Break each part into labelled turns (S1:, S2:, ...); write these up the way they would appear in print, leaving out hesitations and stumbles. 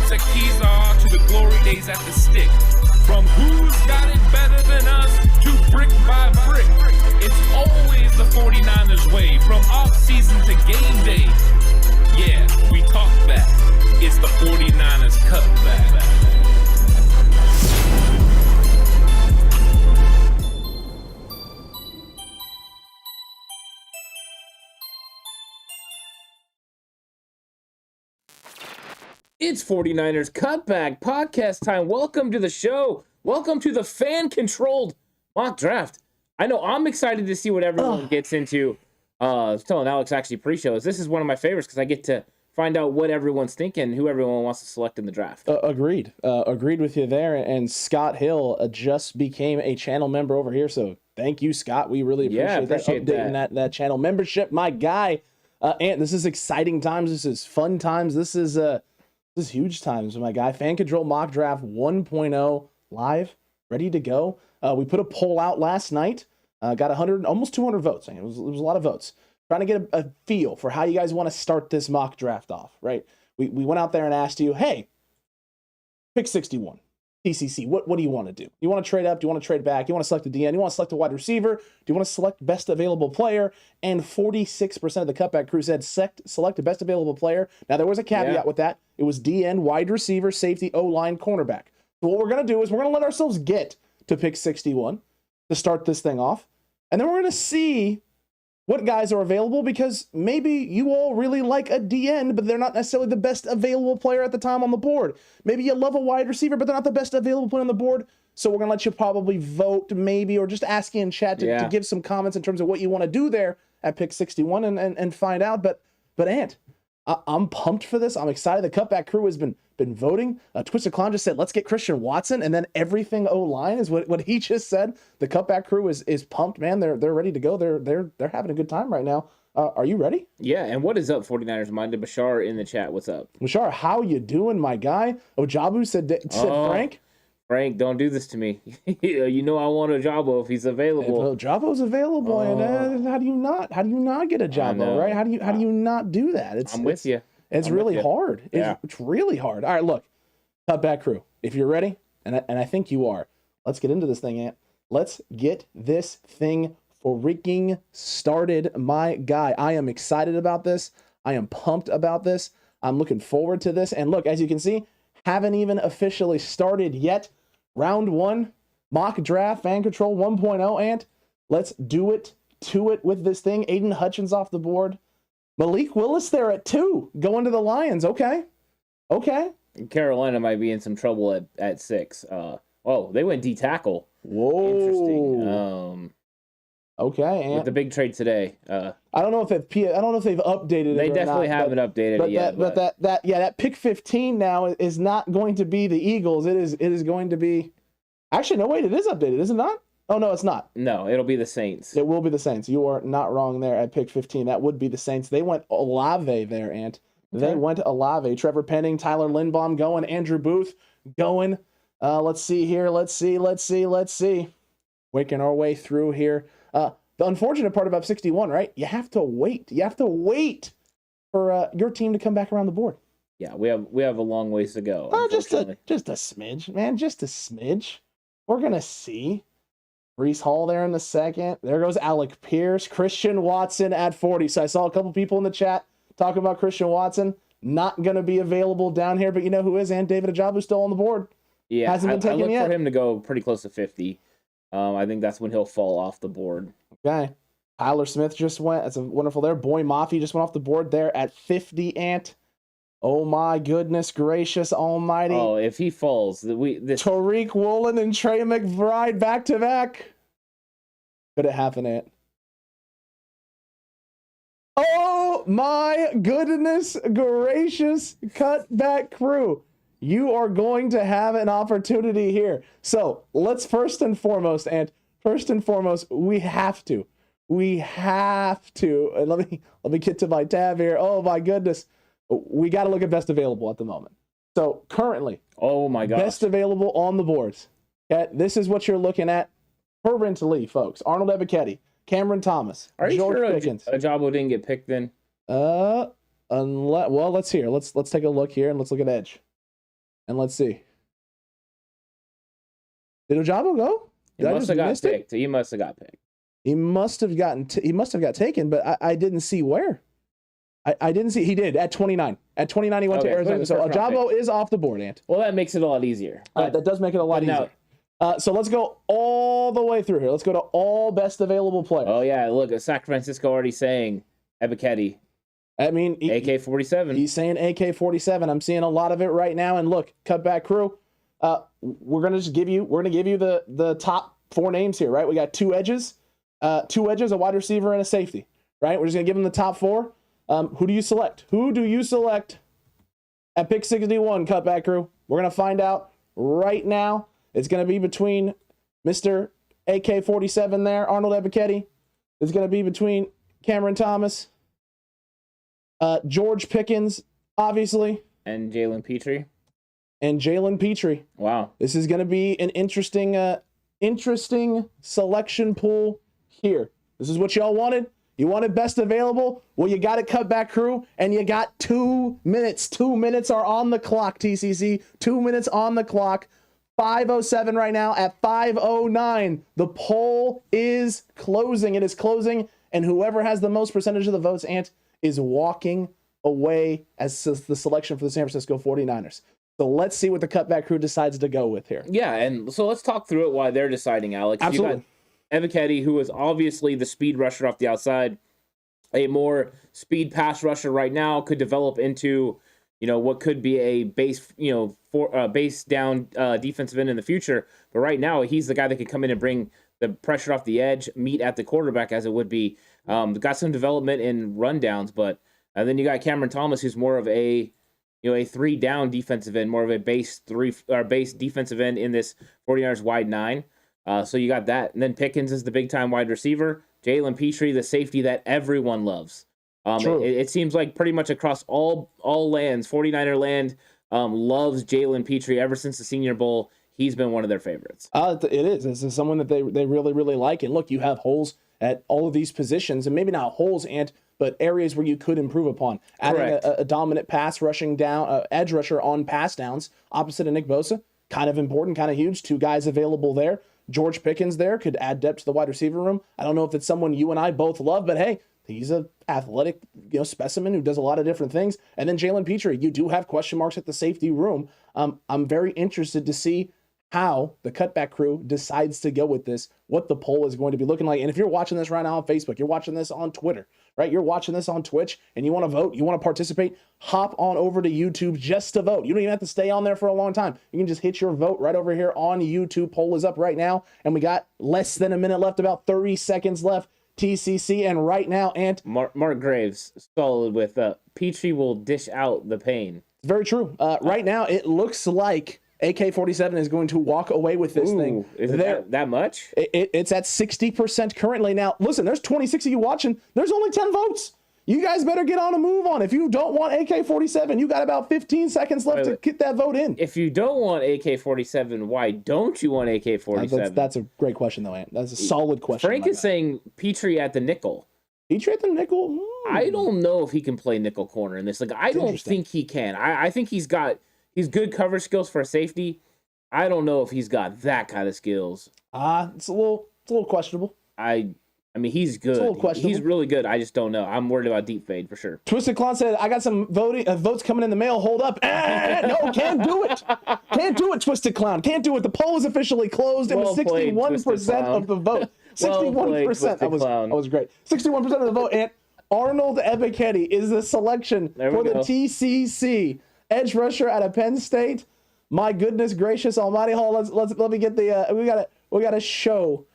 S1: the keys are to the glory days at the stick. From who's got it better than us to brick by brick. It's always the 49ers way, from off-season to game day. Yeah, we talk back. It's the 49ers cutback.
S2: It's 49ers Cutback Podcast time. Welcome to the show. Welcome to the fan-controlled mock draft. I know I'm excited to see what everyone gets into. I was telling Alex actually pre-shows. This is one of my favorites because I get to find out what everyone's thinking, who everyone wants to select in the draft.
S3: Agreed. Agreed with you there. And Scott Hill just became a channel member over here. So thank you, Scott. We really appreciate that. That channel membership. My guy, Ant, this is exciting times. This is fun times. This is huge times, my guy. Fan Control Mock Draft 1.0 live, ready to go. We put a poll out last night. Got 100, almost 200 votes. It was a lot of votes. Trying to get a feel for how you guys want to start this mock draft off, right? We went out there and asked you, hey, pick 61, TCC. What do you want to do? You want to trade up? Do you want to trade back? You want to select a DN? You want to select a wide receiver? Do you want to select best available player? And 46% of the Cutback crew said select the best available player. Now, there was a caveat with that. It was DN, wide receiver, safety, O-line, cornerback. So what we're going to do is we're going to let ourselves get to pick 61 to start this thing off. And then we're going to see what guys are available, because maybe you all really like a DN, but they're not necessarily the best available player at the time on the board. Maybe you love a wide receiver, but they're not the best available player on the board. So we're going to let you probably vote maybe, or just ask you in chat to give some comments in terms of what you want to do there at pick 61 and find out. But Ant, I'm pumped for this. I'm excited. The Cutback crew has been voting. Twisted Clown just said, let's get Christian Watson, and then everything O-line is what he just said. The Cutback crew is pumped, man. They're ready to go. They're having a good time right now. Are you ready?
S2: Yeah, and what is up, 49ers Minded? Bashar in the chat. What's up?
S3: Bashar, how you doing, my guy? Ojabu said Frank.
S2: Frank, don't do this to me. You know I want a Jabo if he's available.
S3: If Jabo's available, and how do you not get a Jabo, right? How do you not do that?
S2: I'm with you.
S3: It's really hard. It's really hard. All right, look, Cutback crew, if you're ready, and I think you are, let's get into this thing, Ant. Let's get this thing freaking started, my guy. I am excited about this. I am pumped about this. I'm looking forward to this. And look, as you can see, haven't even officially started yet. Round 1, mock draft, Fan Control 1.0, Ant. Let's do it to it with this thing. Aiden Hutchins off the board. Malik Willis there at 2, going to the Lions. Okay.
S2: Carolina might be in some trouble at 6. They went D tackle.
S3: Whoa.
S2: Interesting.
S3: Okay. And
S2: with the big trade today.
S3: I don't know if they've updated it.
S2: They definitely haven't updated it yet.
S3: But that pick 15 now is not going to be the Eagles. It is going to be. Actually, no, wait, it is updated, is it not? Oh, no, it's not.
S2: No, it'll be the Saints.
S3: It will be the Saints. You are not wrong there at pick 15. That would be the Saints. They went Olave there, Ant. They went Olave. Trevor Penning, Tyler Lindbaum going. Andrew Booth going. Let's see here. Let's see. Working our way through here. The unfortunate part about 61, right? You have to wait. You have to wait for your team to come back around the board.
S2: Yeah, we have a long ways to go.
S3: Just a smidge, man. Just a smidge. We're going to see. Breece Hall there in the second. There goes Alec Pierce. Christian Watson at 40. So I saw a couple people in the chat talking about Christian Watson. Not going to be available down here, but you know who is? And David Ajabu's still on the board.
S2: Yeah,
S3: hasn't been taken yet.
S2: I look for him to go pretty close to 50. I think that's when he'll fall off the board.
S3: Okay. Tyler Smith just went. That's a wonderful there. Boy Mafi just went off the board there at 50, Ant. Oh my goodness gracious almighty.
S2: Oh, if he falls,
S3: Tariq Woolen and Trey McBride back to back. Could it happen, Ant? Oh my goodness gracious, Cutback crew. You are going to have an opportunity here. So let's first and foremost, we have to. And let me get to my tab here. Oh my goodness. We got to look at best available at the moment. So currently,
S2: oh my gosh,
S3: best available on the boards. Okay, this is what you're looking at currently, folks. Arnold Ebiketie, Cameron Thomas,
S2: Are
S3: George
S2: you sure
S3: Pickens.
S2: Ajabo didn't get picked then?
S3: Let's take a look here and let's look at edge. And let's see. Did Ojabo go?
S2: He must have got picked. He must have got picked.
S3: He must have got taken, but I didn't see where. I didn't see. He did at 29. At 29, he went to Arizona. So Ojabo is off the board, Ant.
S2: Well, that makes it a lot easier.
S3: That does make it a lot easier. So let's go all the way through here. Let's go to all best available players.
S2: Oh, yeah. Look, San Francisco already saying Ebiketie.
S3: I mean,
S2: AK-47.
S3: He's saying AK-47. I'm seeing a lot of it right now. And look, Cutback crew, we're going to give you the top 4 names here, right? We got 2 edges, a wide receiver, and a safety, right? We're just going to give them the top 4. Who do you select? Who do you select at pick 61, Cutback crew? We're going to find out right now. It's going to be between Mr. AK-47 there, Arnold Ebiketie. It's going to be between Cameron Thomas, George Pickens, obviously.
S2: And Jalen Petrie.
S3: Wow. This is going to be an interesting selection pool here. This is what y'all wanted. You wanted best available? Well, you got it, Cutback crew, and you got 2 minutes. 2 minutes are on the clock, TCC. 2 minutes on the clock. 5:07 right now. At 5:09, the poll is closing. It is closing, and whoever has the most percentage of the votes, Ant, is walking away as the selection for the San Francisco 49ers. So let's see what the Cutback crew decides to go with here.
S2: Yeah, and so let's talk through it while they're deciding, Alex.
S3: Absolutely.
S2: You got Ebiketie, who is obviously the speed rusher off the outside, a more speed pass rusher right now, could develop into, what could be a base, base down defensive end in the future. But right now, he's the guy that could come in and bring the pressure off the edge, meet at the quarterback as it would be. Got some development in rundowns, but then you got Cameron Thomas, who's more of a 3-down defensive end, more of a base defensive end in this 49ers wide 9. So you got that. And then Pickens is the big-time wide receiver. Jalen Petrie, the safety that everyone loves. It seems like pretty much across all lands, 49er land loves Jalen Petrie ever since the Senior Bowl. He's been one of their favorites.
S3: It is. This is someone that they really, really like. And look, you have holes at all of these positions, and maybe not holes, Ant, but areas where you could improve upon. Adding a dominant pass rushing down, edge rusher on pass downs opposite of Nick Bosa, kind of important, kind of huge. 2 guys available there. George Pickens there could add depth to the wide receiver room. I don't know if it's someone you and I both love, but hey, he's an athletic, specimen who does a lot of different things. And then Jalen Petrie, you do have question marks at the safety room. I'm very interested to see how the Cutback crew decides to go with this, what the poll is going to be looking like. And if you're watching this right now on Facebook, you're watching this on Twitter, right? You're watching this on Twitch and you want to vote, you want to participate, hop on over to YouTube just to vote. You don't even have to stay on there for a long time. You can just hit your vote right over here on YouTube. Poll is up right now. And we got less than a minute left, about 30 seconds left. TCC, and right now, Ant.
S2: Mark Graves solid with Petrie will dish out the pain.
S3: Very true. Right now, it looks like AK-47 is going to walk away with this thing.
S2: Is it that much?
S3: It's at 60% currently. Now, listen, there's 26 of you watching. There's only 10 votes. You guys better get on a move on. If you don't want AK-47, you got about 15 seconds left to get that vote in.
S2: If you don't want AK-47, why don't you want AK-47?
S3: That's a great question, though, Ant. That's a solid question.
S2: Frank is saying Petrie at the nickel.
S3: Petrie at the nickel?
S2: I don't know if he can play nickel corner in this. I don't think he can. I think he's good coverage skills for a safety. I don't know if he's got that kind of skills.
S3: It's a little questionable.
S2: I mean, he's good. He's really good. I just don't know. I'm worried about deep fade for sure.
S3: Twisted Clown said, I got some votes coming in the mail. Hold up. No, can't do it. Can't do it, Twisted Clown. Can't do it. The poll is officially closed. It was 61% of the vote. 61%. That was great. 61% of the vote. And Arnold Ebiketie is the selection for the TCC edge rusher out of Penn State. My goodness gracious almighty. Let me get the we gotta show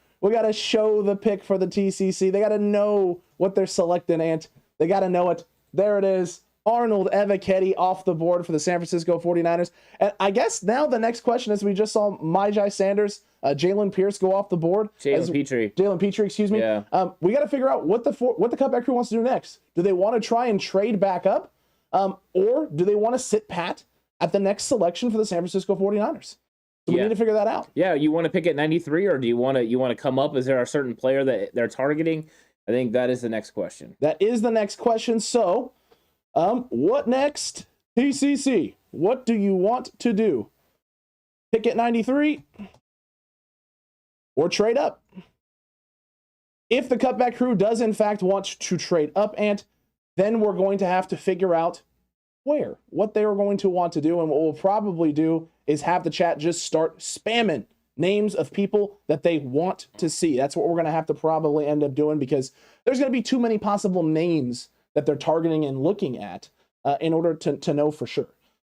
S3: the pick for the TCC. They gotta know what they're selecting, Ant. They gotta know it. There it is. Arnold Ebiketie off the board for the San Francisco 49ers. And I guess now the next question is, we just saw Myjai Sanders, Jalen Pierce go off the board.
S2: Jalen Petrie,
S3: excuse me.
S2: Yeah.
S3: We got to figure out what the Cutback crew wants to do next. Do they want to try and trade back up? Or do they want to sit pat at the next selection for the San Francisco 49ers? So we need to figure that out.
S2: Yeah, you want to pick at 93, or do you want to come up? Is there a certain player that they're targeting? I think that is the next question.
S3: That is the next question. So, what next? TCC. What do you want to do? Pick at 93 or trade up? If the Cutback crew does in fact want to trade up, Ant, then we're going to have to figure out what they are going to want to do. And what we'll probably do is have the chat just start spamming names of people that they want to see. That's what we're going to have to probably end up doing, because there's going to be too many possible names that they're targeting and looking at in order to know for sure.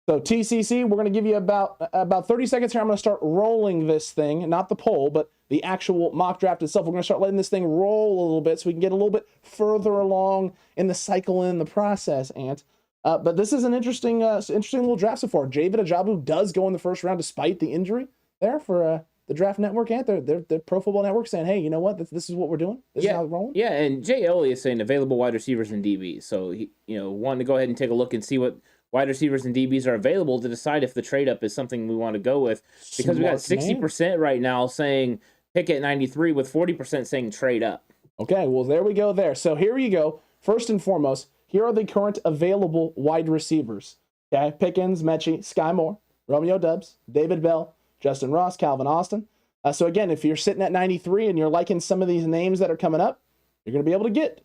S3: So TCC, we're going to give you about 30 seconds here. I'm going to start rolling this thing, not the poll, but the actual mock draft itself. We're going to start letting this thing roll a little bit so we can get a little bit further along in the cycle and in the process, Ant. But this is an interesting little draft so far. Javid Ajabu does go in the first round despite the injury there for the Draft Network, Ant. They're Pro Football Network saying, hey, you know what? This is what we're doing. This is how we're rolling.
S2: Yeah, and Jay Elliott is saying available wide receivers and DBs. So, he, wanting to go ahead and take a look and see what wide receivers and DBs are available to decide if the trade up is something we want to go with. Because we got 60% right now saying pick at 93 with 40% saying trade up.
S3: Okay, well, there we go there. So here you go. First and foremost, here are the current available wide receivers. Okay, Pickens, Mechie, Sky Moore, Romeo Dubs, David Bell, Justin Ross, Calvin Austin. So again, if you're sitting at 93 and you're liking some of these names that are coming up, you're going to be able to get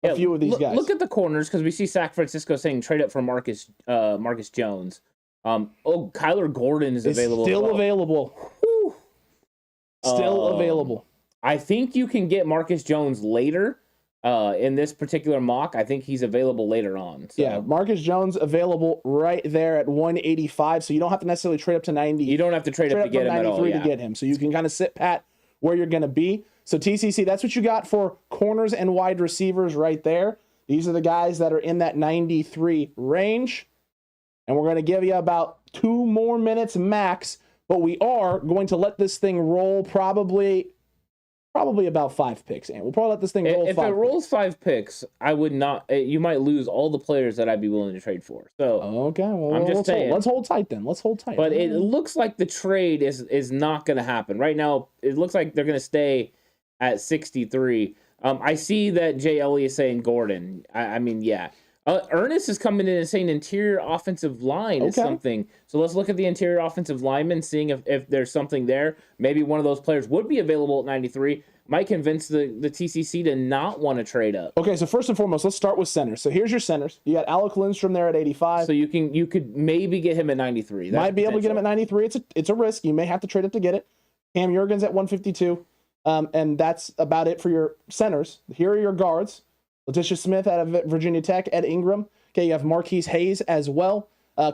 S3: a few of these guys.
S2: Look at the corners, because we see San Francisco saying trade up for Marcus Jones. Kyler Gordon is available.
S3: Still available. Whew. Still available.
S2: I think you can get Marcus Jones later. In this particular mock, I think he's available later on. So.
S3: Yeah, Marcus Jones available right there at 185, so you don't have to necessarily trade up to 90.
S2: You don't have to trade up to get him at all.
S3: To get him, so you can kind of sit pat where you're going to be. So TCC, that's what you got for corners and wide receivers right there. These are the guys that are in that 93 range, and we're going to give you about 2 more minutes max, but we are going to let this thing roll probably about 5 picks, and we'll probably let this thing roll.
S2: If it rolls 5 picks, I would not. You might lose all the players that I'd be willing to trade for. So
S3: okay, well, I'm just saying. Let's hold tight then. Let's hold tight.
S2: But it looks like the trade is not going to happen right now. It looks like they're going to stay at 63. I see that Jay Elliott is saying Gordon. I mean, yeah. Ernest is coming in and saying interior offensive line is something. So let's look at the interior offensive lineman, seeing if there's something there. Maybe one of those players would be available at 93. Might convince the TCC to not want to trade up.
S3: Okay, so first and foremost, let's start with centers. So here's your centers. You got Alec Lindstrom there at 85.
S2: So you could maybe get him at 93.
S3: Might be able to get him at 93. It's a risk. You may have to trade up to get it. Cam Jurgens at 152. And that's about it for your centers. Here are your guards. Letitia Smith out of Virginia Tech, Ed Ingram. Okay, you have Marquise Hayes as well.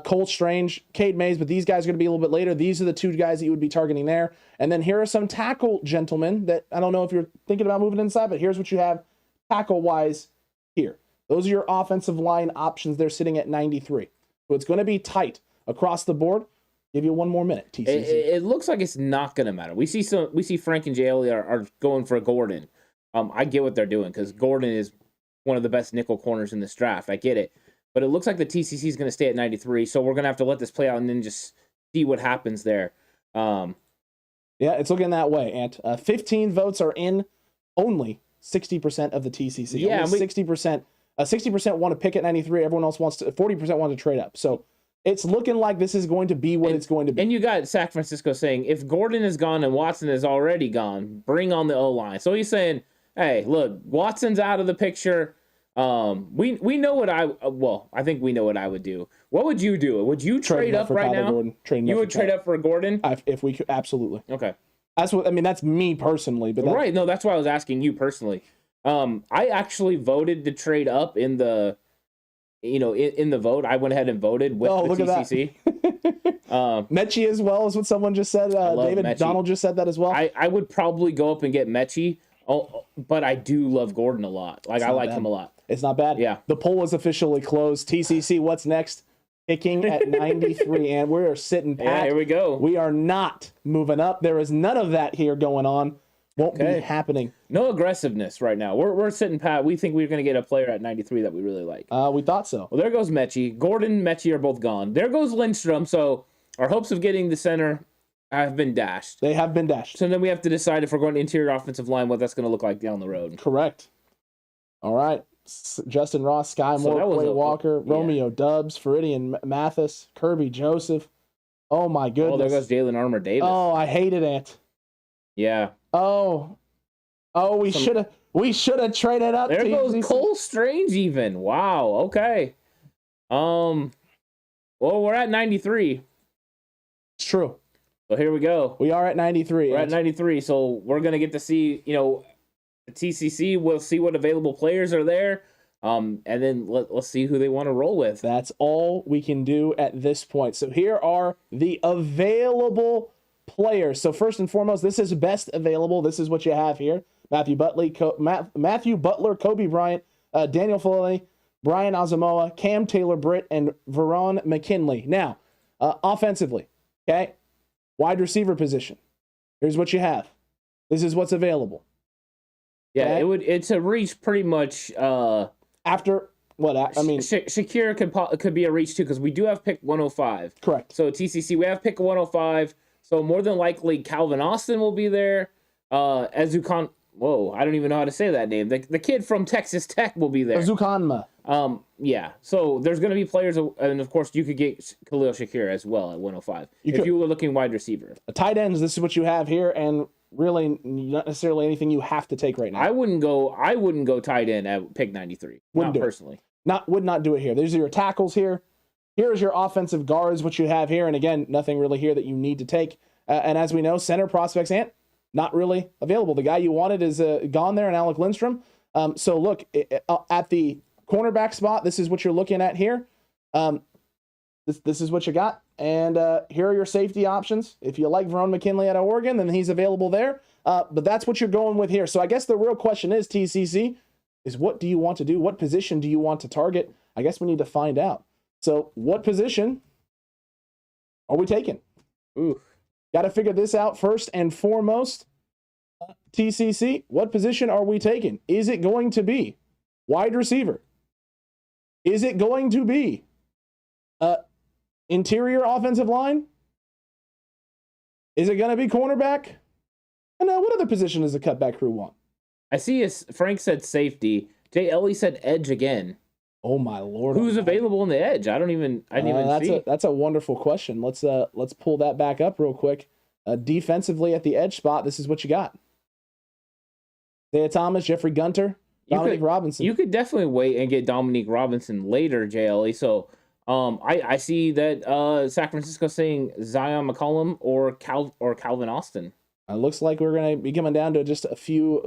S3: Cole Strange, Cade Mays, but these guys are going to be a little bit later. These are the 2 guys that you would be targeting there. And then here are some tackle gentlemen that I don't know if you're thinking about moving inside, but here's what you have tackle-wise here. Those are your offensive line options. They're sitting at 93. So it's going to be tight across the board. Give you 1 more minute, TCC.
S2: It looks like it's not going to matter. We see Frank and Jay Elliott are going for Gordon. I get what they're doing because Gordon is one of the best nickel corners in this draft. I get it. But it looks like the TCC is going to stay at 93, so we're going to have to let this play out and then just see what happens there.
S3: Yeah, it's looking that way, Ant. 15 votes are in, only 60% of the TCC.
S2: Yeah,
S3: only 60%. 60% want to pick at 93. Everyone else 40% want to trade up. So it's looking like this is going to be what it's going to be.
S2: And you got San Francisco saying, if Gordon is gone and Watson is already gone, bring on the O-line. So he's saying, hey, look, Watson's out of the picture. We know what I think we know what I would do. What would you do? Would you trade up right now? You would trade up for Gordon?
S3: If we could, absolutely.
S2: Okay.
S3: That's me personally, but
S2: right. No, that's why I was asking you personally. I actually voted to trade up in the vote. I went ahead and voted with the TCC.
S3: Mechie as well is what someone just said. David Mechie. Donald just said that as well.
S2: I would probably go up and get Mechie. Oh, but I do love Gordon a lot. I like him a lot.
S3: It's not bad.
S2: Yeah.
S3: The poll is officially closed. TCC, what's next? Picking at 93, and we're sitting pat.
S2: Yeah, here we go.
S3: We are not moving up. There is none of that here going on. Won't be happening.
S2: No aggressiveness right now. We're sitting pat. We think we're going to get a player at 93 that we really like.
S3: We thought so.
S2: Well, there goes Mechie. Gordon and Mechie are both gone. There goes Lindstrom. So our hopes of getting the center have been dashed.
S3: They have been dashed.
S2: So then we have to decide if we're going to interior offensive line, what that's going to look like down the road.
S3: Correct. All right. Justin Ross, Sky Moore, Quay Walker, Romeo Dubs, Feridian Mathis, Kirby Joseph. Oh my goodness.
S2: Oh, there goes Jalen Armour Davis.
S3: Oh, I hated it.
S2: Yeah.
S3: Oh, we should have traded up.
S2: There goes Cole Strange even. Wow. Okay. Well, we're at 93.
S3: It's true.
S2: So here we go.
S3: We are at 93.
S2: We're at 93. So we're gonna get to see, TCC. We'll see what available players are there. And then let's see who they want to roll with.
S3: That's all we can do at this point. So here are the available players. So first and foremost, this is best available. This is what you have here. Matthew Butler, Kobe Bryant, Daniel Foley, Brian Asamoah, Cam Taylor-Britt, and Veron McKinley. Now, offensively, okay, wide receiver position. Here's what you have. This is what's available.
S2: Yeah, okay? It's a reach pretty much.
S3: After what? I mean,
S2: Shakira could be a reach too because we do have pick 105.
S3: Correct.
S2: So TCC, we have pick 105. So more than likely, Calvin Austin will be there. Ezukan. Whoa, I don't even know how to say that name. The kid from Texas Tech will be there.
S3: Ezukanma.
S2: Yeah. So there's going to be players, and of course you could get Khalil Shakir as well at 105 if you were looking wide receiver.
S3: Tight ends. This is what you have here, and really not necessarily anything you have to take right now.
S2: I wouldn't go tight end at pick 93. Not personally.
S3: Would not do it here. These are your tackles here. Here's your offensive guards, what you have here, and again, nothing really here that you need to take. And as we know, center prospects, not really available. The guy you wanted is gone there, and Alec Lindstrom. So look, at the cornerback spot, this is what you're looking at here. This is what you got. And here are your safety options. If you like Veron McKinley at Oregon, then he's available there. But that's what you're going with here. So I guess the real question is, TCC, is what do you want to do? What position do you want to target? I guess we need to find out. So what position are we taking?
S2: Ooh.
S3: Got to figure this out first and foremost. TCC, what position are we taking? Is it going to be wide receiver? Is it going to be interior offensive line? Is it going to be cornerback? And what other position does the cutback crew want?
S2: I see Frank said safety. Jay Ellie said edge again.
S3: Oh my Lord!
S2: Who's available in the edge? I didn't even see.
S3: That's a wonderful question. Let's pull that back up real quick. Defensively at the edge spot, this is what you got. Isaiah Thomas, Jeffrey Gunter, Dominique Robinson.
S2: You could definitely wait and get Dominique Robinson later, JLE. So I see that San Francisco saying Zion McCollum or Calvin Austin.
S3: It looks like we're going to be coming down to just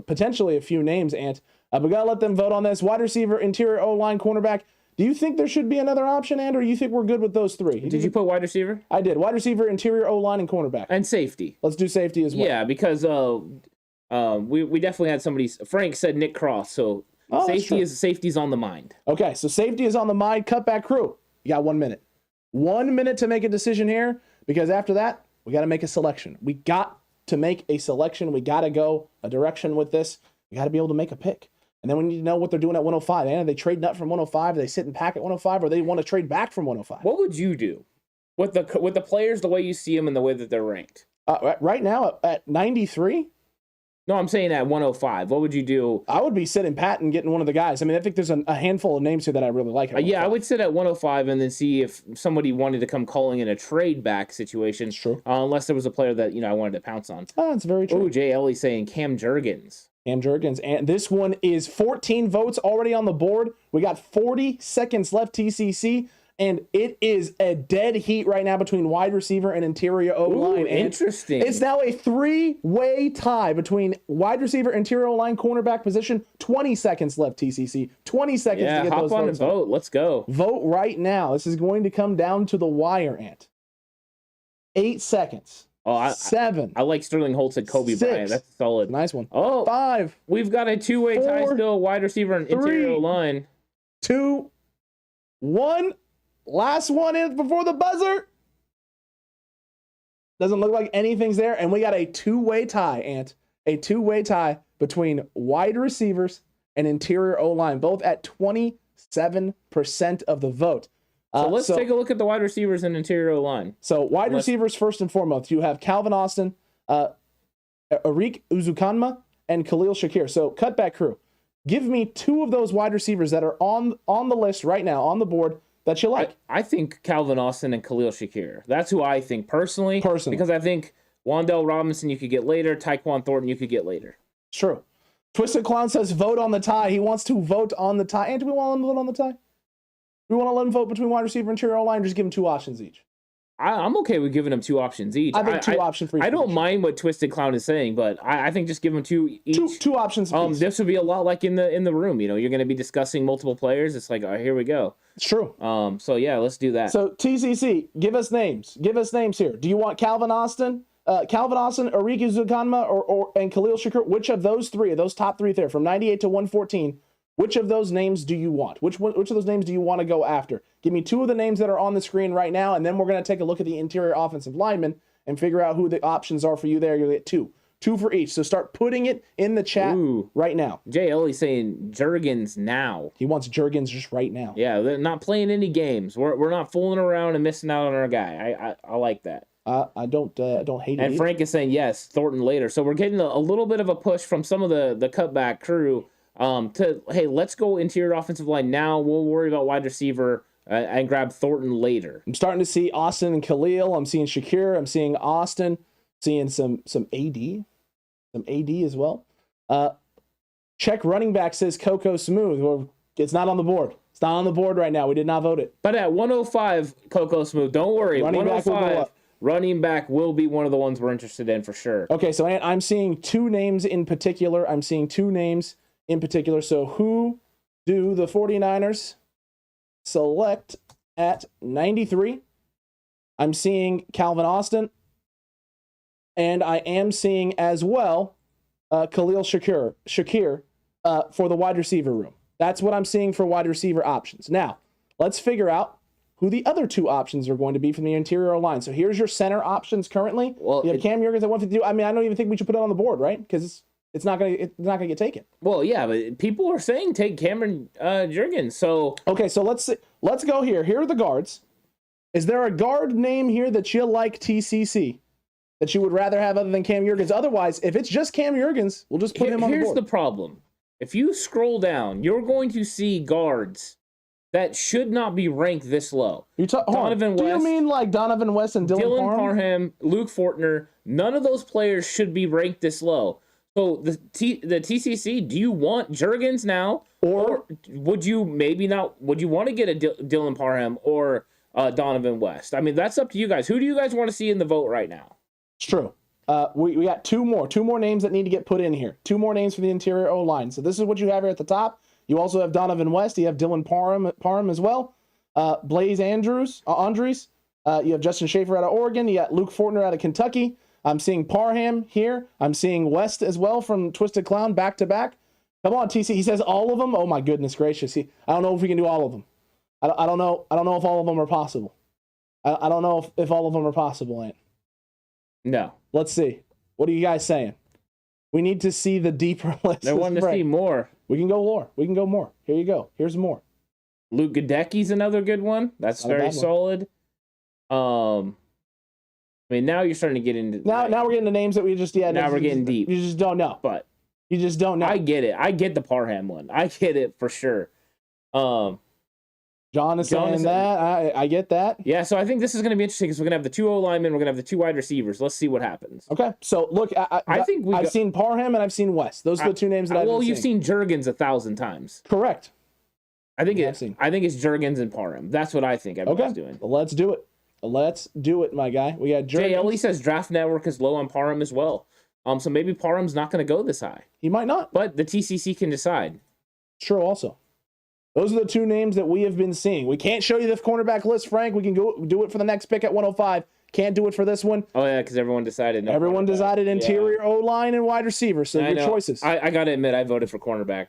S3: potentially a few names, Ant. But we got to let them vote on this. Wide receiver, interior O-line, cornerback. Do you think there should be another option, Ant, or you think we're good with those three?
S2: Did you put wide receiver?
S3: I did. Wide receiver, interior O-line, and cornerback.
S2: And safety.
S3: Let's do safety as well.
S2: Yeah, because we definitely had somebody. Frank said Nick Cross, so safety's on the mind.
S3: Okay, so safety is on the mind. Cutback crew, you got 1 minute. 1 minute to make a decision here, because after that, we got to make a selection. We got to make a selection. We got to go a direction with this. We got to be able to make a pick. And then we need to know what they're doing at 105. And are they trading up from 105? Are they sitting back at 105? Or they want to trade back from 105?
S2: What would you do with the players, the way you see them and the way that they're ranked?
S3: Right now at 93?
S2: No, I'm saying at 105. What would you do?
S3: I would be sitting pat and getting one of the guys. I mean, I think there's a handful of names here that I really like.
S2: Yeah, I would sit at 105 and then see if somebody wanted to come calling in a trade back situation.
S3: It's true.
S2: Unless there was a player that I wanted to pounce on.
S3: Oh, that's very true.
S2: Oh, Jay Ellie saying Cam Jurgens.
S3: And this one is 14 votes already on the board. We got 40 seconds left, TCC, and it is a dead heat right now between wide receiver and interior O-line.
S2: Interesting.
S3: It's now a three-way tie between wide receiver, interior O-line, cornerback position. 20 seconds left, TCC. 20 seconds to get those votes.
S2: Hop on and vote. Let's go.
S3: Vote right now. This is going to come down to the wire, Ant. 8 seconds. 7.
S2: I like Sterling Holtz and Kobe
S3: 6.
S2: Bryant. That's solid.
S3: Nice one.
S2: 5. We've got a two-way tie still. Wide receiver and interior line.
S3: 2, 1. Last one in before the buzzer. Doesn't look like anything's there. And we got a two-way tie, Ant. A two-way tie between wide receivers and interior O-line, both at 27% of the vote.
S2: So let's take a look at the wide receivers and interior O-line.
S3: So wide receivers, first and foremost, you have Calvin Austin, Arik Uzukanma, and Khalil Shakir. So cutback crew, Give me two of those wide receivers that are on the list right now, on the board, that you like.
S2: I think Calvin Austin and Khalil Shakir. That's who I think personally. Because I think Wan'Dale Robinson you could get later. Tyquan Thornton you could get later.
S3: It's true. Twisted Clown says vote on the tie. He wants to vote on the tie. And do we want to vote on the tie? Do we want to let him vote between wide receiver and interior O-line, or just give him two options each?
S2: I'm okay with giving them two options each.
S3: I think two options for each.
S2: I don't mind what Twisted Clown is saying, but I think just give them two each.
S3: Two options.
S2: This would be a lot like in the room. You know, you're going to be discussing multiple players. It's like, here we go.
S3: It's true.
S2: So yeah, let's do that.
S3: So TCC, give us names. Give us names here. Do you want Calvin Austin, Arike Zukanma, and Khalil Shakir? Which of those three, of those top three there, from 98 to 114? Which of those names do you want? Which of those names do you want to go after? Give me two of the names that are on the screen right now, and then we're going to take a look at the interior offensive linemen and figure out who the options are for you there. You'll get two for each. So start putting it in the chat right now.
S2: Jay Ellie's saying Jurgens now.
S3: He wants Jurgens just right now.
S2: Yeah, they're not playing any games. We're not fooling around and missing out on our guy. I like that.
S3: I don't hate it.
S2: And Frank is saying yes, Thornton later. So we're getting a little bit of a push from some of the cutback crew. Hey, let's go interior offensive line now. We'll worry about wide receiver and grab Thornton later.
S3: I'm starting to see Austin and Khalil. I'm seeing Shakir. I'm seeing Austin. Seeing some AD as well. Check running back says Coco Smooth. Well, it's not on the board. It's not on the board right now. We did not vote it.
S2: But at 105, Coco Smooth, don't worry. Running back will be one of the ones we're interested in for sure.
S3: Okay, so I'm seeing two names in particular. So who do the 49ers select at 93? I'm seeing Calvin Austin. And I am seeing as well Khalil Shakir for the wide receiver room. That's what I'm seeing for wide receiver options. Now, let's figure out who the other two options are going to be from the interior line. So here's your center options currently. Well, you have Cam Jurgens at 152. I mean, I don't even think we should put it on the board, right? Because it's not gonna get taken.
S2: Well, yeah, but people are saying take Cameron Jurgens. So
S3: okay, so let's go here. Here are the guards. Is there a guard name here that you like, TCC, that you would rather have other than Cam Jurgens? Otherwise, if it's just Cam Jurgens, we'll just put him on the board.
S2: Here's the problem. If you scroll down, you're going to see guards that should not be ranked this low.
S3: Donovan West. Do you mean like Donovan West and Dylan
S2: Parham, Luke Fortner? None of those players should be ranked this low. So the TCC, do you want Jurgens now, or would you maybe not? Would you want to get a Dylan Parham or Donovan West? I mean, that's up to you guys. Who do you guys want to see in the vote right now?
S3: It's true. We got two more names that need to get put in here. Two more names for the interior O-line. So this is what you have here at the top. You also have Donovan West. You have Dylan Parham as well. Blaze Andrews. You have Justin Schaefer out of Oregon. You got Luke Fortner out of Kentucky. I'm seeing Parham here. I'm seeing West as well from Twisted Clown back to back. Come on, TC. He says all of them. Oh my goodness gracious. I don't know if we can do all of them. I don't know if all of them are possible. I don't know if all of them are possible, Ant.
S2: No.
S3: Let's see. What are you guys saying? We need to see the deeper list.
S2: They want to see more.
S3: We can go more. Here you go. Here's more.
S2: Luke Gadecki's another good one. That's very solid. I mean, now you're starting to get into...
S3: Now we're getting the names that we just... Yeah,
S2: now we're getting deep.
S3: You just don't know.
S2: But
S3: you just don't know.
S2: I get it. I get the Parham one. I get it for sure.
S3: John is saying that. I get that.
S2: Yeah, so I think this is going to be interesting because we're going to have the two O-linemen. We're going to have the two wide receivers. Let's see what happens.
S3: Okay. So, look, I think I've seen Parham and I've seen West. Those are the two names that I've seen.
S2: Well, you've seen Jurgens 1,000 times.
S3: Correct.
S2: I think it's Jurgens and Parham. That's what I think everyone's doing.
S3: Well, let's do it. Let's do it, my guy. We got Jurgens.
S2: Jay Ellie says Draft Network is low on Parham as well. So maybe Parham's not going to go this high.
S3: He might not.
S2: But the TCC can decide.
S3: True also. Those are the two names that we have been seeing. We can't show you the cornerback list, Frank. We can go do it for the next pick at 105. Can't do it for this one.
S2: Oh, yeah, because everyone decided.
S3: Everyone decided interior O-line and wide receiver. So your choices.
S2: I got to admit, I voted for cornerback.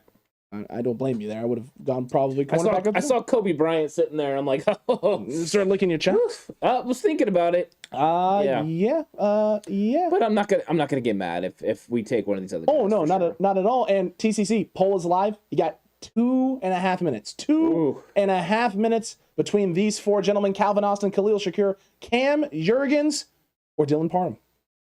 S3: I don't blame you there. I would have gone probably cornerback.
S2: I saw Kobe Bryant sitting there. I'm like, oh.
S3: Start licking your chops.
S2: I was thinking about it.
S3: Yeah.
S2: But I'm not gonna get mad if we take one of these other guys.
S3: Oh no, not at all. And TCC poll is live. You got 2.5 minutes. 2.5 minutes between these four gentlemen: Calvin Austin, Khalil Shakir, Cam Jurgens, or Dylan Parham.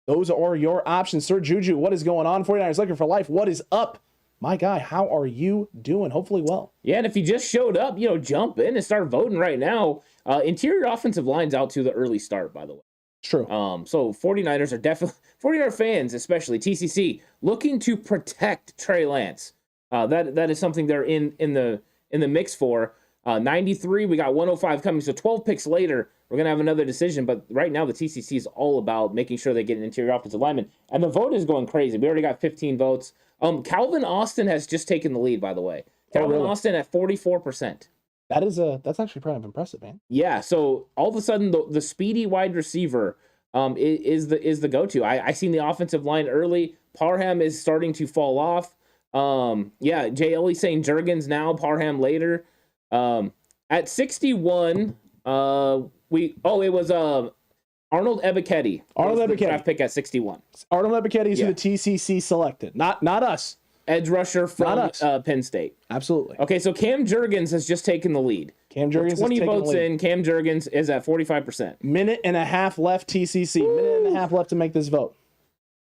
S3: Those are your options. Sir Juju, what is going on? 49ers looking for life. What is up, my guy, how are you doing? Hopefully well.
S2: Yeah, and if you just showed up, jump in and start voting right now. Interior offensive line's out to the early start, by the way.
S3: True.
S2: So 49ers are definitely, 49er fans, especially TCC, looking to protect Trey Lance. That is something they're in the mix for. 93, we got 105 coming. So 12 picks later, we're going to have another decision. But right now, the TCC is all about making sure they get an interior offensive lineman. And the vote is going crazy. We already got 15 votes. Calvin Austin has just taken the lead, by the way. Calvin Austin at 44%.
S3: That's actually kind of impressive, man.
S2: Yeah, so all of a sudden the speedy wide receiver is the go-to. I seen the offensive line early. Parham is starting to fall off. Jay Ellie saying Jurgens now, Parham later. At 61, it was Arnold Ebiketie. Draft pick at 61.
S3: Arnold Ebiketie is who the TCC selected, not us.
S2: Edge rusher from Penn State.
S3: Absolutely.
S2: Okay, so Cam Jurgens has just taken the lead.
S3: Cam Jurgens
S2: 20 votes in. Cam Jurgens is at 45%.
S3: Minute and a half left, TCC. Woo! Minute and a half left to make this vote.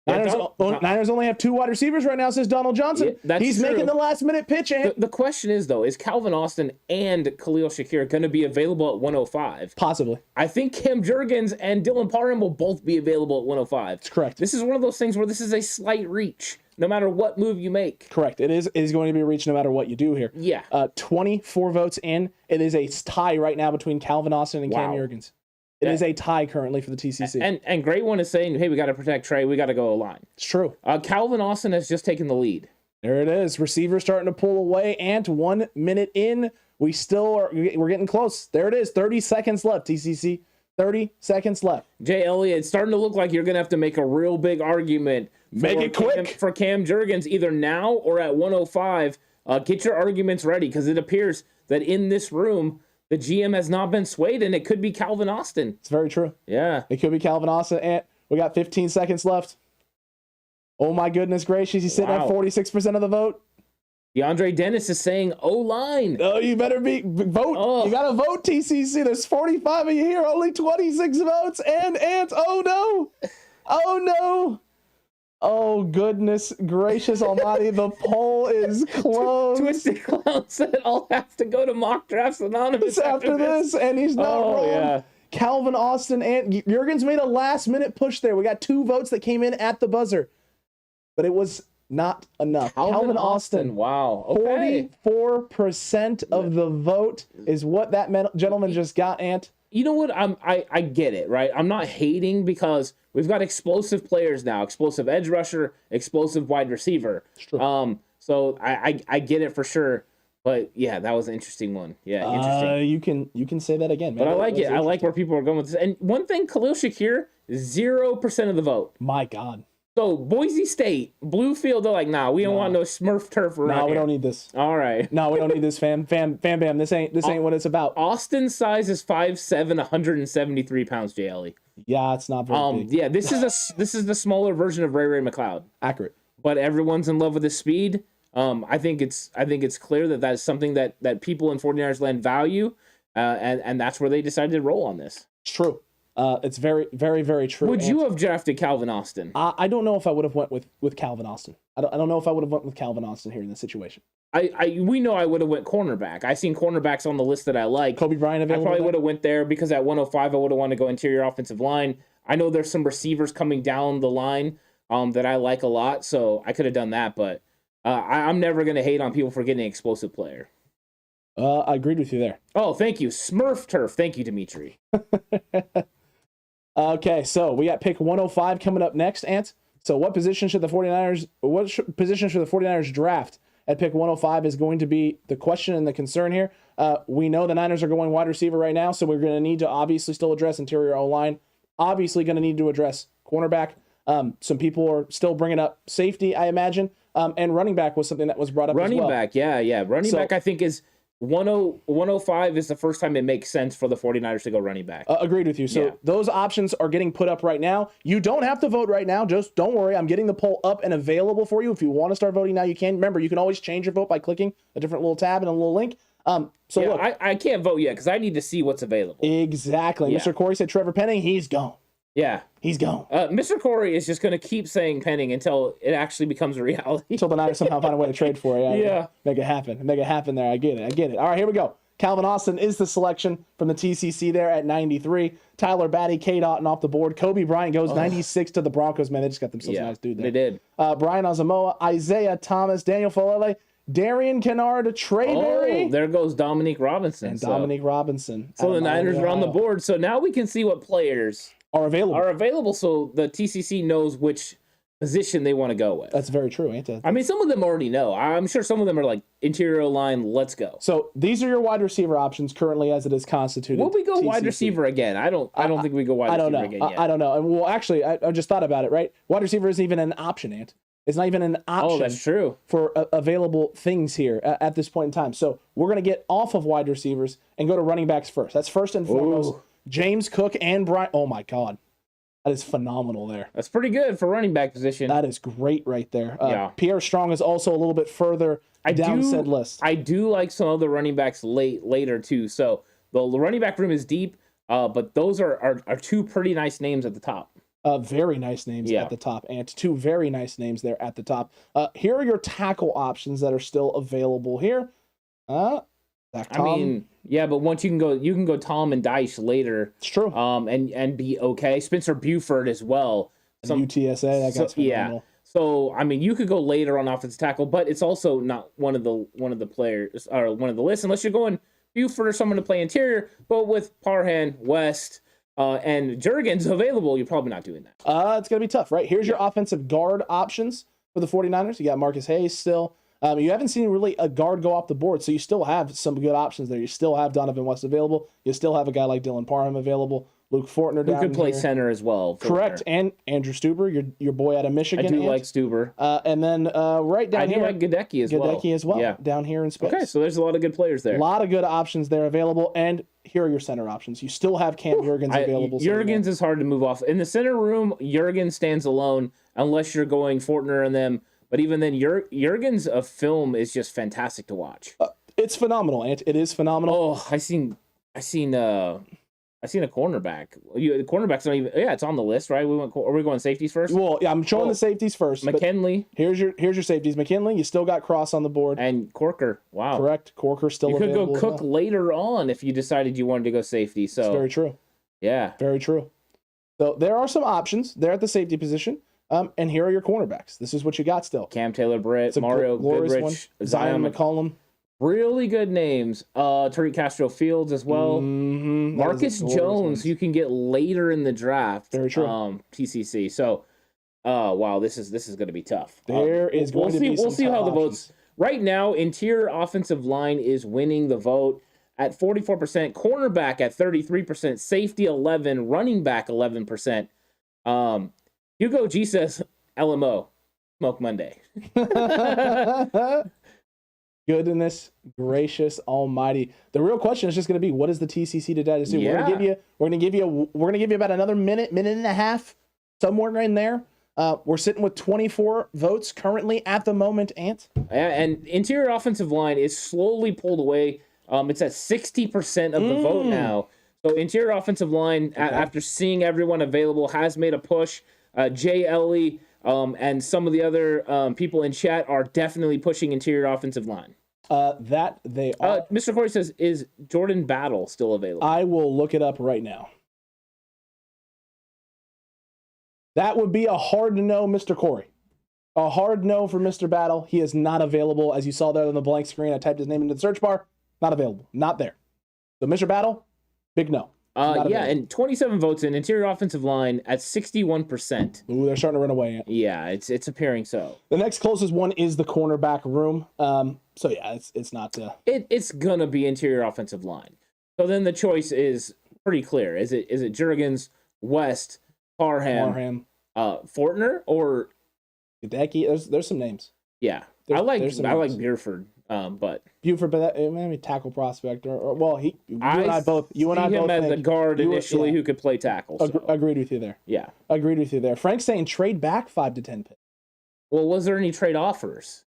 S3: Niners only have 2 wide receivers right now, says Donald Johnson.
S2: Yeah,
S3: He's
S2: true.
S3: making the last minute pitch. And
S2: the question is, though, is Calvin Austin and Khalil Shakir going to be available at 105?
S3: Possibly.
S2: I think Cam Jurgens and Dylan Parham will both be available at 105.
S3: That's correct.
S2: This is one of those things where this is a slight reach, no matter what move you make.
S3: Correct. It is going to be a reach no matter what you do here.
S2: Yeah.
S3: 24 votes in. It is a tie right now between Calvin Austin and Cam Jurgens. It is a tie currently for the TCC.
S2: And Great One is saying, hey, we got to protect Trey. We got to go line.
S3: It's true.
S2: Calvin Austin has just taken the lead.
S3: There it is. Receivers starting to pull away. And 1 minute in, we're getting close. There it is. 30 seconds left, TCC. 30 seconds left.
S2: Jay Elliott, it's starting to look like you're going to have to make a real big argument.
S3: Make it quick.
S2: For Cam Jurgens, either now or at 105. Get your arguments ready, because it appears that in this room, the GM has not been swayed, and it could be Calvin Austin.
S3: It's very true.
S2: Yeah.
S3: It could be Calvin Austin. And we got 15 seconds left. Oh, my goodness gracious. He's sitting at 46% of the vote.
S2: DeAndre Dennis is saying O-line.
S3: Oh, you better vote. Oh. You got to vote, TCC. There's 45 of you here. Only 26 votes. And oh, no. Oh, no. Oh, goodness gracious almighty. The poll is closed.
S2: Twisted Clown said I'll have to go to Mock Drafts Anonymous
S3: after this. And he's not wrong. Yeah. Calvin Austin and Jurgens made a last-minute push there. We got 2 votes that came in at the buzzer. But it was not enough.
S2: Calvin Austin. Wow. Okay.
S3: 44% of the vote is what that gentleman just got, Ant.
S2: You know what? I get it, right? I'm not hating, because we've got explosive players now, explosive edge rusher, explosive wide receiver. So I get it for sure. But yeah, that was an interesting one. Yeah, interesting.
S3: You can say that again, man.
S2: But I like it. I like where people are going with this. And one thing, Khalil Shakir, 0% of the vote.
S3: My God.
S2: So Boise State, Bluefield, they're like, nah, we don't want no Smurf turf around here.
S3: We don't need this.
S2: All right.
S3: No, we don't need this, fam. Bam. This ain't what it's about.
S2: Austin's size is 5'7", 173 pounds, JLE.
S3: Yeah, it's not very big.
S2: Yeah, this is the smaller version of Ray McLeod.
S3: Accurate.
S2: But everyone's in love with his speed. I think it's clear that that's something that people in 49ers land value, and that's where they decided to roll on this.
S3: It's true. It's very, very, very true.
S2: Would you have drafted Calvin Austin?
S3: I don't know if I would have went with Calvin Austin. I don't know if I would have went with Calvin Austin here in this situation.
S2: We know I would have went cornerback. I seen cornerbacks on the list that I like.
S3: Kobe Bryant available.
S2: I probably would have went there, because at 105 I would have wanted to go interior offensive line. I know there's some receivers coming down the line that I like a lot, so I could have done that. But I'm never gonna hate on people for getting an explosive player.
S3: I agreed with you there.
S2: Oh, thank you, Smurf Turf. Thank you, Dimitri.
S3: Okay, so we got pick 105 coming up next, Ant. So what position should the 49ers draft at pick 105 is going to be the question and the concern here. We know the Niners are going wide receiver right now, so we're going to need to obviously still address interior O-line. Obviously going to need to address cornerback. Some people are still bringing up safety, I imagine. And running back was something that was brought up as well.
S2: Running back, yeah. Running back, I think, is 105 is the first time it makes sense for the 49ers to go running back.
S3: Agreed with you. So those options are getting put up right now. You don't have to vote right now. Just don't worry. I'm getting the poll up and available for you. If you want to start voting now, you can. Remember, you can always change your vote by clicking a different little tab and a little link. Look,
S2: I can't vote yet because I need to see what's available.
S3: Exactly. Yeah. Mr. Corey said Trevor Penning. He's gone.
S2: Yeah.
S3: He's gone.
S2: Mr. Corey is just going to keep saying pending until it actually becomes a reality.
S3: Until the Niners somehow find a way to trade for it.
S2: Yeah.
S3: Make it happen. Make it happen there. I get it. All right, here we go. Calvin Austin is the selection from the TCC there at 93. Tyler Batty, K. Dotton off the board. Kobe Bryant goes 96 to the Broncos. Man, they just got themselves a nice dude there.
S2: They did.
S3: Brian Asamoah, Isaiah Thomas, Daniel Falele, Darian Kennard, Trey Berry.
S2: There goes Dominique Robinson.
S3: Dominique Robinson.
S2: So the Niners are on the board. So now we can see what players
S3: are available.
S2: So the TCC knows which position they want to go with.
S3: That's very true, ain't it?
S2: I mean, some of them already know. I'm sure some of them are like interior line, let's go.
S3: So these are your wide receiver options currently as it is constituted.
S2: Will we go
S3: TCC.
S2: Wide receiver again? I don't think we go wide receiver again yet.
S3: I don't know. And well, actually, I just thought about it, right? Wide receiver isn't even an option, Ant. It's not even an option.
S2: Oh, that's true.
S3: For available things here at this point in time. So we're going to get off of wide receivers and go to running backs first. That's first and foremost. James Cook and Brian. Oh, my God. That is phenomenal there.
S2: That's pretty good for running back position.
S3: That is great right there. Pierre Strong is also a little bit further down said list.
S2: I do like some of the running backs later, too. So the running back room is deep, but those are two pretty nice names at the top.
S3: Very nice names at the top, and two very nice names there at the top. Here are your tackle options that are still available here.
S2: I mean, yeah, but once you can go Tom and Dice later.
S3: It's true.
S2: And be okay. Spencer Buford as well.
S3: UTSA, that guy's phenomenal.
S2: Yeah. So I mean, you could go later on offensive tackle, but it's also not one of the players or one of the lists unless you're going Buford or someone to play interior. But with Parham, West, and Jurgens available, you're probably not doing that.
S3: It's going to be tough, right? Here's your offensive guard options for the 49ers. You got Marcus Hayes still. You haven't seen really a guard go off the board, so you still have some good options there. You still have Donovan West available. You still have a guy like Dylan Parham available. Luke Fortner down
S2: who could play center as well.
S3: Correct. And Andrew Stuber, your boy out of Michigan.
S2: I do like Stuber.
S3: And then right down here.
S2: I do like Gadecki as well.
S3: Yeah. Down here in space.
S2: Okay, so there's a lot of good players there.
S3: A lot of good options there available. And here are your center options. You still have Cam Jurgens available.
S2: Jurgens is hard to move off. In the center room, Jurgens stands alone unless you're going Fortner and them. But even then, Jurgens' film is just fantastic to watch.
S3: It's phenomenal, Ant. It is phenomenal.
S2: Oh, I seen a cornerback. The cornerback's not even. Yeah, it's on the list, right? Are we going safeties first?
S3: Well, yeah, I'm showing the safeties first.
S2: McKinley.
S3: Here's your safeties. McKinley, you still got Cross on the board.
S2: And Corker. Wow.
S3: Correct. Corker still available.
S2: You could go Cook later on if you decided you wanted to go safety. So
S3: it's very true.
S2: Yeah.
S3: Very true. So there are some options there at the safety position. And here are your cornerbacks. This is what you got still.
S2: Cam Taylor-Britt, Mario Goodrich,
S3: Zion McCollum.
S2: Really good names. Tariq Castro-Fields as well.
S3: Mm-hmm.
S2: Marcus Jones, you can get later in the draft.
S3: Very true.
S2: TCC. So, wow, this is going to be tough.
S3: We'll
S2: see how the votes. Right now, interior offensive line is winning the vote at 44%. Cornerback at 33%. Safety 11%. Running back 11%. Hugo G says, LMO, Smoke Monday.
S3: Goodness gracious almighty. The real question is just going to be, what is the TCC today to do?
S2: Yeah.
S3: We're going to give you about another minute and a half, somewhere in there. We're sitting with 24 votes currently at the moment, Ant.
S2: And interior offensive line is slowly pulled away. It's at 60% of the vote now. So interior offensive line, after seeing everyone available, has made a push. Jay Ellie and some of the other people in chat are definitely pushing interior offensive line.
S3: That they are.
S2: Mr. Corey says, is Jordan Battle still available?
S3: I will look it up right now. That would be a hard no, Mr. Corey. A hard no for Mr. Battle. He is not available. As you saw there on the blank screen, I typed his name into the search bar. Not available. Not there. So Mr. Battle, big no.
S2: And 27 votes in interior offensive line at 61%.
S3: Ooh, they're starting to run away.
S2: Yeah, it's appearing so.
S3: The next closest one is the cornerback room. So yeah, it's not.
S2: It's gonna be interior offensive line. So then the choice is pretty clear. Is it Jurgens, West, Parham, Fortner, or
S3: Gadecki? There's some names.
S2: Yeah, I like Buford. But
S3: Buford, but maybe tackle prospect, you and I both
S2: see him as a guard initially who could play tackle. So.
S3: Agreed with you there.
S2: Yeah,
S3: agreed with you there. Frank's saying trade back 5 to 10 picks.
S2: Well, was there any trade offers?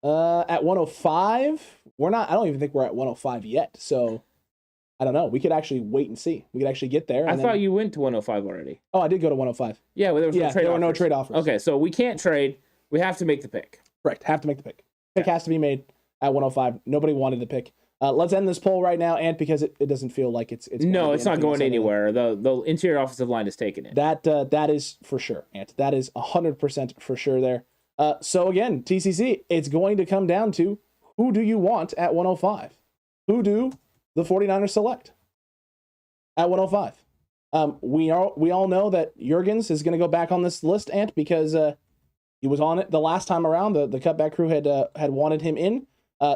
S3: At 105, we're not. I don't even think we're at 105 yet. So, I don't know. We could actually wait and see. We could actually get there.
S2: I thought you went to 105 already.
S3: Oh, I did go to 105.
S2: Yeah, well,
S3: there were no trade offers.
S2: Okay, so we can't trade. We have to make the pick.
S3: Correct. Have to make the pick. Pick has to be made at 105. Nobody wanted the pick. Let's end this poll right now, Ant, because it doesn't feel like it's
S2: no, it's not going anywhere. The interior offensive line is taking it.
S3: That is for sure, Ant. That is 100% for sure there. So again, TCC, it's going to come down to who do you want at 105? Who do the 49ers select at 105? We all know that Jurgens is going to go back on this list, Ant, because he was on it the last time around. The Cutback crew had wanted him in.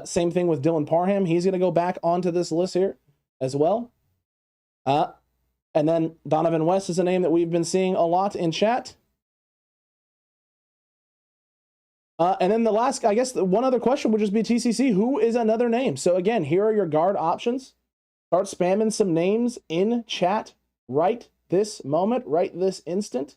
S3: Same thing with Dylan Parham. He's going to go back onto this list here as well. And then Donovan West is a name that we've been seeing a lot in chat. And then the last, I guess, the one other question would just be TCC. Who is another name? So again, here are your guard options. Start spamming some names in chat right this moment, right this instant.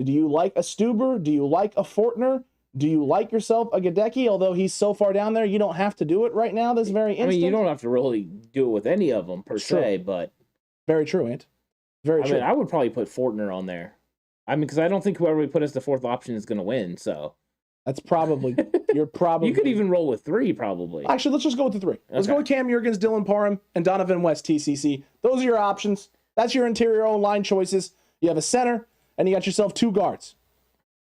S3: Do you like a Stuber? Do you like a Fortner? Do you like yourself a Ebiketie? Although he's so far down there, you don't have to do it right now. This very instant.
S2: I mean, you don't have to really do it with any of them per se, but
S3: very true, Ant. Very true.
S2: I mean, I would probably put Fortner on there. I mean, because I don't think whoever we put as the fourth option is going to win. So
S3: that's probably you could
S2: even roll with 3 probably.
S3: Actually, let's just go with the 3. Let's go with Cam Jurgens, Dylan Parham, and Donovan West. TCC. Those are your options. That's your interior line choices. You have a center, and you got yourself 2 guards.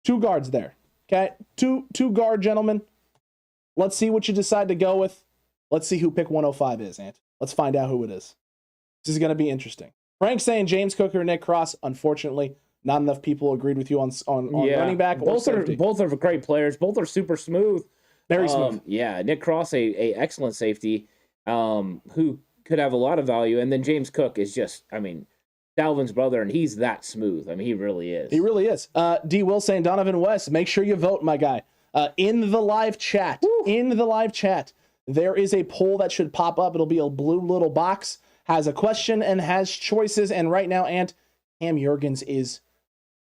S3: 2 guards there. Okay, two guard gentlemen. Let's see what you decide to go with. Let's see who pick 105 is, Ant. Let's find out who it is. This is going to be interesting. Frank saying James Cook or Nick Cross. Unfortunately, not enough people agreed with you on running back or safety.
S2: Both are great players. Both are super smooth.
S3: Very smooth.
S2: Yeah, Nick Cross, a excellent safety who could have a lot of value. And then James Cook is just, I mean, Dalvin's brother, and he's that smooth. I mean, he really is.
S3: He really is. D. Will saying Donovan West, make sure you vote, my guy. In the live chat, there is a poll that should pop up. It'll be a blue little box, has a question and has choices. And right now, Ant, Cam Jurgens is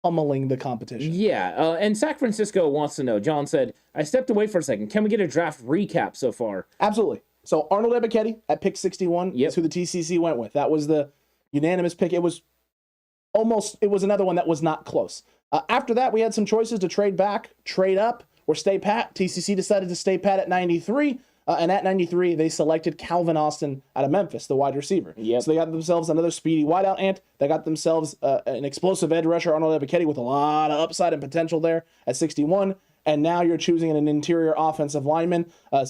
S3: pummeling the competition.
S2: Yeah, and San Francisco wants to know. John said, I stepped away for a second. Can we get a draft recap so far?
S3: Absolutely. So Arnold Ebiketie at pick 61 is who the TCC went with. That was the unanimous pick. It was another one that was not close. After that, we had some choices to trade back, trade up, or stay pat. TCC decided to stay pat at 93. And at 93, they selected Calvin Austin out of Memphis, the wide receiver.
S2: Yep.
S3: So they got themselves another speedy wideout, Ant. They got themselves an explosive edge rusher, Arnold Ebiketie, with a lot of upside and potential there at 61. And now you're choosing an interior offensive lineman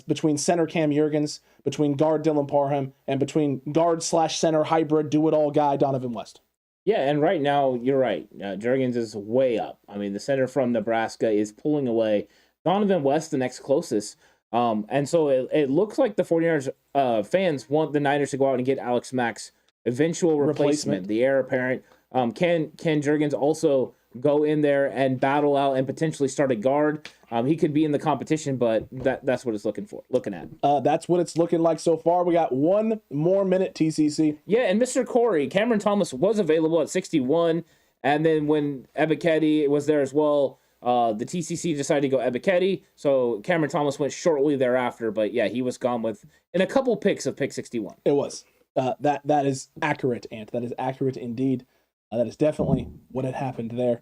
S3: between center Cam Jurgens, between guard Dylan Parham, and between guard/center hybrid do-it-all guy Donovan West.
S2: Yeah, and right now, you're right. Jurgens is way up. I mean, the center from Nebraska is pulling away. Donovan West, the next closest. And so it looks like the 49ers fans want the Niners to go out and get Alex Mack's eventual replacement. The heir apparent. Can Jurgens also go in there and battle out and potentially start a guard? He could be in the competition, but that's what it's looking at.
S3: That's what it's looking like so far. We got 1 more minute, TCC.
S2: Yeah, and Mr. Corey, Cameron Thomas was available at 61, and then when Ebiketie was there as well, the TCC decided to go Ebiketie, so Cameron Thomas went shortly thereafter, but yeah, he was gone in a couple picks of pick 61.
S3: It was. That is accurate, Ant. That is accurate indeed. That is definitely what had happened there.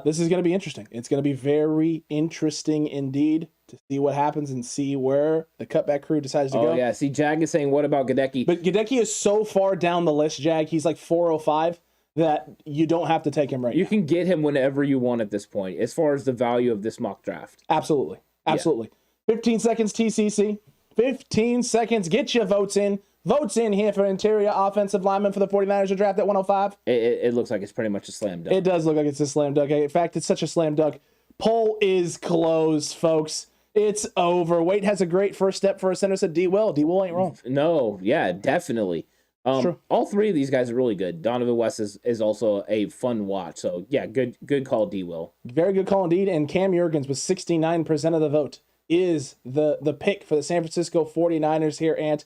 S3: This is going to be interesting. It's going to be very interesting indeed to see what happens and see where the Cutback crew decides to go.
S2: Oh, yeah. See, Jag is saying, what about Ebiketie?
S3: But Ebiketie is so far down the list, Jag. He's like 405 that you don't have to take him right now.
S2: You can get him whenever you want at this point, as far as the value of this mock draft.
S3: Absolutely. Absolutely. Yeah. 15 seconds, TCC. 15 seconds. Get your votes in. Votes in here for interior offensive lineman for the 49ers to draft at 105.
S2: It looks like it's pretty much a slam dunk.
S3: It does look like it's a slam dunk. In fact, it's such a slam dunk. Poll is closed, folks. It's over. Wade has a great first step for a center, said D. Will. D. Will ain't wrong.
S2: No, yeah, definitely. All 3 of these guys are really good. Donovan West is also a fun watch. So, yeah, good call, D. Will.
S3: Very good call indeed. And Cam Jurgens with 69% of the vote is the pick for the San Francisco 49ers here, Ant.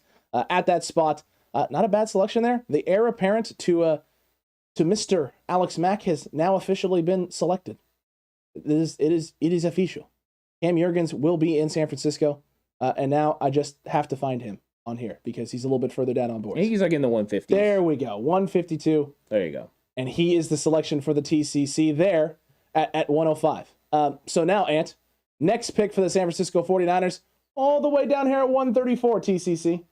S3: At that spot, not a bad selection there. The heir apparent to Mr. Alex Mack has now officially been selected. It is official. Cam Jurgens will be in San Francisco, and now I just have to find him. on here because he's a little bit further down on board.
S2: I think he's like in the 150s.
S3: There we go. 152.
S2: There you go.
S3: And he is the selection for the TCC there at 105. So now, Ant, next pick for the San Francisco 49ers, all the way down here at 134, TCC.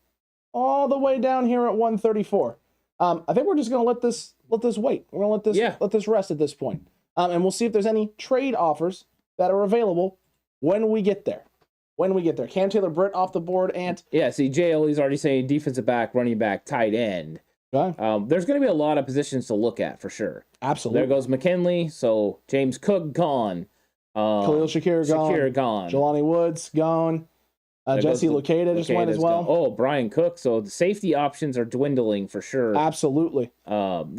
S3: All the way down here at 134. I think we're just going to let this wait. We're going to let this rest at this point. And we'll see if there's any trade offers that are available when we get there. Cam Taylor-Britt off the board, Ant.
S2: Yeah, see, JL is already saying defensive back, running back, tight end.
S3: Okay.
S2: There's going to be a lot of positions to look at for sure.
S3: Absolutely.
S2: There goes McKinley. So James Cook gone.
S3: Khalil Shakir gone. Jelani Woods gone. Jesse Luketa just went as well.
S2: Gone. Oh, Brian Cook. So the safety options are dwindling for sure.
S3: Absolutely.
S2: The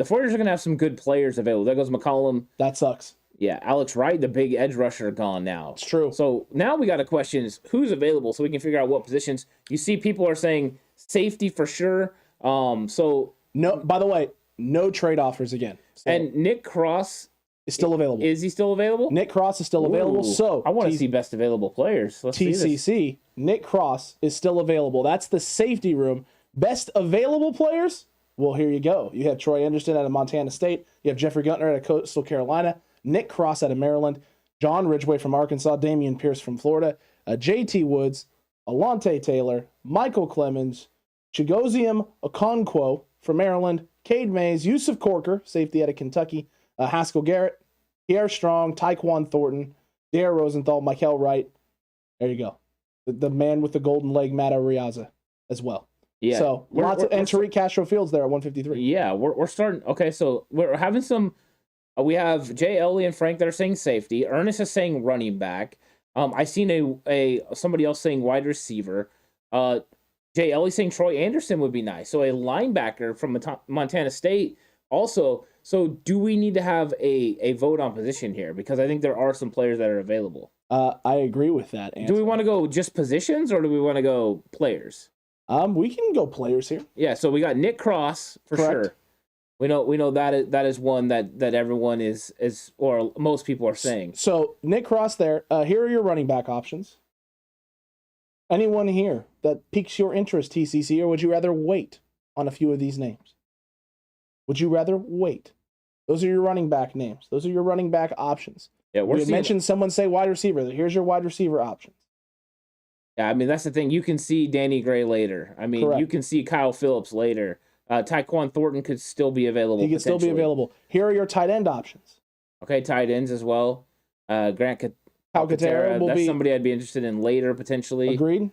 S2: 49ers are going to have some good players available. There goes McCollum.
S3: That sucks.
S2: Yeah, Alex Wright, the big edge rusher, gone now.
S3: It's true.
S2: So now we got to question is who's available so we can figure out what positions. You see people are saying safety for sure. So
S3: no, by the way, no trade offers again. So
S2: and Nick Cross
S3: is still available.
S2: Is he still available?
S3: Nick Cross is still available. So
S2: I want to see best available players. Let's see
S3: TCC, Nick Cross is still available. That's the safety room. Best available players? Well, here you go. You have Troy Anderson out of Montana State. You have Jeffrey Guntner out of Coastal Carolina. Nick Cross out of Maryland, John Ridgway from Arkansas, Damian Pierce from Florida, JT Woods, Alante Taylor, Michael Clemens, Chigozium Okonkwo from Maryland, Cade Mays, Yusuf Corker, safety out of Kentucky, Haskell Garrett, Pierre Strong, Tyquan Thornton, Dare Rosenthal, Michael Wright. There you go. The man with the golden leg, Matt Arriaza, as well. Yeah. So and Tariq Castro Fields there at 153.
S2: Yeah, we're starting. Okay, so we're having some. We have Jay, Ellie, and Frank that are saying safety. Ernest is saying running back. I seen a somebody else saying wide receiver. Jay Ellie saying Troy Anderson would be nice. So a linebacker from Montana State also. So do we need to have a vote on position here? Because I think there are some players that are available.
S3: I agree with that answer.
S2: Do we want to go just positions or do we want to go players?
S3: We can go players here.
S2: Yeah, so we got Nick Cross for sure. We know that is one that everyone is or most people are saying.
S3: So Nick Cross there. Here are your running back options. Anyone here that piques your interest, TCC, or would you rather wait on a few of these names? Would you rather wait? Those are your running back names. Those are your running back options. Yeah, we mentioned someone say wide receiver. Here's your wide receiver options.
S2: Yeah, I mean that's the thing. You can see Danny Gray later. I mean, you can see Kyle Phillips later. Tyquan Thornton could still be available.
S3: He could still be available. Here are your tight end options.
S2: Okay, tight ends as well. Grant Calcaterra will be somebody I'd be interested in later potentially.
S3: Agreed.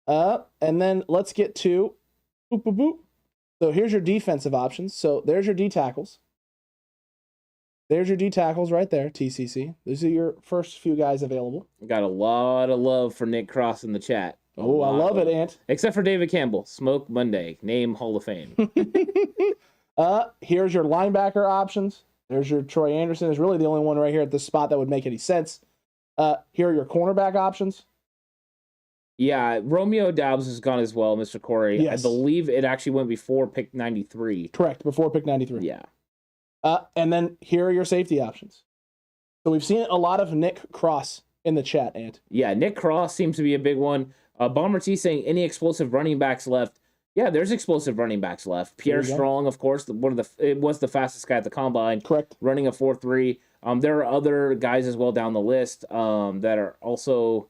S3: And then let's get to boop, boop, boop. So here's your defensive options. So there's your D tackles. There's your D tackles right there, TCC. These are your first few guys available.
S2: Got a lot of love for Nick Cross in the chat.
S3: Oh, I love it, Ant.
S2: Except for David Campbell. Smoke Monday. Name Hall of Fame.
S3: Here's your linebacker options. There's your Troy Anderson. Is really the only one right here at this spot that would make any sense. Here are your cornerback options.
S2: Yeah, Romeo Doubs is gone as well, Mr. Corey. Yes. I believe it actually went before pick 93.
S3: Correct, before pick 93.
S2: Yeah.
S3: And then here are your safety options. So we've seen a lot of Nick Cross in the chat, Ant.
S2: Yeah, Nick Cross seems to be a big one. Bomber T saying any explosive running backs left. Yeah, there's explosive running backs left. Pierre Strong, of course, it was the fastest guy at the combine.
S3: Correct.
S2: Running a 4.3. There are other guys as well down the list that are also,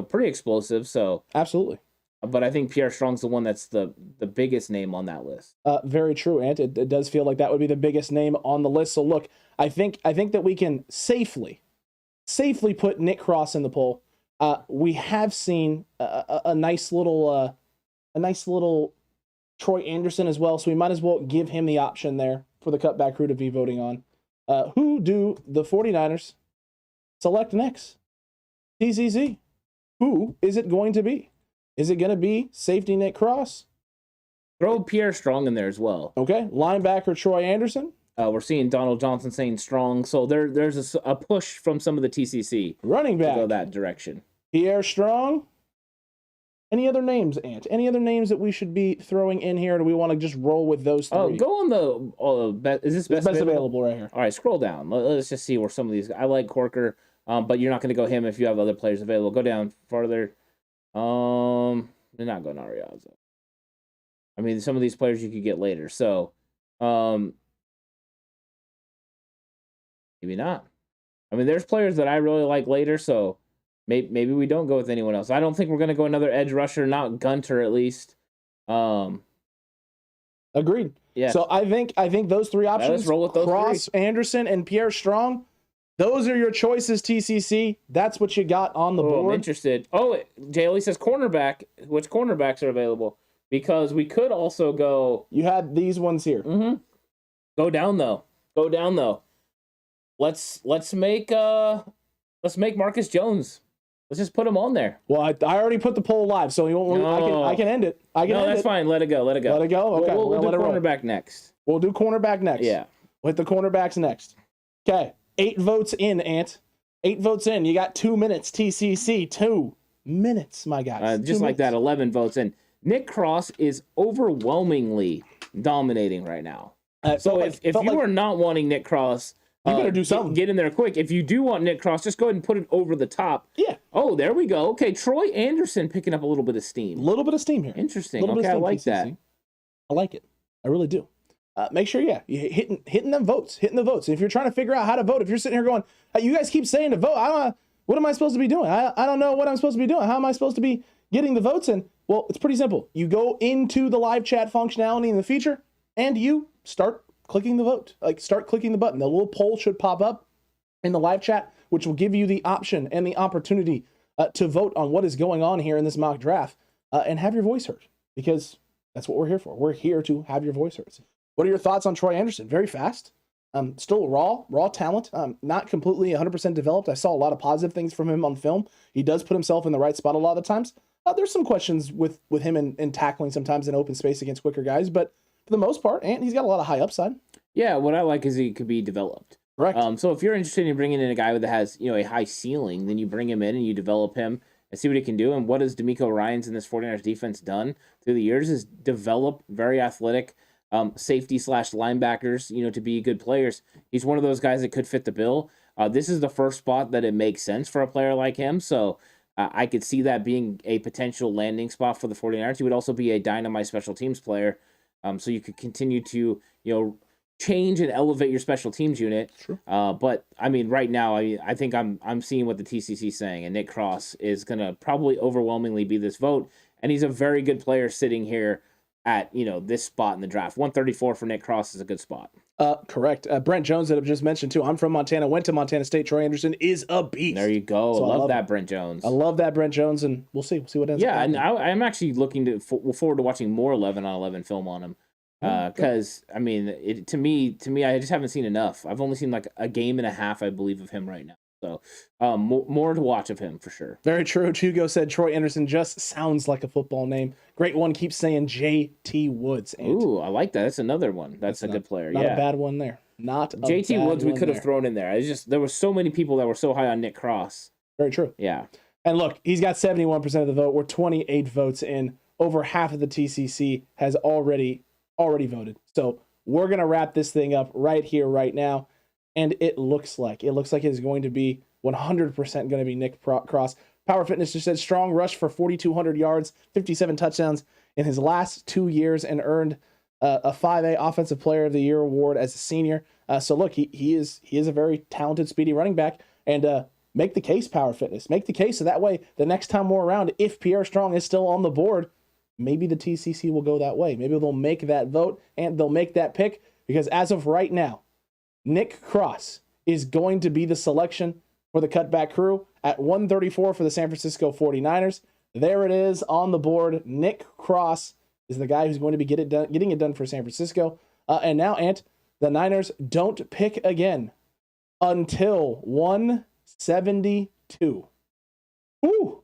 S2: pretty explosive. So
S3: absolutely.
S2: But I think Pierre Strong's the one that's the biggest name on that list.
S3: Very true, Ant. It does feel like that would be the biggest name on the list. So look, I think that we can safely put Nick Cross in the poll. We have seen a nice little Troy Anderson as well, so we might as well give him the option there for the Cutback crew to be voting on. Who do the 49ers select next? TCC. Who is it going to be? Is it going to be safety Nick Cross?
S2: Throw Pierre Strong in there as well.
S3: Okay. Linebacker Troy Anderson.
S2: We're seeing Donald Johnson saying Strong. So there's a push from some of the TCC.
S3: Running back.
S2: To go that direction.
S3: Pierre Strong. Any other names, Ant? Any other names that we should be throwing in here? Or do we want to just roll with those three?
S2: Go on is this best
S3: available right here?
S2: All right, scroll down. Let's just see where some of these. I like Corker, but you're not going to go him if you have other players available. Go down farther. No, They're not going Ariaza. I mean, some of these players you could get later. So, maybe not. I mean, there's players that I really like later, so maybe we don't go with anyone else. I don't think we're going to go another edge rusher, not Gunter at least.
S3: Agreed.
S2: Yeah.
S3: So I think those three options,
S2: let's roll with those
S3: Cross,
S2: three.
S3: Anderson, and Pierre Strong, those are your choices, TCC. That's what you got on the board.
S2: I'm interested. Oh, JLE says cornerback. Which cornerbacks are available? Because we could also go...
S3: You had these ones here.
S2: Mm-hmm. Go down, though. Let's make Marcus Jones. Let's just put him on there.
S3: Well, I already put the poll live, so I can end it.
S2: That's fine. Let it go.
S3: Let it go? Okay.
S2: We'll do cornerback next.
S3: We'll do cornerback next.
S2: Yeah.
S3: We'll hit the cornerbacks next. Okay. 8 votes in, Ant. 8 votes in. You got 2 minutes, TCC. 2 minutes, my guys.
S2: Just like that, 11 votes in. Nick Cross is overwhelmingly dominating right now. So if you are not wanting Nick Cross...
S3: You better do something.
S2: Get in there quick. If you do want Nick Cross, just go ahead and put it over the top.
S3: Yeah.
S2: Oh, there we go. Okay, Troy Anderson picking up a little bit of steam.
S3: A little bit of steam here.
S2: Interesting. Okay, I like that.
S3: I like it. I really do. Make sure, you're hitting them votes. Hitting the votes. If you're trying to figure out how to vote, if you're sitting here going, you guys keep saying to vote, what am I supposed to be doing? I don't know what I'm supposed to be doing. How am I supposed to be getting the votes in? Well, it's pretty simple. You go into the live chat functionality in the feature, and you start clicking the vote. Start clicking the button. The little poll should pop up in the live chat, which will give you the option and the opportunity to vote on what is going on here in this mock draft and have your voice heard, because that's what we're here for. We're here to have your voice heard. What are your thoughts on Troy Anderson? Very fast. Still raw talent. Not completely 100% developed. I saw a lot of positive things from him on film. He does put himself in the right spot a lot of the times. There's some questions with him in tackling sometimes in open space against quicker guys, but for the most part, and he's got a lot of high upside.
S2: Yeah, what I like is he could be developed.
S3: Correct.
S2: So if you're interested in bringing in a guy that has a high ceiling, then you bring him in and you develop him and see what he can do. And what has D'Amico Ryans in this 49ers defense done through the years is develop very athletic safety / linebackers, to be good players. He's one of those guys that could fit the bill. This is the first spot that it makes sense for a player like him. So I could see that being a potential landing spot for the 49ers. He would also be a dynamite special teams player. So you could continue to, change and elevate your special teams unit.
S3: Sure.
S2: But I mean, right now, I think I'm seeing what the TCC is saying, and Nick Cross is going to probably overwhelmingly be this vote. And he's a very good player sitting here at, this spot in the draft. 134 for Nick Cross is a good spot.
S3: Correct. Brent Jones that I've just mentioned too. I'm from Montana, went to Montana State. Troy Anderson is a beast.
S2: There you go.
S3: So
S2: I love that, Brent Jones.
S3: I love that, Brent Jones, and we'll see what ends up happening.
S2: Yeah, and I'm actually looking forward to watching more 11-on-11 film on him. Because I mean, to me, I just haven't seen enough. I've only seen like a game and a half, I believe, of him right now. So, more to watch of him for sure.
S3: Very true. Hugo said Troy Anderson just sounds like a football name. Great one. Keeps saying JT Woods.
S2: Ooh, I like that. That's another one. That's a good player.
S3: Not a bad one there. Not a
S2: JT
S3: bad
S2: Woods. We could have
S3: there.
S2: thrown in there. It's just there were so many people that were so high on Nick Cross.
S3: Very true.
S2: Yeah.
S3: And look, he's got 71% of the vote. We're 28 votes in. Over half of the TCC has already voted. So we're going to wrap this thing up right here, right now. And it looks like it's going to be 100% going to be Nick Cross. Power Fitness just said strong rush for 4,200 yards, 57 touchdowns in his last 2 years, and earned a 5A Offensive Player of the Year award as a senior. So look, he is a very talented, speedy running back. And make the case, Power Fitness. Make the case so that way the next time we're around, if Pierre Strong is still on the board, maybe the TCC will go that way. Maybe they'll make that vote and they'll make that pick, because as of right now, Nick Cross is going to be the selection for the Cutback crew at 134 for the San Francisco 49ers. There it is on the board. Nick Cross is the guy who's going to be getting it done for San Francisco. And now, Ant, the Niners don't pick again until 172. Ooh,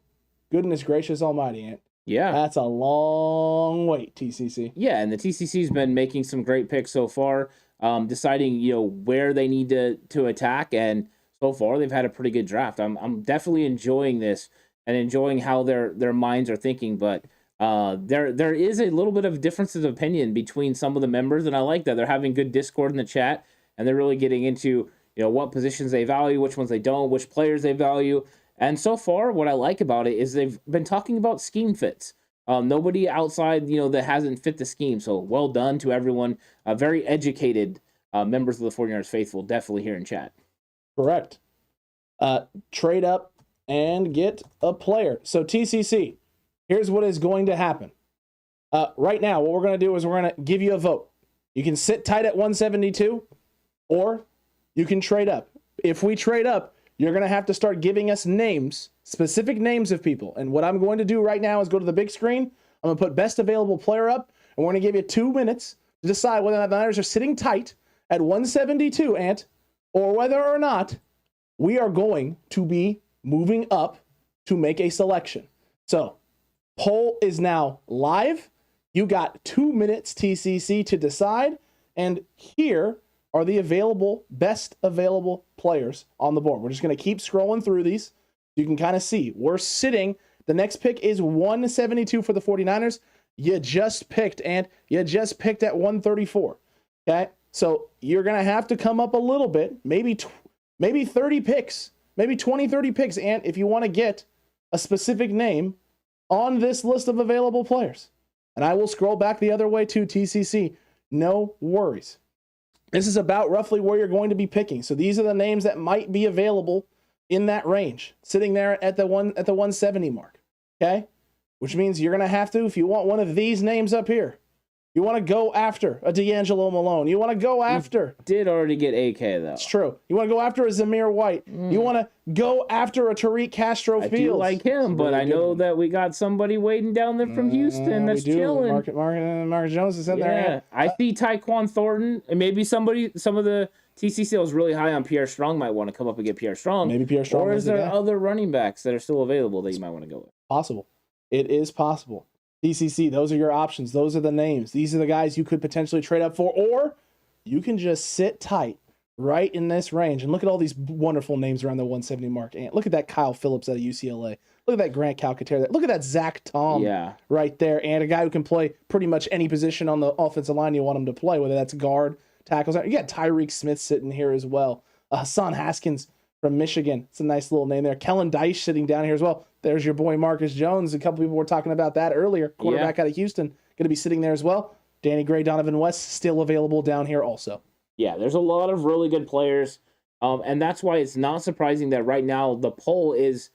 S3: goodness gracious almighty, Ant.
S2: Yeah.
S3: That's a long wait, TCC.
S2: Yeah, and the TCC's been making some great picks so far, deciding, where they need to attack, and so far they've had a pretty good draft. I'm definitely enjoying this and enjoying how their minds are thinking, but there is a little bit of differences of opinion between some of the members, and I like that. They're having good discord in the chat, and they're really getting into, what positions they value, which ones they don't, which players they value. And so far, what I like about it is they've been talking about scheme fits. Nobody outside, that hasn't fit the scheme. So well done to everyone. Very educated members of the 49ers faithful, definitely here in chat.
S3: Correct. Trade up and get a player. So TCC, here's what is going to happen. Right now, what we're going to do is we're going to give you a vote. You can sit tight at 172, or you can trade up. If we trade up, you're going to have to start giving us names, specific names of people. And what I'm going to do right now is go to the big screen. I'm going to put best available player up, and we're going to give you 2 minutes to decide whether the Niners are sitting tight at 172, Ant, or whether or not we are going to be moving up to make a selection. So, poll is now live. You got 2 minutes, TCC, to decide. And here are the best available players on the board. We're just going to keep scrolling through these. You can kind of see. We're sitting. The next pick is 172 for the 49ers. You just picked at 134. Okay? So you're going to have to come up a little bit, maybe 30 picks, maybe 20, 30 picks, and if you want to get a specific name on this list of available players. And I will scroll back the other way too, TCC. No worries. This is about roughly where you're going to be picking. So these are the names that might be available in that range, sitting there at the 170 mark. Okay? Which means you're going to have to, if you want one of these names up here, you want to go after a D'Angelo Malone. You want to go after...
S2: Did already get AK, though.
S3: It's true. You want to go after a Zamir White. You want to go after a Tariq Castro Fields.
S2: I do like him, but I know that we got somebody waiting down there from Houston that's chilling.
S3: Mark Jones is in there.
S2: Yeah, I see Tyquan Thornton, and maybe some of the TCC was really high on Pierre Strong might want to come up and get Pierre Strong.
S3: Maybe Pierre Strong.
S2: Or is there other running backs that are still available that you might want to go with?
S3: Possible. It is possible. TCC, those are your options. Those are the names. These are the guys you could potentially trade up for, or you can just sit tight right in this range. And look at all these wonderful names around the 170 mark. And look at that Kyle Phillips out of UCLA. Look at that Grant Calcaterra. Look at that Zach Tom right there. And a guy who can play pretty much any position on the offensive line you want him to play, whether that's guard, tackles. You got Tyreek Smith sitting here as well. Hassan Haskins from Michigan. It's a nice little name there. Kellen Dyche sitting down here as well. There's your boy Marcus Jones. A couple people were talking about that earlier. Quarterback out of Houston. Going to be sitting there as well. Danny Gray, Donovan West still available down here also.
S2: Yeah, there's a lot of really good players. And that's why it's not surprising that right now the poll is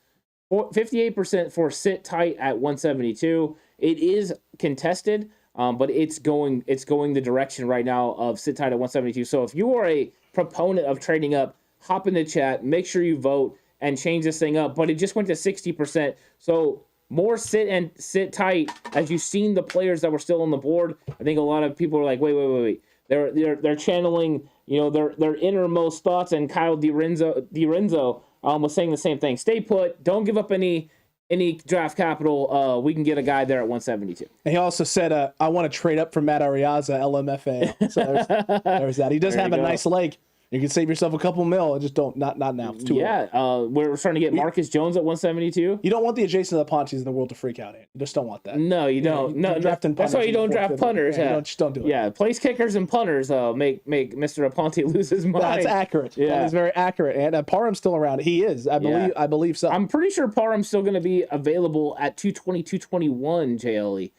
S2: 58% for sit tight at 172. It is contested, but it's going the direction right now of sit tight at 172. So if you are a proponent of trading up, hop in the chat, make sure you vote and change this thing up. But it just went to 60%. So more sit tight as you've seen the players that were still on the board. I think a lot of people are like, wait. They're channeling, their innermost thoughts, and Kyle DiRenzo was saying the same thing. Stay put. Don't give up any draft capital. We can get a guy there at 172.
S3: And he also said, I want to trade up for Matt Ariaza, LMFA. So there's that. He does have a nice leg. You can save yourself a couple mil. Just not now. It's too
S2: early. We're starting to get Marcus Jones at 172.
S3: You don't want the adjacent Apontes in the world to freak out. You just don't want that.
S2: No, you don't. That's why you don't draft punters.
S3: Just don't do it.
S2: Yeah, place kickers and punters make Mr. Aponte lose his mind.
S3: That's accurate. Yeah. That is very accurate. And Parham's still around. He is. I believe so.
S2: I'm pretty sure Parham's still going to be available at 220, 221 JLE.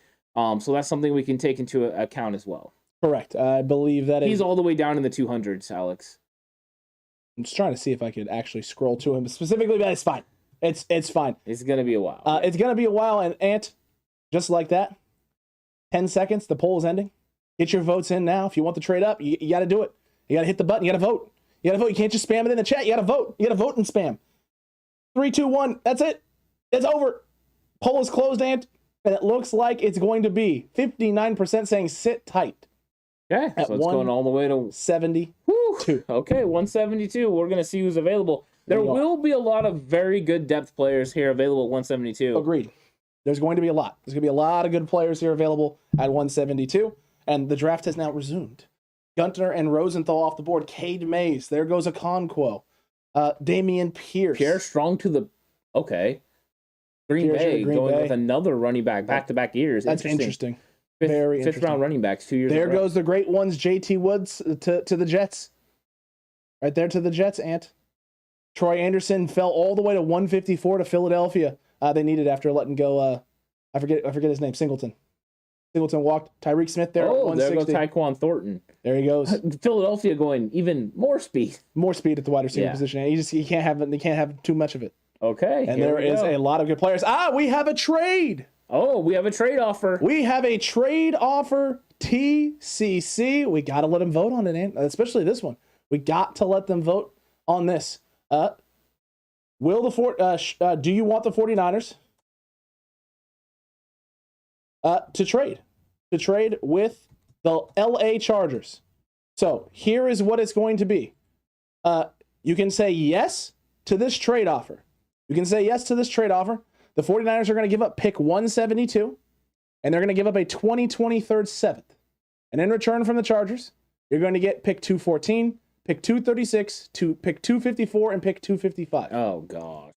S2: So that's something we can take into account as well.
S3: Correct. I believe that
S2: he's all the way down in the 200s, Alex.
S3: I'm just trying to see if I could actually scroll to him specifically, but it's fine. It's fine.
S2: It's going to be a while.
S3: It's going to be a while, and Ant, just like that, 10 seconds, the poll is ending. Get your votes in now. If you want to trade up, you got to do it. You got to hit the button. You got to vote. You can't just spam it in the chat. You got to vote. You got to vote and spam. 3, 2, 1. That's it. It's over. Poll is closed, Ant, and it looks like it's going to be 59% saying sit tight.
S2: Okay, so it's going all the way to
S3: 72.
S2: Okay, 172. We're going to see who's available. There will be a lot of very good depth players here available at 172.
S3: Agreed. There's going to be a lot. There's going to be a lot of good players here available at 172. And the draft has now resumed. Gunter and Rosenthal off the board. Cade Mays. There goes a Okonkwo. Damian Pierce.
S2: Pierre Strong to the... Okay. Green Bay going with another running back back-to-back years.
S3: That's interesting. Very interesting.
S2: Fifth-round running backs 2 years ago.
S3: There goes the great ones, JT Woods to the Jets. Right there to the Jets, Ant. Troy Anderson fell all the way to 154 to Philadelphia. They needed after letting go I forget his name. Singleton walked. Tyreek Smith there.
S2: Oh, there goes Tyquan Thornton.
S3: There he goes.
S2: Philadelphia going even more speed.
S3: More speed at the wide receiver position. You can't have too much of it.
S2: Okay.
S3: And there is a lot of good players. We have a trade.
S2: Oh, we have a trade offer.
S3: We have a trade offer. TCC. We got to let them vote on it, especially this one. We got to let them vote on this. Do you want the 49ers to trade with the LA Chargers? So here is what it's going to be. You can say yes to this trade offer. The 49ers are going to give up pick 172, and they're going to give up a 2023 7th. And in return from the Chargers, you're going to get pick 214, pick 236, pick 254, and pick 255.
S2: Oh, gosh.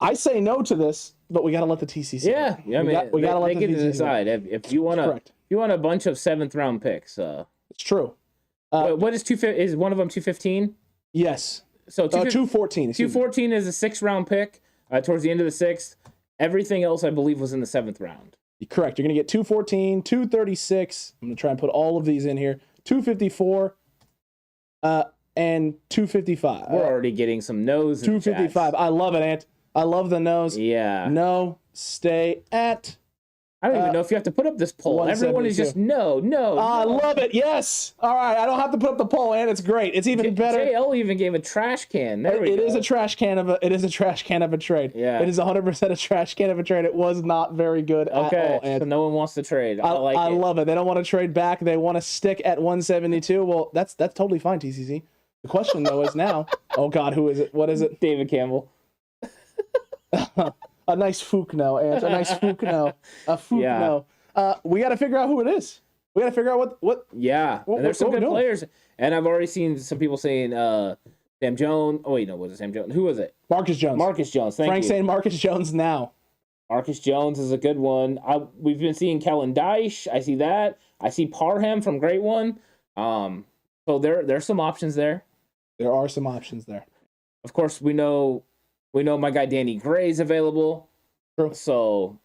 S3: I say no to this, but we got to let the TCC.
S2: Yeah, I mean, we got to let the TCC decide. If you want a bunch of 7th round picks.
S3: It's true.
S2: What is 250? Is one of them 215?
S3: Yes.
S2: So
S3: 214.
S2: 214 is a 6th round pick towards the end of the 6th. Everything else, I believe, was in the 7th round.
S3: Correct. You're going to get 214, 236. I'm going to try and put all of these in here. 254, and 255.
S2: We're already getting some no's.
S3: 255. I love it, Ant. I love the no's.
S2: Yeah.
S3: No, stay at.
S2: I don't even know if you have to put up this poll. Everyone is just no.
S3: I love it. Yes. All right. I don't have to put up the poll, and it's great. It's even better.
S2: JL even gave a trash can.
S3: It is a trash can of a trade.
S2: Yeah.
S3: It is 100% a trash can of a trade. It was not very good at all.
S2: So no one wants to trade. I
S3: love it. They don't want to trade back. They want to stick at 172. Well, that's totally fine, TCC. The question though is now. Oh God, who is it? What is it?
S2: David Campbell.
S3: A nice fook no, Ant. A nice fook no. A fook no. We got to figure out who it is. We got to figure out what.
S2: Yeah, and there's some good players. And I've already seen some people saying Sam Jones. Oh, wait, no, was it Sam Jones? Who was it?
S3: Marcus Jones.
S2: Thank
S3: Frank's
S2: you.
S3: saying Marcus Jones now.
S2: Marcus Jones is a good one. We've been seeing Kellen Dyche. I see that. I see Parham from Great One. So there's some options there.
S3: There are some options there.
S2: Of course, we know my guy Danny Gray's available.
S3: True.
S2: So,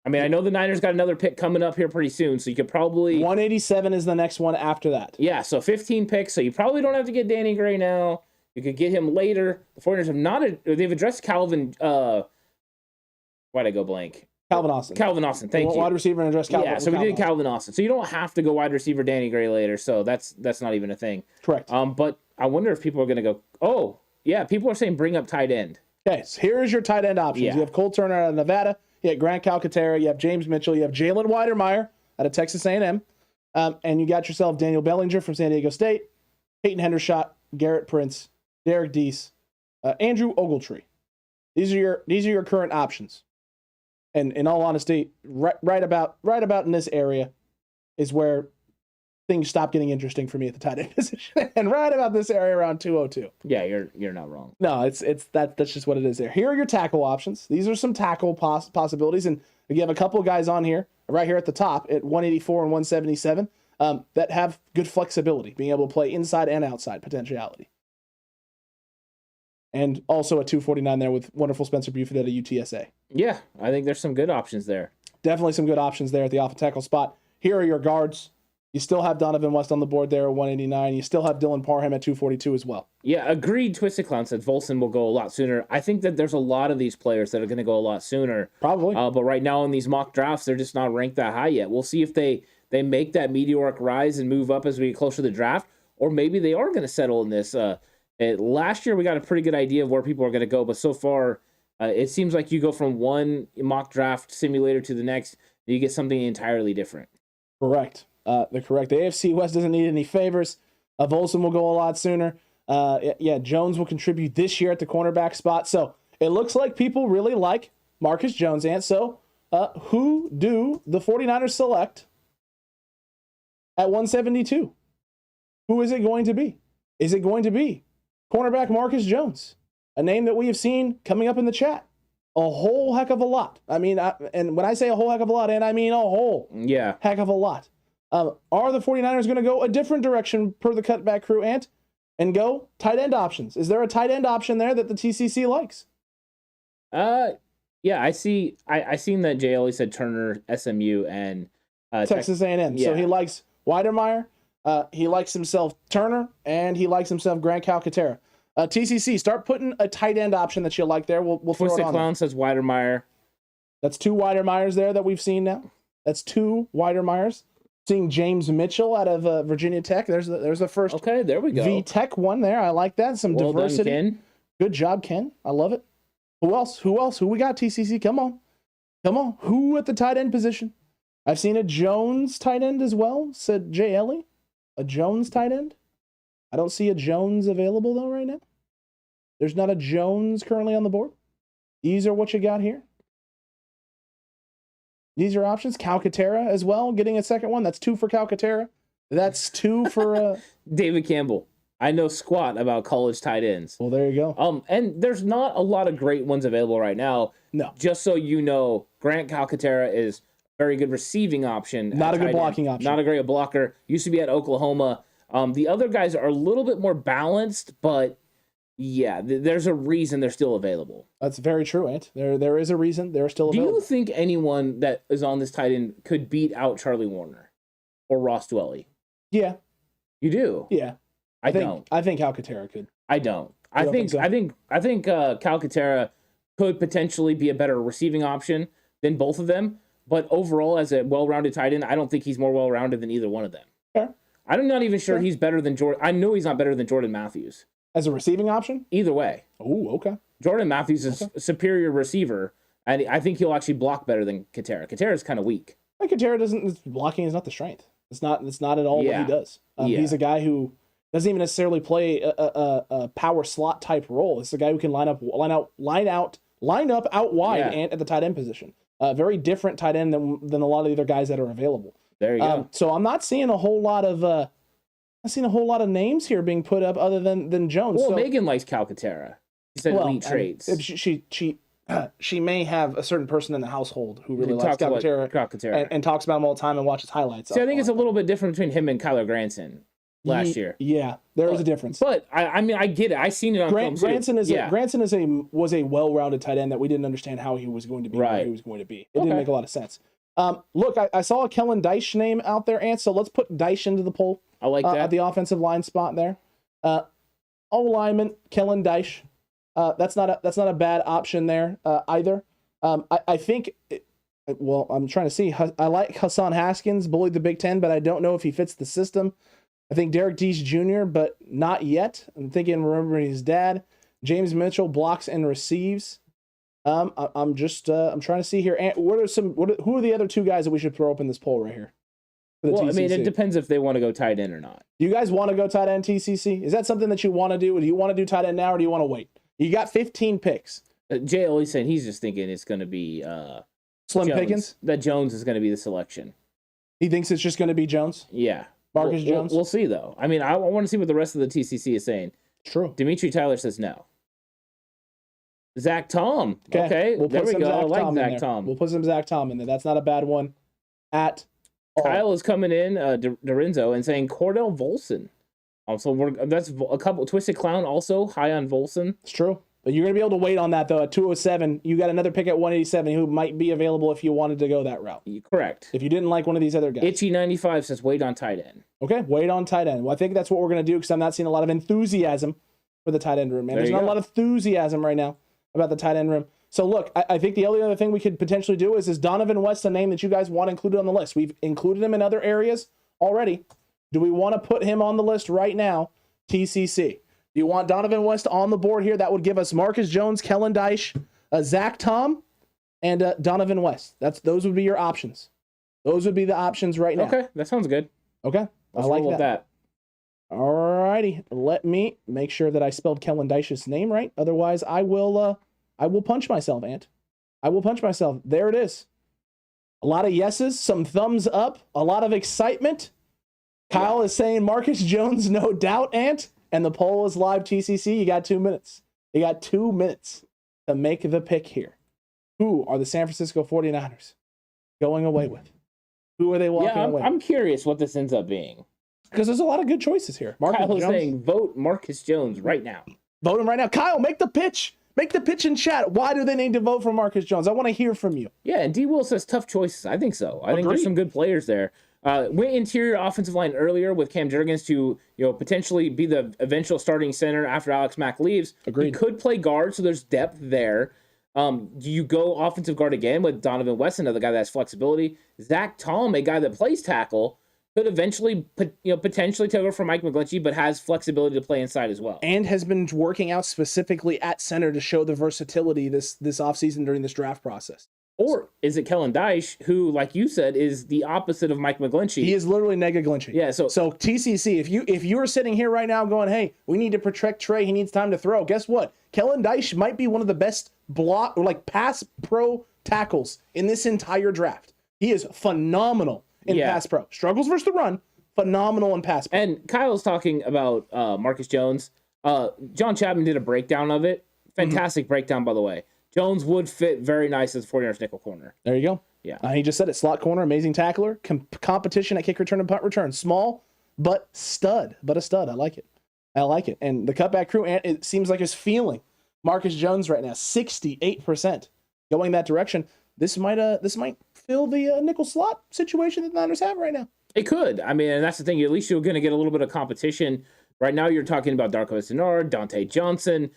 S2: I mean, I know the Niners got another pick coming up here pretty soon, so you could probably
S3: 187 is the next one after that.
S2: Yeah, so 15 picks. So you probably don't have to get Danny Gray now. You could get him later. The 49ers they've addressed Calvin. Why'd I go blank?
S3: Calvin Austin.
S2: Thank you.
S3: Wide receiver and address Calvin.
S2: Yeah, so we did Calvin Austin. So you don't have to go wide receiver Danny Gray later. So that's not even a thing.
S3: Correct.
S2: But I wonder if people are going to go. Oh, yeah. People are saying bring up tight end.
S3: Okay, so here's your tight end options.
S2: Yeah.
S3: You have Cole Turner out of Nevada. You have Grant Calcaterra. You have James Mitchell. You have Jalen Weidermeyer out of Texas A&M. And you got yourself Daniel Bellinger from San Diego State, Peyton Hendershot, Garrett Prince, Derek Deese, Andrew Ogletree. These are your current options. And in all honesty, right about in this area is where things stop getting interesting for me at the tight end position. And right about this area around 202.
S2: Yeah, you're not wrong.
S3: No, that's just what it is there. Here are your tackle options. These are some tackle possibilities. And you have a couple of guys on here, right here at the top at 184 and 177, that have good flexibility, being able to play inside and outside potentiality. And also at 249 there with wonderful Spencer Buford at a UTSA.
S2: Yeah, I think there's some good options there.
S3: Definitely some good options there at the off tackle spot. Here are your guards. You still have Donovan West on the board there at 189. You still have Dylan Parham at 242 as well.
S2: Yeah, agreed. Twisted Clown said Volson will go a lot sooner. I think that there's a lot of these players that are going to go a lot sooner.
S3: Probably.
S2: But right now in these mock drafts, they're just not ranked that high yet. We'll see if they make that meteoric rise and move up as we get closer to the draft, or maybe they are going to settle in this. Last year, we got a pretty good idea of where people are going to go, but so far, it seems like you go from one mock draft simulator to the next, and you get something entirely different.
S3: Correct. They're correct. The AFC West doesn't need any favors. Volson will go a lot sooner. Jones will contribute this year at the cornerback spot. So it looks like people really like Marcus Jones. And so who do the 49ers select at 172? Who is it going to be? Is it going to be cornerback Marcus Jones, a name that we have seen coming up in the chat a whole heck of a lot? I mean, and when I say a whole heck of a lot, and I mean a whole heck of a lot. Are the 49ers going to go a different direction per the Cutback crew, Ant, and go tight end options? Is there a tight end option there that the TCC likes?
S2: Yeah, I see. I seen that JL said Turner, SMU, and
S3: Texas A&M. Yeah. So he likes Weidermeyer, he likes himself Turner, and he likes himself Grant Calcaterra. TCC, start putting a tight end option that you like there. We'll throw
S2: Twisted
S3: it on.
S2: Clown says Weidermeyer.
S3: That's 2 Weidermeyers there that we've seen now. That's 2 Weidermeyers. Seeing James Mitchell out of Virginia Tech. There's the first.
S2: Okay, there we go.
S3: V-Tech one there. I like that. Some
S2: well
S3: diversity.
S2: Done, Ken.
S3: Good job, Ken. I love it. Who else? Who we got, TCC? Come on. Who at the tight end position? I've seen a Jones tight end as well, said Jay Ellie. A Jones tight end? I don't see a Jones available, though, right now. There's not a Jones currently on the board. These are what you got here. These are options. Calcaterra as well, getting a second one. That's 2 for Calcaterra. That's 2 for...
S2: David Campbell. I know squat about college tight ends.
S3: Well, there you go.
S2: And there's not a lot of great ones available right now.
S3: No.
S2: Just so you know, Grant Calcaterra is a very good receiving option.
S3: Not a good blocking option.
S2: Not a great blocker. Used to be at Oklahoma. The other guys are a little bit more balanced, but yeah, there's a reason they're still available.
S3: That's very true, Ant. There is a reason they're still available.
S2: Do you think anyone that is on this tight end could beat out Charlie Warner or Ross Dwelly?
S3: Yeah.
S2: You do?
S3: Yeah. I think Calcaterra could.
S2: I don't. I think Calcaterra could potentially be a better receiving option than both of them. But overall, as a well-rounded tight end, I don't think he's more well-rounded than either one of them.
S3: Fair.
S2: I'm not even sure he's better than Jordan. I know he's not better than Jordan Matthews.
S3: As a receiving option?
S2: Either way.
S3: Oh, okay.
S2: Jordan Matthews is a superior receiver, and I think he'll actually block better than Katerra. Katerra is kind of weak.
S3: And Katerra blocking is not the strength. It's not at all what he does. He's a guy who doesn't even necessarily play a power slot type role. It's a guy who can line up out wide and at the tight end position. Very different tight end than a lot of the other guys that are available.
S2: There you go.
S3: So I'm not seeing a whole lot of names here being put up other than Jones.
S2: Well,
S3: so,
S2: Megan likes Calcaterra. She said elite traits.
S3: She may have a certain person in the household who really likes Calcaterra and talks about him all the time and watches highlights.
S2: See, I think it's a little bit different between him and Kyler Granson last year.
S3: Yeah, there is a difference.
S2: But I mean, I get it. I seen it on film too.
S3: Granson was a well-rounded tight end that we didn't understand how he was going to be.
S2: Right.
S3: Where he was going to be. It didn't make a lot of sense. Look, I saw a Kellen Dyche name out there, Ant. So let's put Dyche into the poll.
S2: I like that
S3: at the offensive line spot there. O-lineman Kellen Dyche. That's not a bad option there either. I think. I'm trying to see. I like Hassan Haskins, bullied the Big Ten, but I don't know if he fits the system. I think Derek Deese Jr., but not yet. I'm remembering his dad. James Mitchell blocks and receives. I'm trying to see here. Who are the other 2 guys that we should throw up in this poll right here?
S2: Well, I mean, it depends if they want to go tight end or not.
S3: Do you guys want to go tight end, TCC? Is that something that you want to do? Do you want to do tight end now, or do you want to wait? You got 15 picks.
S2: Jay always said he's just thinking it's going to be
S3: Slim
S2: Jones.
S3: Pickens.
S2: That Jones is going to be the selection.
S3: He thinks it's just going to be Jones.
S2: Yeah,
S3: Marcus Jones.
S2: We'll see though. I mean, I want to see what the rest of the TCC is saying.
S3: True.
S2: Dimitri Tyler says no. Zach Tom. Okay.
S3: We'll put some
S2: go.
S3: Zach
S2: I like
S3: Tom
S2: Zach
S3: in there.
S2: Tom.
S3: We'll put some Zach Tom in there. That's not a bad one at all.
S2: Kyle is coming in, Dorenzo, and saying Cordell Volson. Also, that's a couple. Twisted Clown also high on Volson.
S3: It's true. But you're going to be able to wait on that, though. At 207, you got another pick at 187 who might be available if you wanted to go that route.
S2: Correct.
S3: If you didn't like one of these other guys.
S2: Itchy95 says wait on tight end.
S3: Okay, wait on tight end. Well, I think that's what we're going to do because I'm not seeing a lot of enthusiasm for the tight end room, man. There's not a lot of enthusiasm right now about the tight end room. So, look, I think the only other thing we could potentially do is Donovan West a name that you guys want included on the list? We've included him in other areas already. Do we want to put him on the list right now, TCC? Do you want Donovan West on the board here? That would give us Marcus Jones, Kellen Dyche, Zach Tom, and Donovan West. Those would be your options. Those would be the options right now.
S2: Okay, that sounds good.
S3: Okay,
S2: I like that.
S3: All righty, let me make sure that I spelled Kellen Dyche's name right. Otherwise, I will punch myself, Ant. I will punch myself. There it is. A lot of yeses, some thumbs up, a lot of excitement. Kyle is saying Marcus Jones, no doubt, Ant. And the poll is live, TCC. You got 2 minutes. You got 2 minutes to make the pick here. Who are the San Francisco 49ers going away with? Who are they walking away with?
S2: I'm curious what this ends up being.
S3: Because there's a lot of good choices here.
S2: Kyle is saying vote Marcus Jones right now.
S3: Vote him right now. Kyle, make the pitch. Make the pitch in chat. Why do they need to vote for Marcus Jones? I want to hear from you.
S2: Yeah, and D. Will says tough choices. I think so. I think there's some good players there. Went interior offensive line earlier with Cam Jurgens to potentially be the eventual starting center after Alex Mack leaves.
S3: Agreed.
S2: He could play guard, so there's depth there. You go offensive guard again with Donovan West, another guy that has flexibility. Zach Tom, a guy that plays tackle, could eventually potentially take over from Mike McGlinchey, but has flexibility to play inside as well.
S3: And has been working out specifically at center to show the versatility this offseason during this draft process.
S2: Or is it Kellen Dyche, who, like you said, is the opposite of Mike McGlinchey?
S3: He is literally Nega Glinchey.
S2: Yeah. So
S3: TCC, if you are sitting here right now going, hey, we need to protect Trey, he needs time to throw. Guess what? Kellen Dyche might be one of the best pass pro tackles in this entire draft. He is phenomenal in pass pro. Struggles versus the run, phenomenal in pass pro.
S2: And Kyle's talking about Marcus Jones. John Chapman did a breakdown of it. Fantastic breakdown, by the way. Jones would fit very nice as 49ers nickel corner.
S3: There you go.
S2: Yeah.
S3: He just said it. Slot corner, amazing tackler, competition at kick return and punt return. Small, but a stud. I like it. And the cutback crew, it seems like is feeling Marcus Jones right now. 68% going that direction. This might fill the nickel slot situation that the Niners have right now.
S2: It could. I mean, and that's the thing. At least you're going to get a little bit of competition. Right now, you're talking about Darko Estenard, Dante Johnson.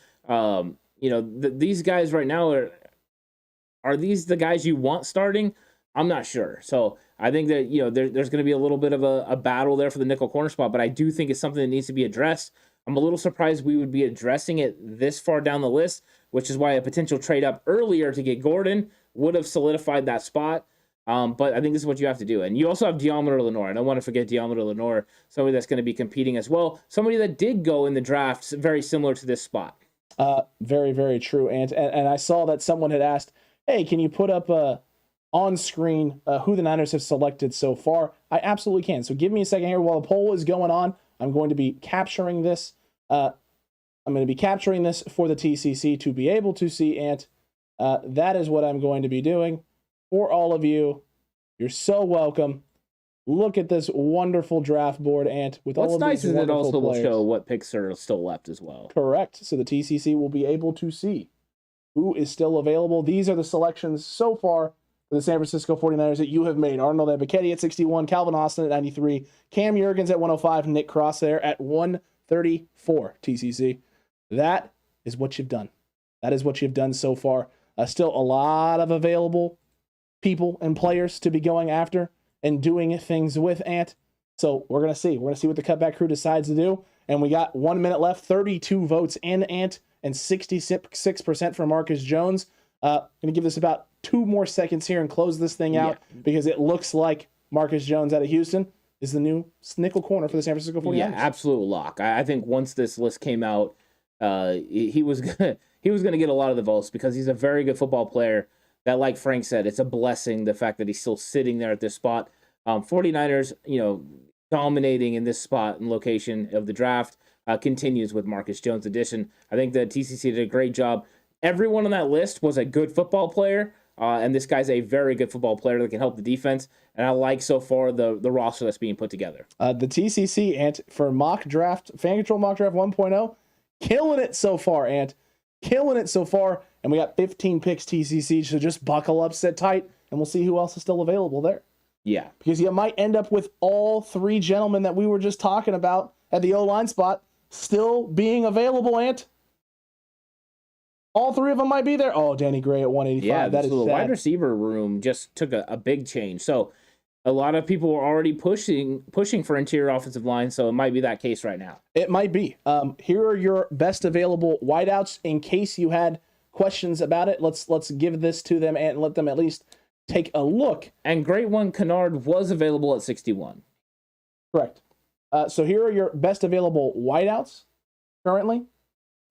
S2: These guys right now are these the guys you want starting? I'm not sure. So I think that there's going to be a little bit of a battle there for the nickel corner spot, but I do think it's something that needs to be addressed. I'm a little surprised we would be addressing it this far down the list, which is why a potential trade up earlier to get Gordon would have solidified that spot. But I think this is what you have to do. And you also have Deommodore Lenoir. I don't want to forget Deommodore Lenoir, somebody that's going to be competing as well. Somebody that did go in the draft very similar to this spot.
S3: Very, very true. And I saw that someone had asked, hey, can you put up on screen who the Niners have selected so far? I absolutely can. So give me a second here while the poll is going on. I'm going to be capturing this. I'm going to be capturing this for the TCC to be able to see, Ant. That is what I'm going to be doing for all of you. You're so welcome. Look at this wonderful draft board, Ant, with all of these wonderful players. What's nice is it also
S2: will show what picks are still left as well.
S3: Correct. So the TCC will be able to see who is still available. These are the selections so far for the San Francisco 49ers that you have made. Arnold Ebiketie at 61, Calvin Austin at 93, Cam Jurgens at 105, Nick Crosshair at 134, TCC. That is what you've done. That is what you've done so far. Still a lot of available people and players to be going after and doing things with, Ant. So we're going to see. We're going to see what the cutback crew decides to do. And we got 1 minute left, 32 votes in, Ant, and 66% for Marcus Jones. Going to give this about 2 more seconds here and close this thing out because it looks like Marcus Jones out of Houston is the new nickel corner for the San Francisco 49ers.
S2: Yeah, absolute lock. I think once this list came out, he was gonna get a lot of the votes because he's a very good football player. That, like Frank said, it's a blessing, the fact that he's still sitting there at this spot. 49ers, dominating in this spot and location of the draft continues with Marcus Jones' addition. I think the TCC did a great job. Everyone on that list was a good football player, and this guy's a very good football player that can help the defense. And I like so far the roster that's being put together. The
S3: TCC, Ant, for mock draft, Fan Control Mock Draft 1.0, killing it so far, Ant. Killing it so far. And we got 15 picks TCC, so just buckle up, sit tight, and we'll see who else is still available there.
S2: Yeah.
S3: Because you might end up with all 3 gentlemen that we were just talking about at the O-line spot still being available, Ant. All 3 of them might be there. Oh, Danny Gray at 185.
S2: Yeah,
S3: that is
S2: so the
S3: sad.
S2: wide receiver room just took a big change. So a lot of people were already pushing for interior offensive line, so it might be that case right now.
S3: It might be. Here are your best available wideouts in case you had questions about it. Let's give this to them and let them at least take a look.
S2: And great one, Kennard was available at 61.
S3: Correct. So here are your best available wideouts currently.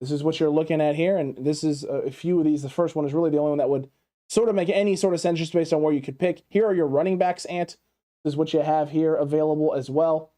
S3: This is what you're looking at here, and this is a few of these. The first one is really the only one that would sort of make any sort of sense just based on where you could pick. Here are your running backs, Ant. This is what you have here available as well.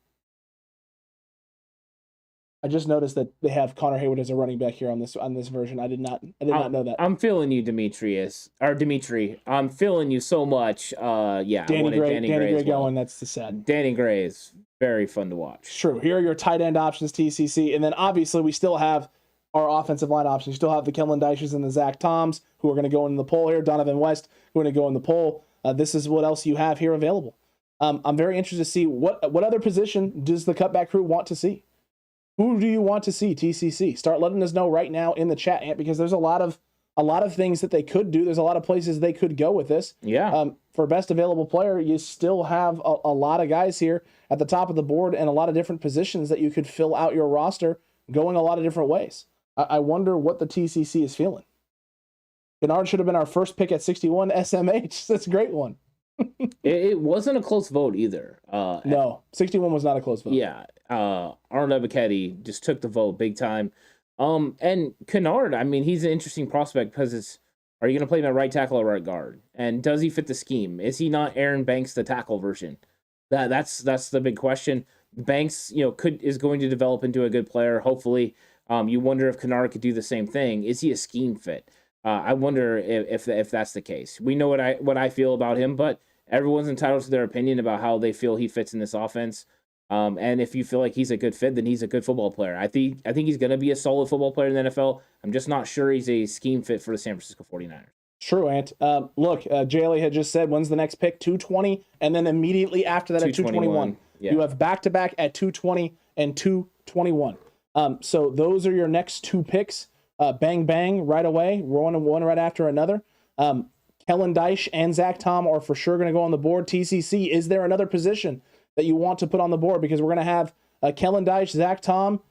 S3: I just noticed that they have Connor Hayward as a running back here on this version. I did not know that.
S2: I'm feeling you, Dimitri. I'm feeling you so much.
S3: Danny Gray well. Going. That's the sad.
S2: Danny Gray is very fun to watch.
S3: True. Here are your tight end options, TCC, and then obviously we still have our offensive line options. You still have the Kellen Dyches and the Zach Toms, who are going to go in the poll here. Donovan West, who are going to go in the poll. This is what else you have here available. I'm very interested to see what other position does the Cutback crew want to see. Who do you want to see, TCC? Start letting us know right now in the chat, Ant, because there's a lot of things that they could do. There's a lot of places they could go with this.
S2: Yeah.
S3: For best available player, you still have a lot of guys here at the top of the board and a lot of different positions that you could fill out your roster going a lot of different ways. I wonder what the TCC is feeling. Kennard should have been our first pick at 61. SMH, that's a great one.
S2: It wasn't a close vote either.
S3: No, 61 was not a close vote.
S2: Yeah. Arnold Ebiketie just took the vote big time. And Kennard, I mean, he's an interesting prospect because are you going to play him at right tackle or right guard? And does he fit the scheme? Is he not Aaron Banks, the tackle version? That's the big question. Banks, is going to develop into a good player. Hopefully, you wonder if Kennard could do the same thing. Is he a scheme fit? I wonder if that's the case. We know what I feel about him, but everyone's entitled to their opinion about how they feel he fits in this offense. And if you feel like he's a good fit, then he's a good football player. I think he's going to be a solid football player in the NFL. I'm just not sure he's a scheme fit for the San Francisco 49ers.
S3: True, Ant. Look, JLE had just said, when's the next pick? 220, and then immediately after that at 221. Yeah. You have back-to-back at 220 and 221. So those are your next two picks. Bang, bang, right away. One right after another. Kellen Dyche and Zach Tom are for sure going to go on the board. TCC, is there another position that you want to put on the board? Because we're going to have Kellen Dyche, Zach Tom,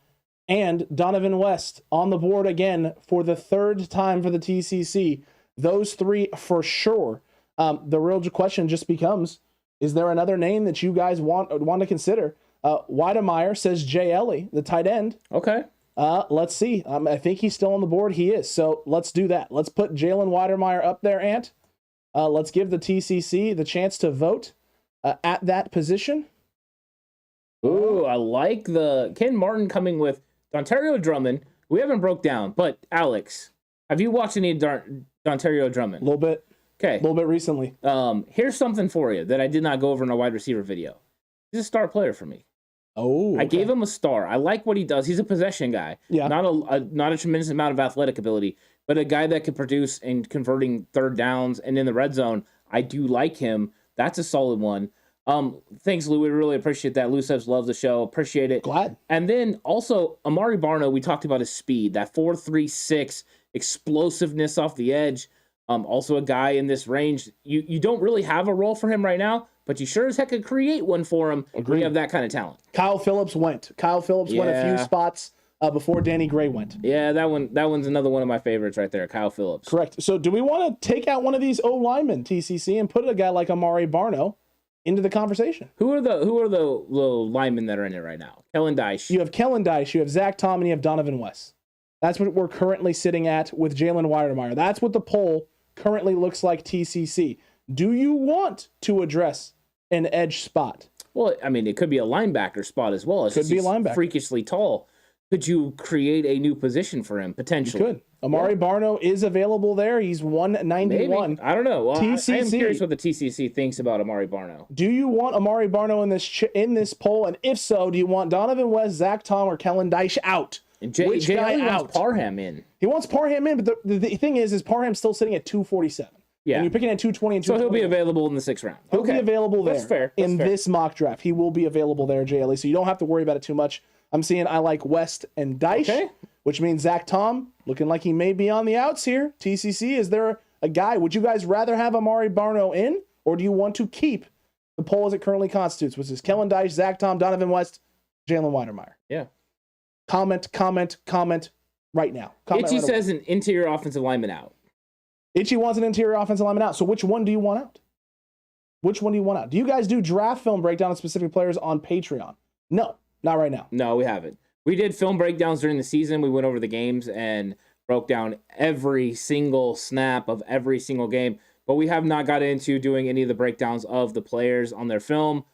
S3: and Donovan West on the board again for the third time for the TCC. Those three for sure. The real question just becomes, is there another name that you guys want to consider? Weidemeyer says Jay Ellie, the tight end.
S2: Okay.
S3: Let's see. I think he's still on the board. He is. So let's do that. Let's put Jalen Weidemeyer up there, Ant. Let's give the TCC the chance to vote at that position.
S2: Ooh, I like the Ken Martin coming with Dontario Drummond. We haven't broke down, but Alex, have you watched any Dontario Drummond?
S3: A little bit.
S2: Okay.
S3: A little bit recently.
S2: Here's something for you that I did not go over in a wide receiver video. He's a star player for me.
S3: Oh, okay.
S2: I gave him a star. I like what he does. He's a possession guy. Yeah. Not a tremendous amount of athletic ability, but a guy that could produce in converting third downs and in the red zone. I do like him. That's a solid one. Thanks, Lou. We really appreciate that. Lou says loves the show. Appreciate it.
S3: Glad.
S2: And then also Amari Barno, we talked about his speed, that 4.36 explosiveness off the edge. Also a guy in this range. You don't really have a role for him right now, but you sure as heck could create one for him. Agreed. We have that kind of talent.
S3: Kyle Phillips went. Went a few spots before Danny Gray went.
S2: Yeah, that one's another one of my favorites right there, Kyle Phillips.
S3: Correct. So do we want to take out one of these O linemen, TCC, and put a guy like Amari Barno into the conversation?
S2: Who are the linemen that are in it right now? Kellen Dyche.
S3: You have Kellen Dyche, you have Zach Tom, and you have Donovan West. That's what we're currently sitting at with Jalen Weidemeyer. That's what the poll currently looks like, TCC. Do you want to address an edge spot?
S2: Well, I mean, it could be a linebacker spot as well.
S3: Could be a linebacker.
S2: Freakishly tall. Could you create a new position for him, potentially?
S3: You could. Amari Barno is available there. He's 191.
S2: Maybe. I don't know. Well,
S3: TCC.
S2: I am curious what the TCC thinks about Amari Barno.
S3: Do you want Amari Barno in this poll? And if so, do you want Donovan West, Zach Tom, or Kellen Dyche out?
S2: And Which guy wants Parham in?
S3: He wants Parham in, but the thing is Parham's still sitting at 247.
S2: Yeah.
S3: And you're picking at 220 and 220.
S2: So he'll be available in the 6th round.
S3: He'll be available there.
S2: That's fair.
S3: In this mock draft. He will be available there, JLE. So you don't have to worry about it too much. I'm seeing I like West and Dyche, which means Zach Tom looking like he may be on the outs here. TCC, is there a guy? Would you guys rather have Amari Barno in, or do you want to keep the poll as it currently constitutes, which is Kellen Dyche, Zach Tom, Donovan West, Jalen Weidemeyer?
S2: Yeah.
S3: Comment right now.
S2: Itchy says an interior offensive lineman out.
S3: Itchy wants an interior offensive lineman out. So which one do you want out? Which one do you want out? Do you guys do draft film breakdown of specific players on Patreon? No, not right now.
S2: No, we haven't. We did film breakdowns during the season. We went over the games and broke down every single snap of every single game. But we have not got into doing any of the breakdowns of the players on their film.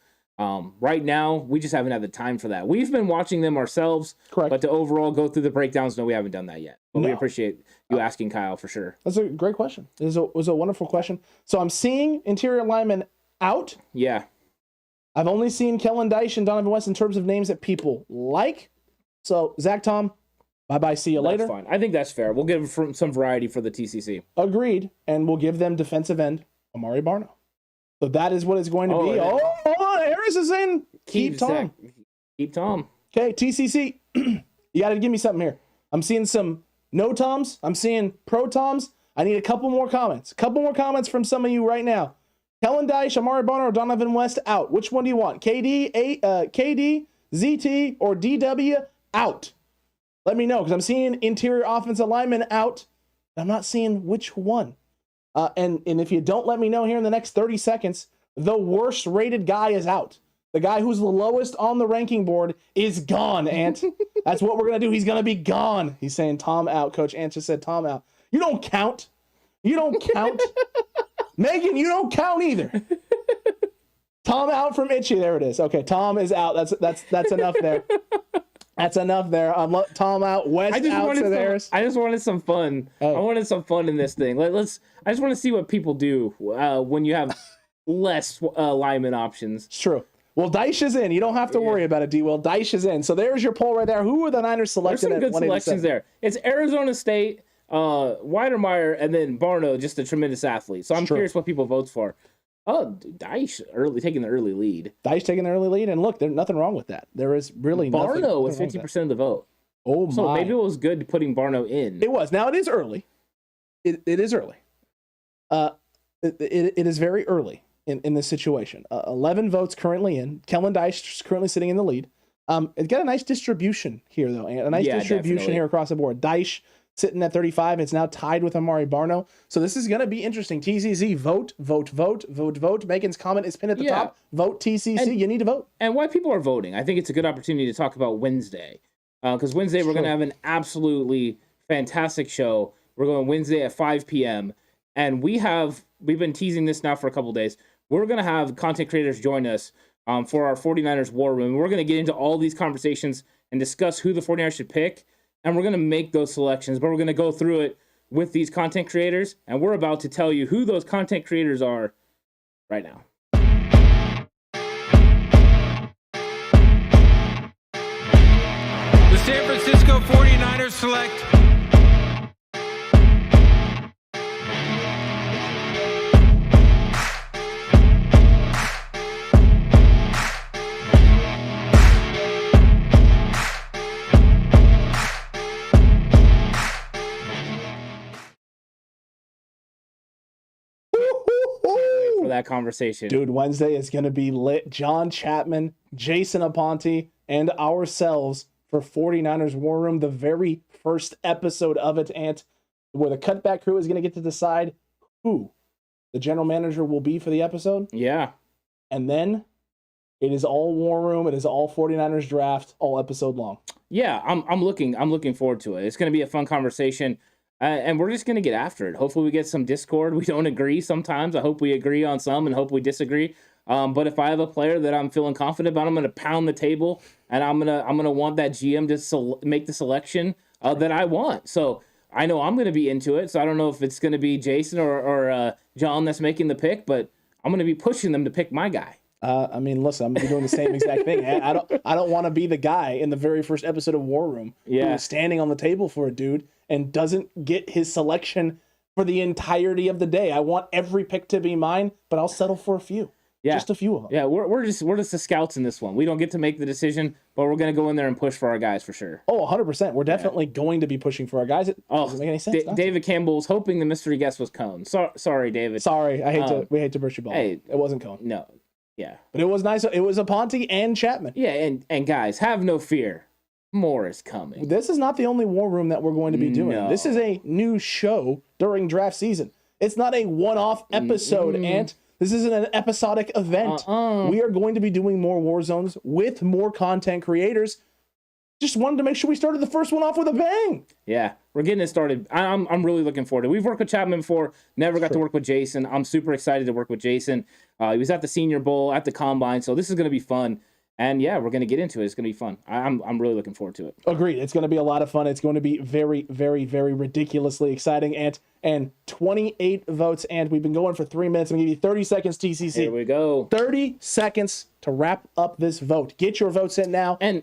S2: Right now, we just haven't had the time for that. We've been watching them ourselves,
S3: correct?
S2: But to overall go through the breakdowns, no, we haven't done that yet. But we appreciate you asking, Kyle, for sure.
S3: That's a great question. It was a wonderful question. So I'm seeing interior linemen out.
S2: Yeah.
S3: I've only seen Kellen Dyche and Donovan West in terms of names that people like. So Zach Tom, Bye-bye, see you later.
S2: That's fine. I think that's fair. We'll give some variety for the TCC.
S3: Agreed. And we'll give them defensive end Amari Barno. So that is what it's going to be.
S2: Yeah.
S3: Oh, hold on. Harris is in. Keep Tom.
S2: Keep Tom.
S3: Okay, TCC. You got to give me something here. I'm seeing some no Toms. I'm seeing pro Toms. I need a couple more comments. A couple more comments from some of you right now. Kellen Dyche, Amari Barno, or Donovan West out. Which one do you want? KD, ZT, or DW out? Let me know, because I'm seeing interior offensive lineman out. I'm not seeing which one. And if you don't let me know here in the next 30 seconds, the worst rated guy is out. The guy who's the lowest on the ranking board is gone, Ant. That's what we're going to do. He's going to be gone. He's saying Tom out. Coach Ant just said Tom out. You don't count. You don't count. Megan, you don't count either. Tom out from Itchy. There it is. Okay, Tom is out. That's enough there. That's enough there. Tom out. West out to theirs.
S2: I just wanted some fun. Oh. I wanted some fun in this thing. I just want to see what people do when you have less lineman options.
S3: It's true. Well, Dyche is in. You don't have to worry about it, D-Will. Dyche is in. So there's your poll right there. Who are the Niners selected?
S2: There's some good selections there. It's Arizona State, Weidermeyer, and then Barno, just a tremendous athlete. So I'm curious what people vote for. Oh, Dyche taking the early lead.
S3: Dyche taking the early lead, and look, there's nothing wrong with that. There is really nothing.
S2: Barno with 50% of the vote.
S3: Oh my!
S2: So maybe it was good putting Barno in.
S3: It was. Now it is early. It is early. It is very early in this situation. 11 votes currently in. Kellen Dyche is currently sitting in the lead. It's got a nice distribution here, though. A nice distribution definitely. Here across the board. Dyche sitting at 35. It's now tied with Amari Barno. So this is going to be interesting. TCC, vote. Megan's comment is pinned at the top. Vote TCC. You need to vote.
S2: And why people are voting, I think it's a good opportunity to talk about Wednesday. Because Wednesday we're going to have an absolutely fantastic show. We're going Wednesday at 5 p.m. And we've been teasing this now for a couple of days. We're going to have content creators join us for our 49ers War Room. We're going to get into all these conversations and discuss who the 49ers should pick. And we're going to make those selections, but we're going to go through it with these content creators. And we're about to tell you who those content creators are right now.
S4: The San Francisco 49ers select
S2: for that conversation.
S3: Dude, Wednesday is going to be lit. John Chapman, Jason Aponte, and ourselves for 49ers War Room, the very first episode of it, Ant, where the Cutback crew is going to get to decide who the general manager will be for the episode.
S2: Yeah.
S3: And then it is all War Room. It is all 49ers draft, all episode long.
S2: Yeah, I'm looking forward to it. It's going to be a fun conversation. And we're just going to get after it. Hopefully we get some discord. We don't agree sometimes. I hope we agree on some and hope we disagree. But if I have a player that I'm feeling confident about, I'm going to pound the table and I'm going to want that GM to make the selection that I want. So I know I'm going to be into it. So I don't know if it's going to be Jason or John that's making the pick, but I'm going to be pushing them to pick my guy.
S3: I mean, listen, I'm gonna be doing the same exact thing. I don't want to be the guy in the very first episode of War Room who is standing on the table for a dude and doesn't get his selection for the entirety of the day. I want every pick to be mine, but I'll settle for a few. Yeah. Just a few of them.
S2: Yeah, we're just the scouts in this one. We don't get to make the decision, but we're going to go in there and push for our guys for sure.
S3: Oh, 100%. We're definitely going to be pushing for our guys. It doesn't make any sense.
S2: David Campbell's hoping the mystery guest was Cone. Sorry, David.
S3: Sorry. We hate to burst your ball. Hey, it wasn't Cone.
S2: No. Yeah.
S3: But it was nice. It was Aponte and Chapman.
S2: Yeah, and guys, have no fear. More is coming.
S3: This is not the only War Room that we're going to be doing. No. This is a new show during draft season. It's not a one-off episode, Ant. This isn't an episodic event. We are going to be doing more War Zones with more content creators. Just wanted to make sure we started the first one off with a bang.
S2: Yeah, we're getting it started. I'm really looking forward to it. We've worked with Chapman before. Never got to work with Jason. I'm super excited to work with Jason. He was at the Senior Bowl, at the Combine, so this is going to be fun. And yeah, we're going to get into it. It's going to be fun. I'm really looking forward to it.
S3: Agreed. It's going to be a lot of fun. It's going to be very, very, very ridiculously exciting. And 28 votes. And we've been going for 3 minutes. I'm going to give you 30 seconds, TCC.
S2: Here we go.
S3: 30 seconds to wrap up this vote. Get your votes in now.
S2: And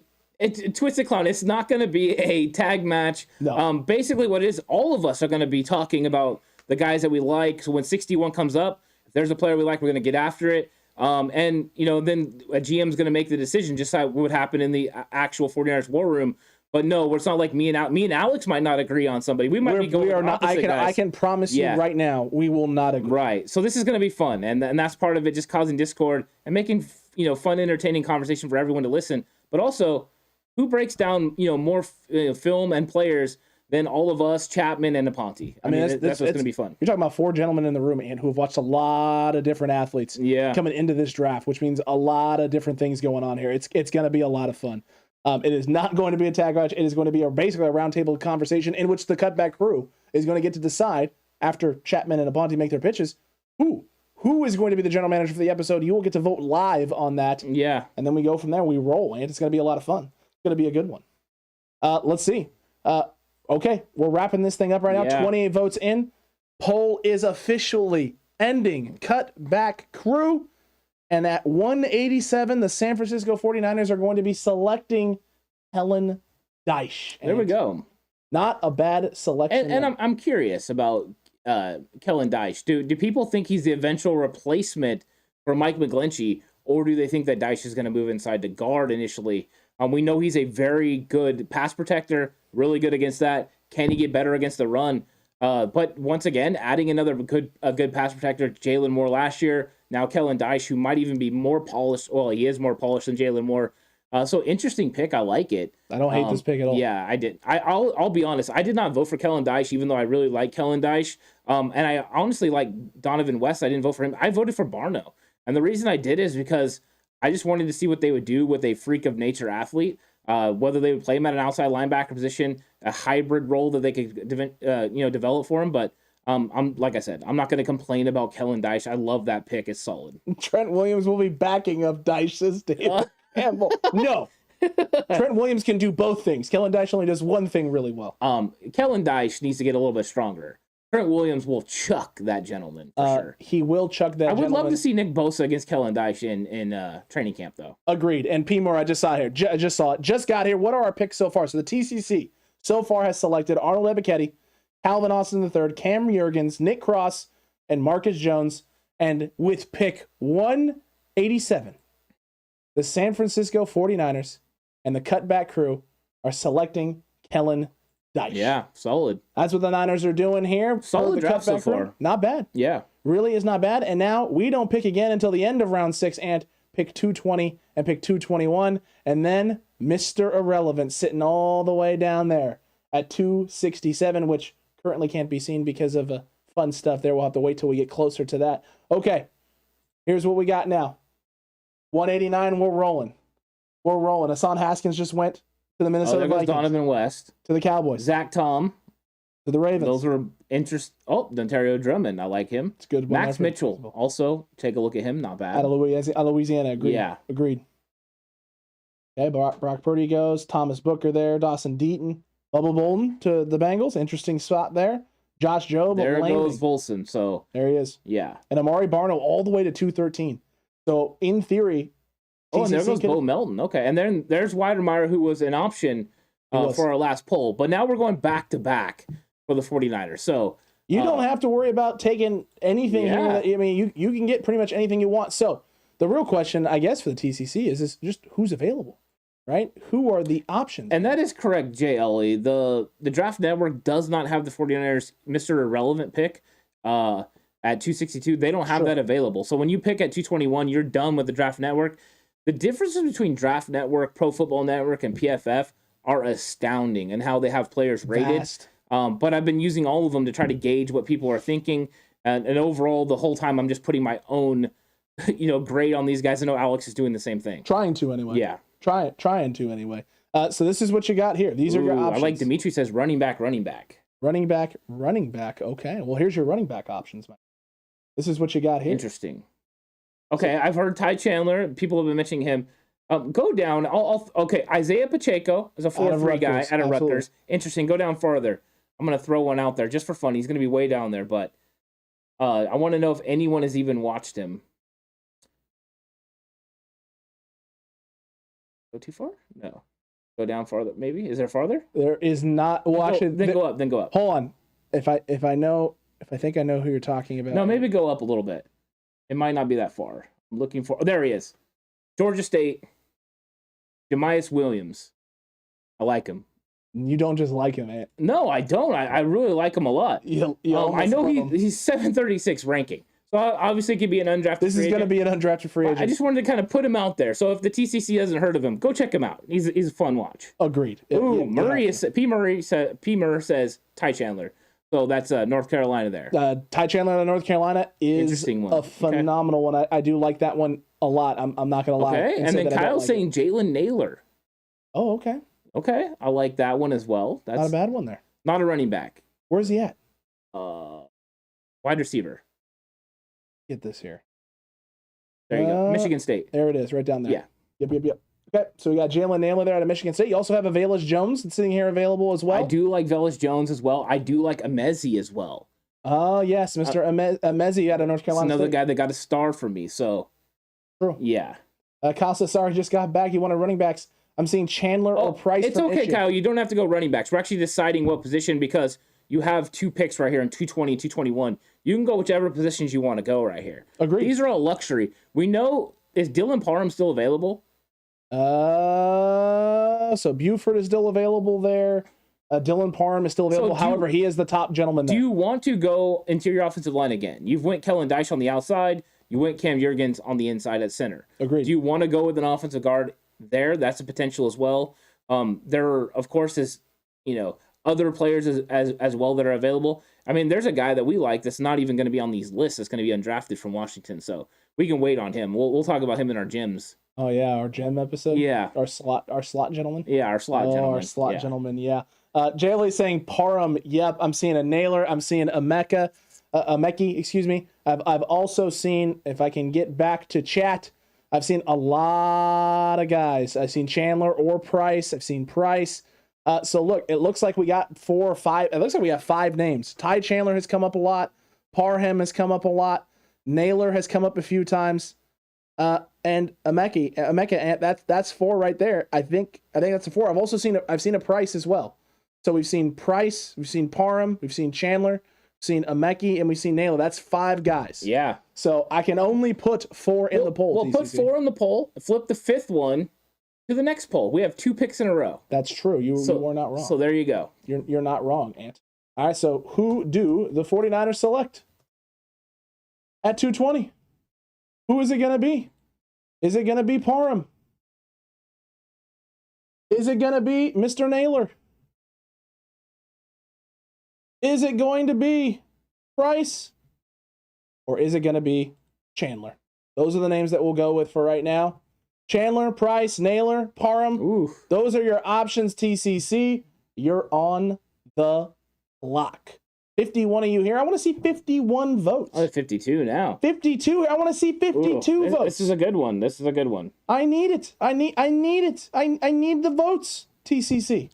S2: Twisted Clown, it's not going to be a tag match.
S3: No.
S2: Basically, what it is, all of us are going to be talking about the guys that we like. So when 61 comes up, if there's a player we like, we're going to get after it. And, then a GM's going to make the decision, just like what would happen in the actual 49ers War Room. But no, it's not like me and Alex might not agree on somebody. We might be going. We are not.
S3: I can promise you right now, we will not agree.
S2: Right. So this is going to be fun, and that's part of it, just causing discord and making fun, entertaining conversation for everyone to listen. But also, who breaks down more film and players than all of us, Chapman and Aponte? I mean, that's what's going to be fun.
S3: You're talking about 4 gentlemen in the room, and who have watched a lot of different athletes coming into this draft, which means a lot of different things going on here. It's going to be a lot of fun. It is not going to be a tag match. It is going to be basically a roundtable conversation in which the Cutback crew is going to get to decide, after Chapman and Aponte make their pitches, who is going to be the general manager for the episode. You will get to vote live on that.
S2: Yeah. And
S3: then we go from there. We roll, and it's going to be a lot of fun. It's going to be a good one. Let's see. Okay, we're wrapping this thing up right now. Yeah. 28 votes in. Poll is officially ending. Cutback crew. And at 187, the San Francisco 49ers are going to be selecting Kellen Diesch.
S2: There we go.
S3: Not a bad selection.
S2: And I'm curious about Kellen Diesch. Do people think he's the eventual replacement for Mike McGlinchey, or do they think that Diesch is going to move inside to guard initially? We know he's a very good pass protector, really good against that. Can he get better against the run? But once again, adding another good pass protector, Jalen Moore last year. Now Kellen Diesch, who might even be more polished. Well, he is more polished than Jalen Moore. So interesting pick. I like it.
S3: I don't hate this pick at all.
S2: Yeah, I did. I'll be honest. I did not vote for Kellen Diesch, even though I really like Kellen Diesch. And I honestly like Donovan West. I didn't vote for him. I voted for Barno. And the reason I did is because I just wanted to see what they would do with a freak of nature athlete. Whether they would play him at an outside linebacker position, a hybrid role that they could develop for him. But I'm like I said, I'm not going to complain about Kellen Diesch. I love that pick. It's solid.
S3: Trent Williams will be backing up Diesch, says David Campbell. No. Trent Williams can do both things. Kellen Diesch only does one thing really well.
S2: Kellen Diesch needs to get a little bit stronger. Trent Williams will chuck that gentleman for sure.
S3: He will chuck that.
S2: I would love to see Nick Bosa against Kellen Diesch in training camp, though.
S3: Agreed. And P. Moore, I just saw here. Just saw it. Just got here. What are our picks so far? So the TCC so far has selected Arnold Ebiketie, Calvin Austin III, Cam Jurgens, Nick Cross, and Marcus Jones. And with pick 187, the San Francisco 49ers and the Cutback crew are selecting Kellen Diesch.
S2: Yeah, solid.
S3: That's what the Niners are doing here.
S2: Solid draft so far.
S3: Crew. Not bad.
S2: Yeah.
S3: Really is not bad. And now we don't pick again until the end of round 6 and pick 220 and pick 221. And then Mr. Irrelevant sitting all the way down there at 267, which currently can't be seen because of fun stuff there. We'll have to wait till we get closer to that. Okay. Here's what we got now. 189, we're rolling. We're rolling. Hassan Haskins just went to the Minnesota Vikings.
S2: Donovan West.
S3: To the Cowboys.
S2: Zach Tom.
S3: To the Ravens.
S2: Those were Dontario Drummond. I like him.
S3: It's good.
S2: Max Mitchell. Also, take a look at him. Not bad.
S3: Out of Louisiana. Agreed.
S2: Yeah.
S3: Agreed. Okay, Brock Purdy goes. Thomas Booker there. Dawson Deaton. Bubba Bolden to the Bengals. Interesting spot there. Josh Jobe.
S2: There goes Volson. So
S3: there he is.
S2: Yeah.
S3: And Amari Barno all the way to 213. So in theory,
S2: and there goes Bo Melton. Okay, and then there's Weidermeyer, who was an option for our last poll. But now we're going back to back for the 49ers. So
S3: you don't have to worry about taking anything here. I mean, you can get pretty much anything you want. So the real question, I guess, for the TCC is just who's available, right? Who are the options?
S2: And that is correct, JLE. The Draft Network does not have the 49ers Mr. Irrelevant pick at 262. They don't have that available. So when you pick at 221, you're done with the Draft Network. The differences between Draft Network, Pro Football Network, and PFF are astounding in how they have players rated. But I've been using all of them to try to gauge what people are thinking. And overall, the whole time, I'm just putting my own, grade on these guys. I know Alex is doing the same thing.
S3: Trying to anyway.
S2: Yeah.
S3: Trying to anyway. So this is what you got here. These are your options.
S2: I like Dimitri says running back.
S3: Running back. Okay. Well, here's your running back options, man. This is what you got here.
S2: Interesting. Okay, I've heard Ty Chandler. People have been mentioning him. Go down. Okay, Isaiah Pacheco is a 4-3 guy out of Rutgers. Interesting. Go down farther. I'm going to throw one out there just for fun. He's going to be way down there, but I want to know if anyone has even watched him. Go too far? No. Go down farther, maybe. Is there farther?
S3: There is not. Well, actually,
S2: then go up. Then go up.
S3: Hold on. If I think I know who you're talking about.
S2: No, maybe go up a little bit. It might not be that far. I'm looking for. Oh, there he is. Georgia State. Jamias Williams. I like him.
S3: You don't just like him, man.
S2: No, I don't. I really like him a lot. I know he's 736 ranking. So obviously he could be an undrafted
S3: This is going to be an undrafted free agent.
S2: I just wanted to kind of put him out there. So if the TCC hasn't heard of him, go check him out. He's a fun watch.
S3: Agreed.
S2: Ooh, P. Murray says Ty Chandler. So that's North Carolina there.
S3: Ty Chandler out of North Carolina is a phenomenal one. I do like that one a lot. I'm not going to lie.
S2: Okay, and then Kyle's saying Jalen Naylor.
S3: Oh, okay.
S2: Okay, I like that one as well. That's
S3: not a bad one there.
S2: Not a running back.
S3: Where's he at?
S2: Wide receiver.
S3: Get this here.
S2: There you go. Michigan State.
S3: There it is, right down there.
S2: Yeah.
S3: Yep. Okay, so we got Jalen Naylor there out of Michigan State. You also have a Velus Jones that's sitting here available as well.
S2: I do like Velus Jones as well. I do like Emezi as well.
S3: Oh, yes, Mr. Emezi out of North Carolina.
S2: Another guy that got a star for me, so.
S3: True.
S2: Yeah.
S3: Casasari just got back. He wanted running backs. I'm seeing Chandler or Price.
S2: It's okay, Kyle. You don't have to go running backs. We're actually deciding what position because you have 2 picks right here in 220 and 221. You can go whichever positions you want to go right here.
S3: Agreed.
S2: These are all luxury. We know, is Dylan Parham still available?
S3: So Buford is still available there. Dylan Parham is still available. However, he is the top gentleman there.
S2: Do you want to go interior offensive line again? You've went Kellen Dyche on the outside. You went Cam Jurgens on the inside at center.
S3: Agreed.
S2: Do you want to go with an offensive guard there? That's a potential as well. There, of course, is other players as well that are available. I mean, there's a guy that we like that's not even going to be on these lists. That's going to be undrafted from Washington, so we can wait on him. We'll talk about him in our gyms.
S3: Oh yeah, our gem episode.
S2: Yeah,
S3: our slot gentleman.
S2: Yeah, our slot gentleman.
S3: Our slot gentleman. Yeah. JLA saying Parham. Yep, I'm seeing a Naylor. I'm seeing Ebiketie. Excuse me. I've also seen, if I can get back to chat, I've seen a lot of guys. I've seen Chandler or Price. I've seen Price. So look, it looks like we got 4 or 5. It looks like we have 5 names. Ty Chandler has come up a lot. Parham has come up a lot. Naylor has come up a few times. And Ebiketie, that's 4 right there. I think that's a 4. I've seen a Price as well. So we've seen Price, we've seen Parham, we've seen Chandler, we've seen Ebiketie, and we've seen Naylor. That's 5 guys.
S2: Yeah.
S3: So I can only put 4 in the poll.
S2: We'll put 4 in the poll. Flip the 5th one to the next poll. We have 2 picks in a row.
S3: That's true. You are not wrong.
S2: So there you go.
S3: You're not wrong, Ant. All right. So who do the 49ers select at 220? Who is it going to be? Is it going to be Parham? Is it going to be Mr. Naylor? Is it going to be Price? Or is it going to be Chandler? Those are the names that we'll go with for right now. Chandler, Price, Naylor, Parham.
S2: Ooh.
S3: Those are your options, TCC. You're on the clock. 51 of you here. I want to see 51 votes.
S2: Oh, 52 now.
S3: 52. I want to see 52 votes.
S2: This is a good one.
S3: I need it. I need it. I need the votes, TCC.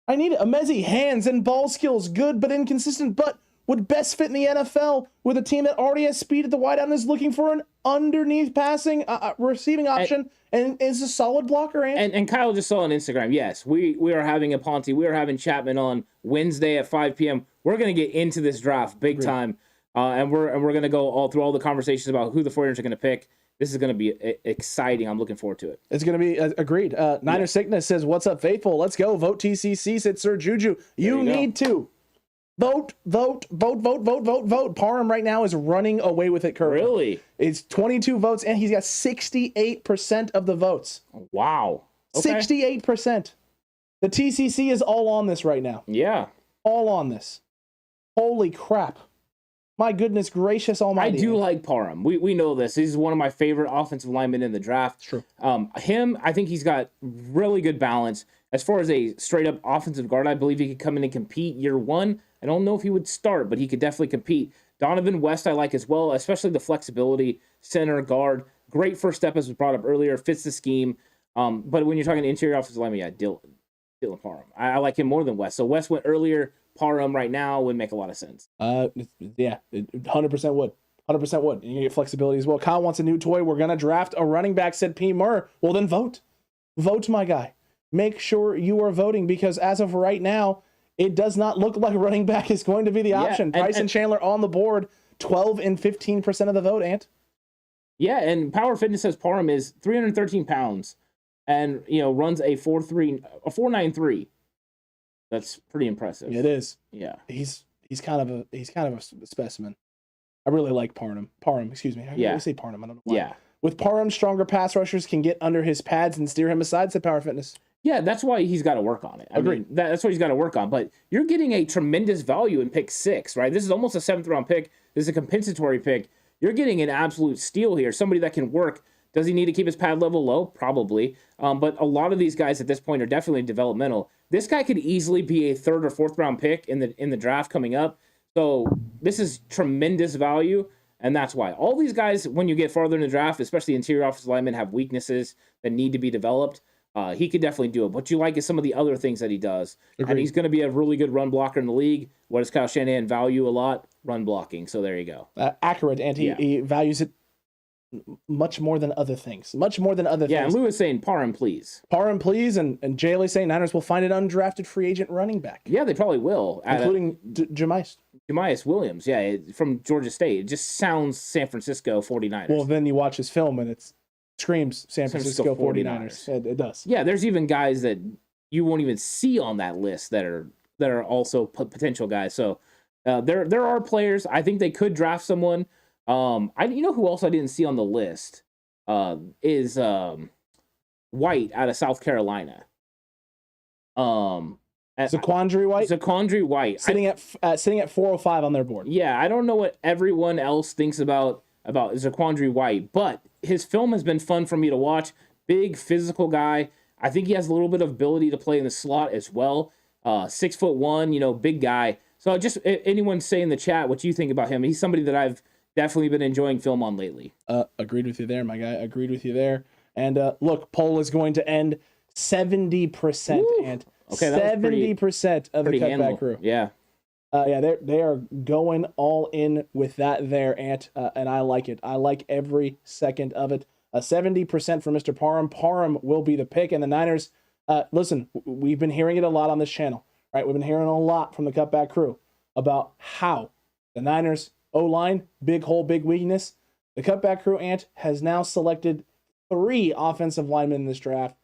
S3: I need it. Emezi, hands and ball skills, good but inconsistent, but would best fit in the NFL with a team that already has speed at the wideout and is looking for an underneath passing receiving option and is a solid blocker.
S2: And Kyle just saw on Instagram, yes, we are having a Ponte. We are having Chapman on Wednesday at 5 p.m. We're going to get into this draft big time, and we're going to go all through all the conversations about who the 49ers are going to pick. This is going to be exciting. I'm looking forward to it.
S3: It's going to be agreed. Niner Sickness says, "What's up, faithful? Let's go. Vote TCC." Said Sir Juju. You need to vote. Parham right now is running away with it currently.
S2: Really?
S3: It's 22 votes, and he's got 68% of the votes.
S2: Wow. Okay.
S3: 68%. The TCC is all on this right now.
S2: Yeah.
S3: All on this. Holy crap. My goodness gracious almighty.
S2: I do like Parham. We know this. He's one of my favorite offensive linemen in the draft.
S3: True.
S2: I think he's got really good balance. As far as a straight-up offensive guard, I believe he could come in and compete year one. I don't know if he would start, but he could definitely compete. Donovan West I like as well, especially the flexibility, center, guard. Great first step, as was brought up earlier, fits the scheme. But when you're talking interior offensive lineman, yeah, Dylan Parham. I like him more than West. So West went earlier. Parham right now would make a lot of sense.
S3: Yeah, 100% would. 100% would. And you get flexibility as well. Kyle wants a new toy. We're going to draft a running back, said P. Murr. Well, then vote. Vote, my guy. make sure you are voting, because as of right now, it does not look like running back is going to be the option. Price and Chandler on the board, 12 and 15% of the vote, Ant.
S2: Yeah, and Power Fitness says Parham is 313 pounds and, runs a 4.93. That's pretty impressive.
S3: It is.
S2: Yeah.
S3: He's kind of a specimen. I really like Parham. Excuse me. I say Parham. I don't know why.
S2: Yeah.
S3: With Parham, stronger pass rushers can get under his pads and steer him aside, said Power Fitness.
S2: Yeah, that's why he's got to work on it.
S3: Agreed.
S2: That's what he's got to work on. But you're getting a tremendous value in pick 6, right? This is almost a 7th-round pick. This is a compensatory pick. You're getting an absolute steal here. Somebody that can work. Does he need to keep his pad level low? Probably. But a lot of these guys at this point are definitely developmental. This guy could easily be a 3rd or 4th-round pick in the draft coming up. So this is tremendous value, and that's why. All these guys, when you get farther in the draft, especially interior offensive linemen, have weaknesses that need to be developed. He could definitely do it. What you like is some of the other things that he does.
S3: Agreed.
S2: And he's going to be a really good run blocker in the league. What does Kyle Shanahan value a lot? Run blocking. So there you go.
S3: Accurate, and he values it much more than other things. Yeah,
S2: and Lewis saying, Parham, please.
S3: Parham, please. And JLA saying Niners will find an undrafted free agent running back.
S2: Yeah, they probably will.
S3: Including Jamias
S2: Williams, from Georgia State. It just sounds San Francisco 49ers.
S3: Well, then you watch his film and it screams San Francisco 49ers. It does.
S2: Yeah, there's even guys that you won't even see on that list that are also potential guys. So there are players. I think they could draft someone. You know who else I didn't see on the list is White out of South Carolina.
S3: Zaquandre
S2: White
S3: sitting at 405 on their board.
S2: Yeah, I don't know what everyone else thinks about Zaquandre White, but his film has been fun for me to watch. Big physical guy. I think he has a little bit of ability to play in the slot as well. 6'1", big guy. So just anyone say in the chat what you think about him. He's somebody that I've definitely been enjoying film on lately.
S3: Agreed with you there, my guy. Agreed with you there. And look, poll is going to end 70%. Woo! And okay, 70% of the Cutback crew.
S2: Yeah.
S3: They are going all in with that there, Ant, and I like it. I like every second of it. 70% for Mr. Parham. Parham will be the pick, and the Niners. Listen, we've been hearing it a lot on this channel, right? We've been hearing a lot from the Cutback crew about how the Niners O-line, big hole, big weakness. The Cutback crew, Ant, has now selected 3 offensive linemen in this draft,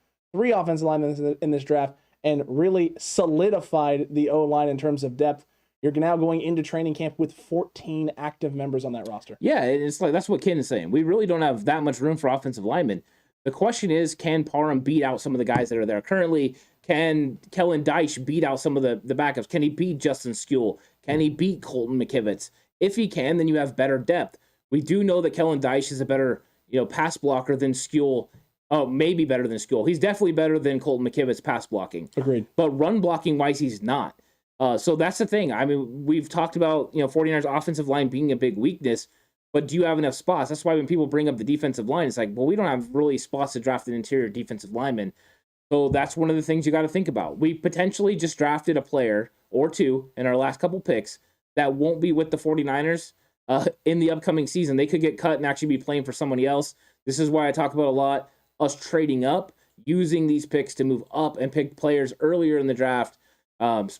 S3: and really solidified the O-line in terms of depth. You're now going into training camp with 14 active members on that roster.
S2: Yeah, it's like that's what Ken is saying. We really don't have that much room for offensive linemen. The question is, can Parham beat out some of the guys that are there currently? Can Kellen Deitch beat out some of the backups? Can he beat Justin Skule? Can he beat Colton McKivitz? If he can, then you have better depth. We do know that Kellen Deitch is a better, pass blocker than Skule. Oh, maybe better than Skule. He's definitely better than Colton McKivitz pass blocking.
S3: Agreed.
S2: But run blocking wise, he's not. So that's the thing. I mean, we've talked about, 49ers offensive line being a big weakness, but do you have enough spots? That's why when people bring up the defensive line, it's like, well, we don't have really spots to draft an interior defensive lineman. So that's one of the things you got to think about. We potentially just drafted a player or two in our last couple picks that won't be with the 49ers in the upcoming season. They could get cut and actually be playing for somebody else. This is why I talk about a lot, us trading up, using these picks to move up and pick players earlier in the draft.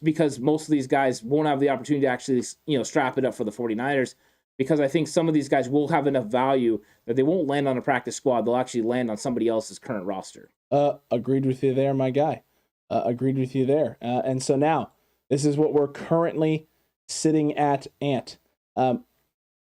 S2: Because most of these guys won't have the opportunity to actually, strap it up for the 49ers, because I think some of these guys will have enough value that they won't land on a practice squad. They'll actually land on somebody else's current roster.
S3: Agreed with you there, my guy. Agreed with you there. And so now, this is what we're currently sitting at, Ant.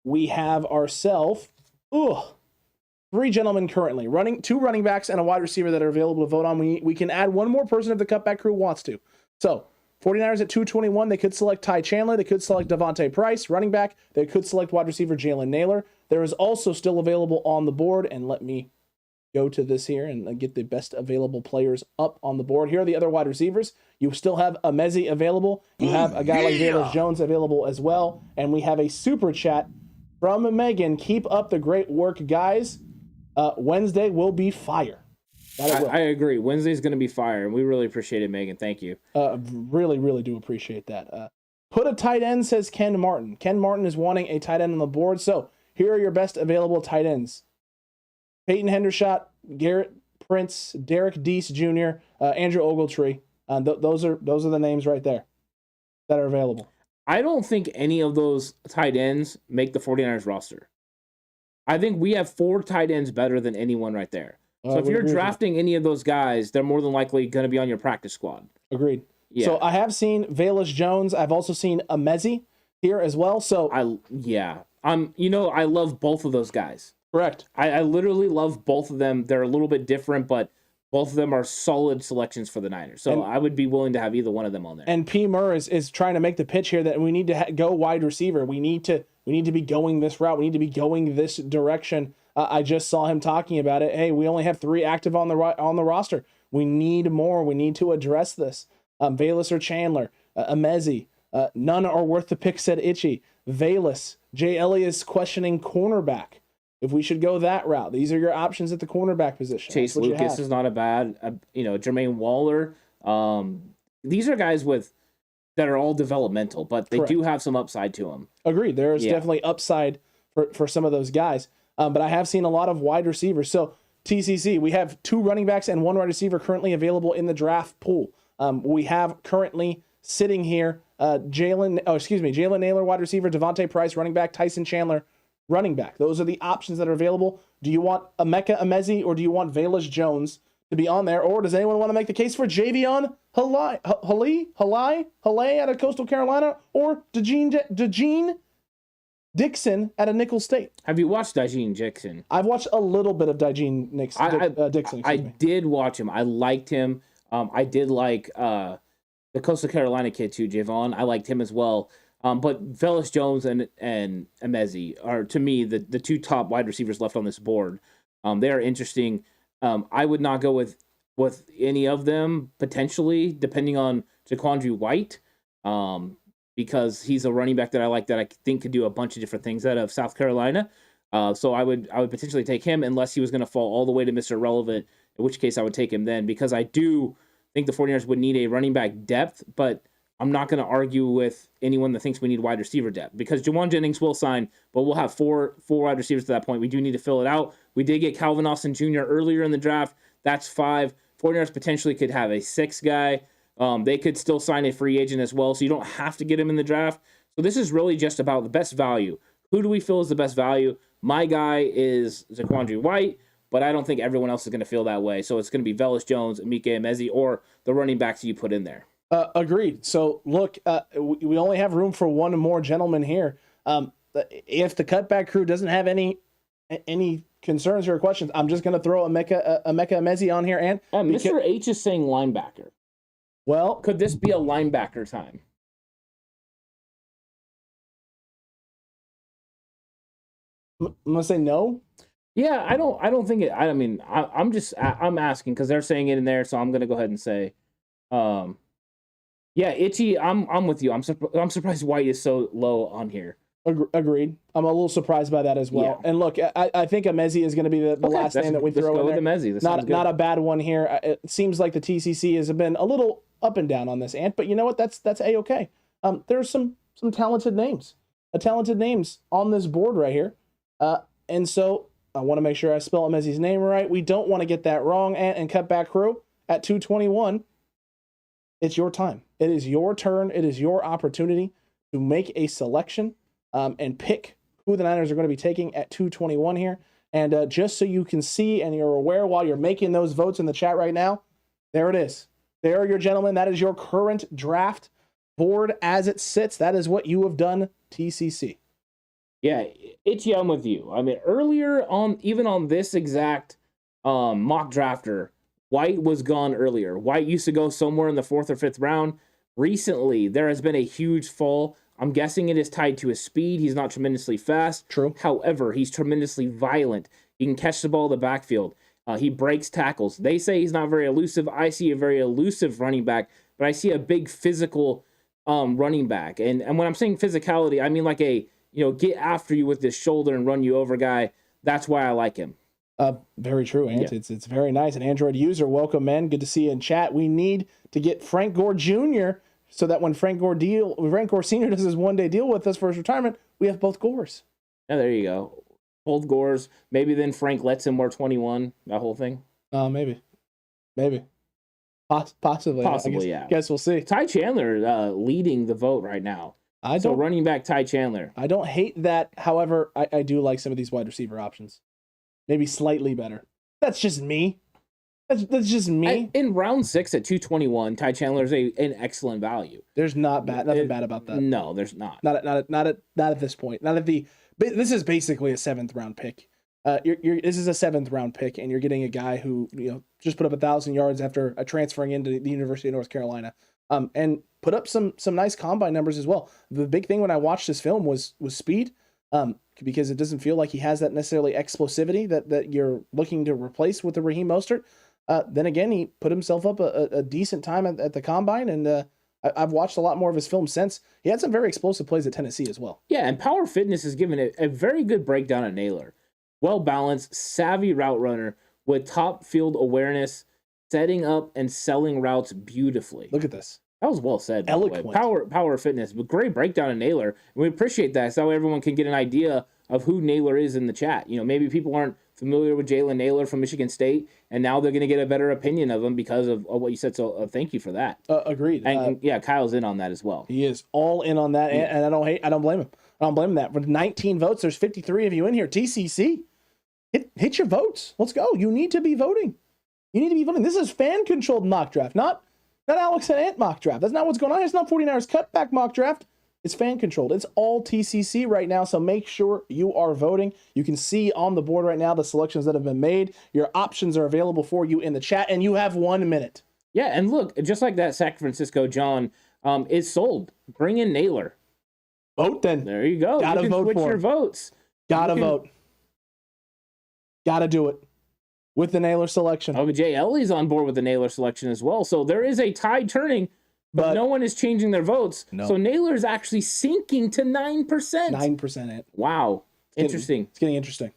S3: We have ourselves 3 gentlemen currently, 2 running backs and a wide receiver that are available to vote on. We can add one more person if the Cutback crew wants to. So, 49ers at 221, they could select Ty Chandler, they could select Devontae Price, running back, they could select wide receiver Jalen Naylor. There is also still available on the board, and let me go to this here and get the best available players up on the board. Here are the other wide receivers. You still have Amezi available. You have a guy like Velus Jones available as well, and we have a super chat from Megan. Keep up the great work, guys. Wednesday will be fire.
S2: I agree. Wednesday's going to be fire, and we really appreciate it, Megan. Thank you.
S3: Really, really do appreciate that. Put a tight end, says Ken Martin. Ken Martin is wanting a tight end on the board. So here are your best available tight ends. Peyton Hendershot, Garrett Prince, Derek Deese Jr., Andrew Ogletree. Those are the names right there that are available.
S2: I don't think any of those tight ends make the 49ers roster. I think we have 4 tight ends better than anyone right there. So if you're drafting any of those guys, they're more than likely going to be on your practice squad.
S3: Agreed.
S2: Yeah.
S3: So I have seen Velus Jones. I've also seen Emezi here as well. So
S2: I love both of those guys.
S3: Correct.
S2: I literally love both of them. They're a little bit different, but both of them are solid selections for the Niners. So I would be willing to have either one of them on there.
S3: And P. Murr is trying to make the pitch here that we need to go wide receiver. We need to be going this route. We need to be going this direction. I just saw him talking about it. Hey, we only have 3 active on the roster. We need more. We need to address this. Velus or Chandler, Emezi, none are worth the pick, said Itchy. Velus, Jay Elliott's questioning cornerback. If we should go that route, these are your options at the cornerback position.
S2: Chase Lucas is not a bad, Jermaine Waller. These are guys that are all developmental, but they do have some upside to them.
S3: Agreed. There's definitely upside for some of those guys. But I have seen a lot of wide receivers. So TCC, we have 2 running backs and 1 wide receiver currently available in the draft pool. We have currently sitting here Jalen Naylor, wide receiver, Devontae Price, running back, Tyson Chandler, running back. Those are the options that are available. Do you want Emeka Emezi or do you want Velus Jones to be on there? Or does anyone want to make the case for Javion Halai out of Coastal Carolina or DeGene Dixon at a Nickel State?
S2: Have you watched DeGene Dixon?
S3: I've watched a little bit of DeGene Dixon.
S2: I did watch him. I liked him. I did like the Coastal Carolina kid too, Javon. I liked him as well. But Velus Jones and Emezi are, to me, the 2 top wide receivers left on this board. They are interesting. I would not go with any of them, potentially, depending on Jaquandre White, because he's a running back that I like that I think could do a bunch of different things out of South Carolina. So I would potentially take him unless he was going to fall all the way to Mr. Relevant, in which case I would take him then, because I do think the 49ers would need a running back depth, but I'm not going to argue with anyone that thinks we need wide receiver depth, because Jawan Jennings will sign, but we'll have four wide receivers to that point. We do need to fill it out. We did get Calvin Austin Jr. earlier in the draft. That's 5. 49ers potentially could have a 6th guy. They could still sign a free agent as well, so you don't have to get him in the draft. So this is really just about the best value. Who do we feel is the best value? My guy is Jaquandre White, but I don't think everyone else is going to feel that way. So it's going to be Velus Jones, Emeka Emezi, or the running backs you put in there.
S3: Agreed. So look, we only have room for one more gentleman here. If the Cutback crew doesn't have any concerns or questions, I'm just going to throw Emeka Emezi on here. And
S2: Mr. H is saying linebacker.
S3: Well,
S2: could this be a linebacker time?
S3: I'm gonna say no.
S2: Yeah, I don't think it. I'm asking because they're saying it in there, so I'm gonna go ahead and say, yeah, Itchy. I'm with you. I'm surprised White is so low on here.
S3: Agreed. I'm a little surprised by that as well. Yeah. And look, I think Emezi is going to be the last name that we throw in there.
S2: Emezi.
S3: Not a bad one here. It seems like the TCC has been a little up and down on this, Ant, but you know what? That's A-okay. There's some talented names, on this board right here, and so I want to make sure I spell Emezi's name right. We don't want to get that wrong. Ant and Cutback Crew at 221. It's your time. It is your turn. It is your opportunity to make a selection. And pick who the Niners are going to be taking at 221 here. And just so you can see and you're aware while you're making those votes in the chat right now, there it is. There are your gentlemen. That is your current draft board as it sits. That is what you have done, TCC.
S2: Yeah, Itchy, I'm with you. I mean, earlier on, even on this exact mock drafter, White was gone earlier. White used to go somewhere in the 4th or 5th round. Recently, there has been a huge fall. I'm guessing it is tied to his speed. He's not tremendously fast.
S3: True.
S2: However, he's tremendously violent. He can catch the ball in the backfield. He breaks tackles. They say he's not very elusive. I see a very elusive running back, but I see a big physical running back. And when I'm saying physicality, I mean like a, get after you with this shoulder and run you over guy. That's why I like him.
S3: Very true, Ant. Yeah. It's very nice. An Android user, welcome, man. Good to see you in chat. We need to get Frank Gore Jr., so that when Frank Gore Sr. does his one-day deal with us for his retirement, we have both Gores.
S2: Yeah, there you go. Both Gores. Maybe then Frank lets him wear 21, that whole thing.
S3: Maybe. Possibly.
S2: Yeah.
S3: Guess we'll see.
S2: Ty Chandler leading the vote right now. So running back Ty Chandler.
S3: I don't hate that. However, I do like some of these wide receiver options. Maybe slightly better. That's just me. That's just me.
S2: In round 6 at 221, Ty Chandler is an excellent value.
S3: There's nothing bad about that.
S2: No, there's not.
S3: Not at this point. This is basically a 7th round pick. This is a 7th round pick, and you're getting a guy who just put up 1,000 yards after transferring into the University of North Carolina, and put up some nice combine numbers as well. The big thing when I watched this film was speed, because it doesn't feel like he has that necessarily explosivity that you're looking to replace with the Raheem Mostert. Then again, he put himself up a decent time at the combine, and I've watched a lot more of his film since. He had some very explosive plays at Tennessee as well.
S2: Yeah, and Power Fitness has given it a very good breakdown at Naylor. Well-balanced, savvy route runner with top field awareness, setting up and selling routes beautifully.
S3: Look at this.
S2: That was well said.
S3: Eloquent.
S2: Power Fitness, but great breakdown in Naylor. And we appreciate that. So everyone can get an idea of who Naylor is in the chat. Maybe people aren't familiar with Jalen Naylor from Michigan State, and now they're going to get a better opinion of him because of what you said. So thank you for that.
S3: Agreed.
S2: And yeah, Kyle's in on that as well.
S3: He is all in on that, and I don't blame him. I don't blame him that. With 19 votes, there's 53 of you in here. TCC, hit your votes. Let's go. You need to be voting. This is fan-controlled mock draft, not Alex and Ant mock draft. That's not what's going on. It's not 49ers cutback mock draft. It's fan-controlled. It's all TCC right now, so make sure you are voting. You can see on the board right now the selections that have been made. Your options are available for you in the chat, and you have 1 minute.
S2: Yeah, and look, just like that San Francisco John is sold. Bring in Naylor.
S3: Vote then.
S2: There you go.
S3: Gotta vote
S2: switch
S3: for
S2: your
S3: him.
S2: votes.
S3: Gotta vote. Gotta do it. With the Naylor selection.
S2: OJ Ellie's on board with the Naylor selection as well. So there is a tide turning, but no one is changing their votes. No. So Naylor is actually sinking to 9%.
S3: 9%.
S2: Wow. Interesting.
S3: It's getting interesting.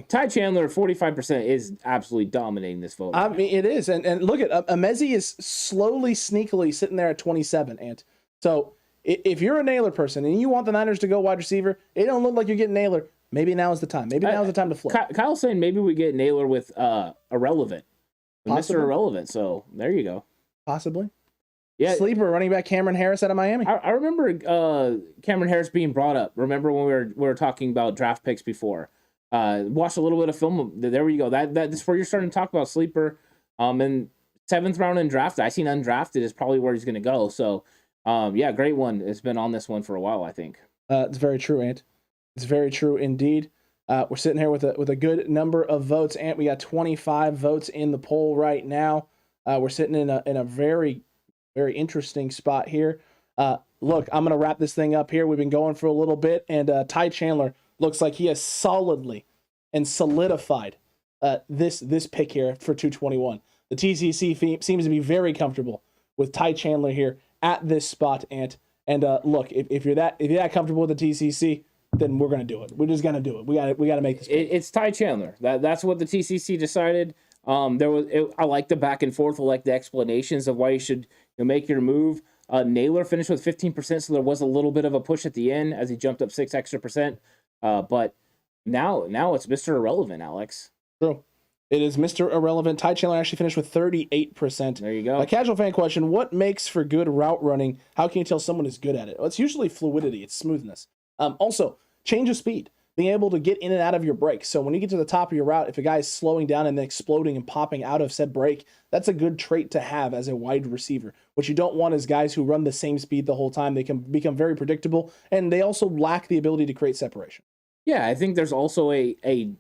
S2: Ty Chandler, 45%, is absolutely dominating this vote.
S3: I mean, it is. And look at Amezi is slowly, sneakily sitting there at 27. And so if you're a Naylor person and you want the Niners to go wide receiver, it don't look like you're getting Naylor. Maybe now is the time. Maybe now is the time to flip.
S2: Kyle's saying maybe we get Naylor with Irrelevant. Mr. Irrelevant. So there you go.
S3: Possibly.
S2: Yeah.
S3: Sleeper running back Cameron Harris out of Miami.
S2: I remember Cameron Harris being brought up. Remember when we were talking about draft picks before? Watched a little bit of film. There we go. That's where you're starting to talk about sleeper. And 7th round in draft, I seen undrafted is probably where he's going to go. So, yeah, great one. It's been on this one for a while, I think.
S3: It's very true, Ant. It's very true indeed. We're sitting here with a good number of votes. Ant, we got 25 votes in the poll right now. We're sitting in a very, very interesting spot here. Look, I'm going to wrap this thing up here. We've been going for a little bit, and Ty Chandler looks like he has solidly and solidified this pick here for 221. The TCC seems to be very comfortable with Ty Chandler here at this spot, Ant. And look, if you're that comfortable with the TCC, then we're gonna do it. We're just gonna do it. We gotta make this.
S2: It's Ty Chandler. That's what the TCC decided. I like the back and forth. I like the explanations of why you should make your move. Naylor finished with 15%, so there was a little bit of a push at the end as he jumped up 6 extra percent. But now it's Mr. Irrelevant, Alex.
S3: True. It is Mr. Irrelevant. Ty Chandler actually finished with 38%.
S2: There you go.
S3: A casual fan question: what makes for good route running? How can you tell someone is good at it? Well, it's usually fluidity. It's smoothness. Also, change of speed. Being able to get in and out of your break. So when you get to the top of your route, if a guy is slowing down and then exploding and popping out of said break, that's a good trait to have as a wide receiver. What you don't want is guys who run the same speed the whole time. They can become very predictable, and they also lack the ability to create separation.
S2: Yeah, I think there's also a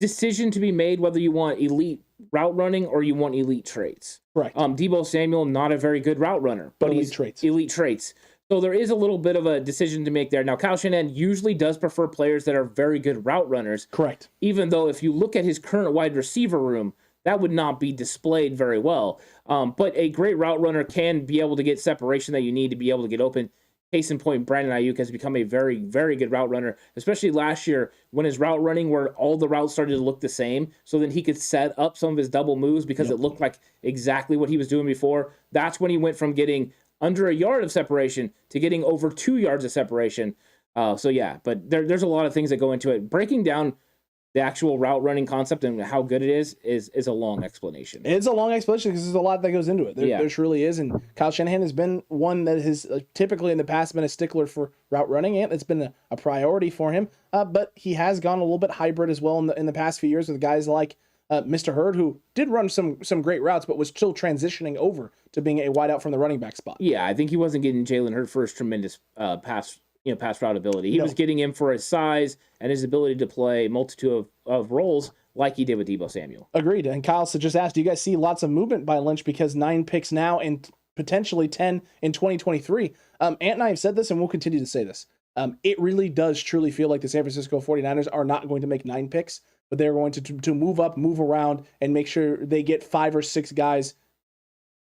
S2: decision to be made whether you want elite route running or you want elite traits.
S3: Correct.
S2: Deebo Samuel, not a very good route runner, but he's elite traits. So there is a little bit of a decision to make there. Now, Kyle Shanahan usually does prefer players that are very good route runners.
S3: Correct.
S2: Even though if you look at his current wide receiver room, that would not be displayed very well. But a great route runner can be able to get separation that you need to be able to get open. Case in point, Brandon Ayuk has become a very, very good route runner, especially last year when his route running where all the routes started to look the same. So then he could set up some of his double moves because it looked like exactly what he was doing before. That's when he went from getting under a yard of separation to getting over 2 yards of separation. So yeah, but there's a lot of things that go into it. Breaking down the actual route running concept and how good it is a long explanation.
S3: It's a long explanation because there's a lot that goes into it. There truly is. And Kyle Shanahan has been one that has typically in the past been a stickler for route running, and it's been a priority for him. But he has gone a little bit hybrid as well in the past few years with guys like Mr. Hurd, who did run some great routes, but was still transitioning over to being a wideout from the running back spot.
S2: Yeah, I think he wasn't getting Jalen Hurd for his tremendous pass route ability. He was getting him for his size and his ability to play multitude of roles like he did with Deebo Samuel.
S3: Agreed. And Kyle just asked, do you guys see lots of movement by Lynch because 9 picks now and potentially 10 in 2023? Ant and I have said this and we'll continue to say this. It really does truly feel like the San Francisco 49ers are not going to make 9 picks, but they're going to move up, move around, and make sure they get 5 or 6 guys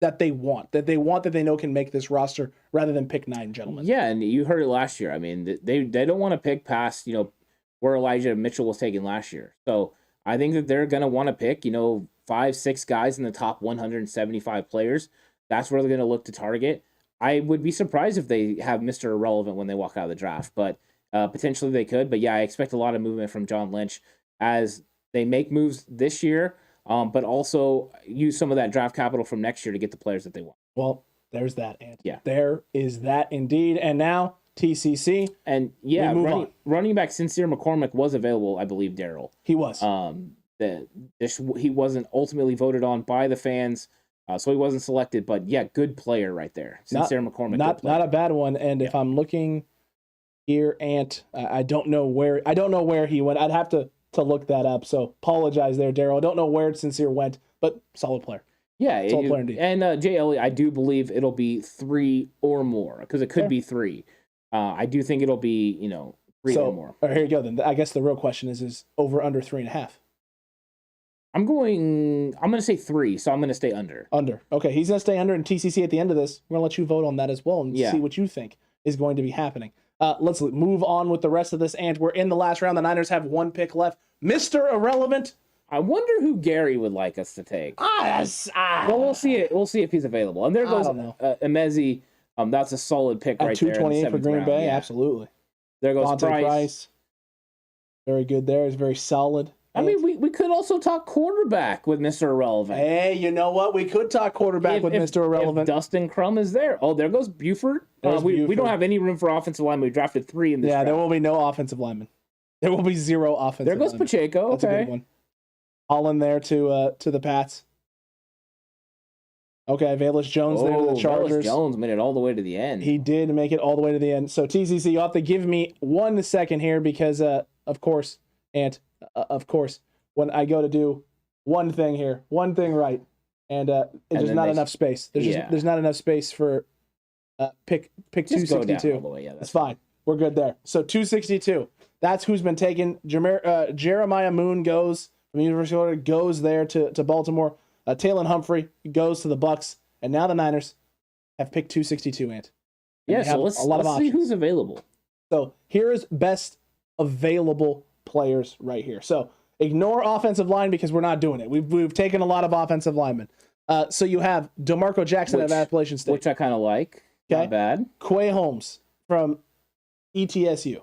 S3: that they know can make this roster rather than pick 9 gentlemen.
S2: Yeah, and you heard it last year. I mean, they don't want to pick past, where Elijah Mitchell was taken last year. So I think that they're going to want to pick, 5, 6 guys in the top 175 players. That's where they're going to look to target. I would be surprised if they have Mr. Irrelevant when they walk out of the draft, but potentially they could. But yeah, I expect a lot of movement from John Lynch as they make moves this year, but also use some of that draft capital from next year to get the players that they want.
S3: Well, there's that, Ant.
S2: Yeah.
S3: There is that indeed. And now, TCC.
S2: And yeah, running back Sincere McCormick was available, I believe, Daryl.
S3: He was.
S2: He wasn't ultimately voted on by the fans, so he wasn't selected. But yeah, good player right there. Sincere McCormick.
S3: Not a bad one. And if I'm looking here, Ant, I don't know where he went. I'd have to look that up. So apologize there, Daryl. I don't know where Sincere went, but solid player.
S2: Yeah, solid player indeed. And Jay Elliott, I do believe it'll be 3 or more because it could be 3. I do think it'll be 3 or more.
S3: All right, here you go. Then I guess the real question is over under 3.5.
S2: I'm going to say 3, so I'm going to stay under.
S3: Under. Okay, he's going to stay under, and TCC at the end of this, we're going to let you vote on that as well and see what you think is going to be happening. Let's move on with the rest of this, and we're in the last round. The Niners have 1 pick left. Mr. Irrelevant.
S2: I wonder who Gary would like us to take. Well, we'll see it. We'll see if he's available. And there goes Emezi. That's a solid pick right there.
S3: 228 for Green Bay, absolutely.
S2: There goes
S3: Price. Very good there. It's very solid.
S2: I mean, we could also talk quarterback with Mr. Irrelevant.
S3: Hey, you know what? We could talk quarterback with Mr. Irrelevant.
S2: If Dustin Crum is there. Oh, there goes Buford. We don't have any room for offensive linemen. We drafted 3 in this draft.
S3: There will be no offensive linemen. There will be 0 offensive linemen.
S2: There goes Pacheco.
S3: That's a good one. Holland there to the Pats. Okay, Velus Jones there to the Chargers.
S2: Velus Jones made it all the way to the end.
S3: He did make it all the way to the end. So, TCC, you'll have to give me 1 second here because, of course, when I go to do one thing here, one thing right, and there's not enough space. There's not enough space for pick 262. That's fine. We're good there. So 262. That's who's been taken. Jeremiah Moon goes from the University of Florida, goes there to Baltimore. Taylon Humphrey goes to the Bucks, and now the Niners have picked 262. Ant.
S2: Yeah, so let's see who's available.
S3: So here is best available players right here. So ignore offensive line because we're not doing it. We've taken a lot of offensive linemen. So you have DeMarco Jackson of Appalachian State,
S2: which I kind of like. Okay. Not bad.
S3: Quay Holmes from ETSU.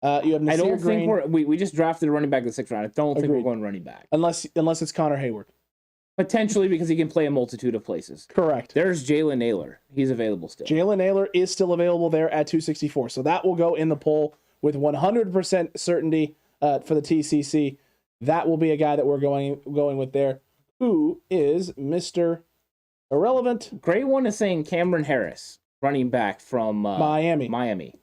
S3: You have Nasir
S2: I don't
S3: Green.
S2: think we just drafted a running back in the 6th round. I don't think we're going running back
S3: unless it's Connor Hayward.
S2: Potentially because he can play a multitude of places.
S3: Correct.
S2: There's Jalen Naylor. He's available still.
S3: Jalen Naylor is still available there at 264. So that will go in the poll with 100% certainty for the TCC. That will be a guy that we're going with there. Who is Mr. Irrelevant?
S2: Great one is saying Cameron Harris, running back from Miami.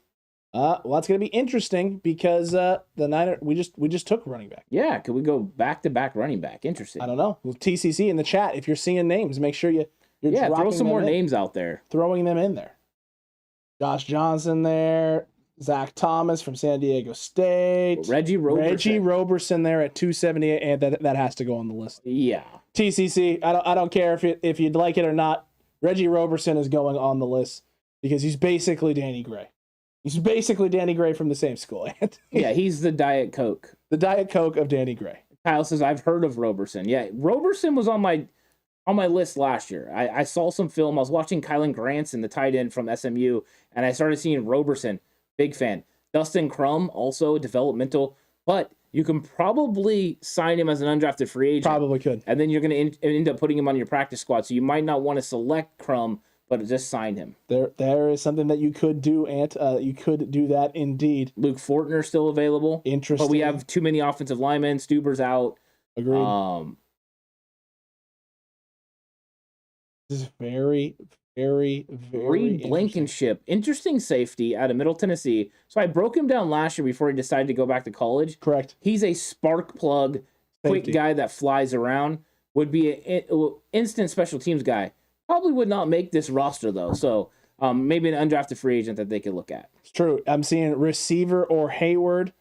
S3: Well, that's going to be interesting because the Niners, we just took running back.
S2: Yeah, could we go back-to-back running back? Interesting.
S3: I don't know. Well, TCC in the chat, if you're seeing names, make sure you're
S2: throw some more names out there.
S3: Throwing them in there. Josh Johnson there. Zach Thomas from San Diego State.
S2: Reggie
S3: Roberson there at 278, and that has to go on the list.
S2: Yeah.
S3: TCC, I don't care if you'd like it or not. Reggie Roberson is going on the list because he's basically Danny Gray. He's basically Danny Gray from the same school.
S2: Yeah, he's the Diet Coke.
S3: The Diet Coke of Danny Gray.
S2: Kyle says, I've heard of Roberson. Yeah, Roberson was on my list last year. I saw some film. I was watching Kylan Granson, the tight end from SMU, and I started seeing Roberson. Big fan. Dustin Crum, also developmental. But you can probably sign him as an undrafted free agent.
S3: Probably could.
S2: And then you're going to end up putting him on your practice squad. So you might not want to select Crum, but just sign him.
S3: There is something that you could do, Ant. You could do that indeed.
S2: Luke Fortner still available.
S3: Interesting.
S2: But we have too many offensive linemen. Stuber's out.
S3: Agreed. This is very, very, very
S2: Reed Blankenship. Interesting safety out of Middle Tennessee. So I broke him down last year before he decided to go back to college.
S3: Correct.
S2: He's a spark plug, quick guy that flies around. Would be an instant special teams guy. Probably would not make this roster, though. So maybe an undrafted free agent that they could look at.
S3: It's true. I'm seeing receiver or Hayward.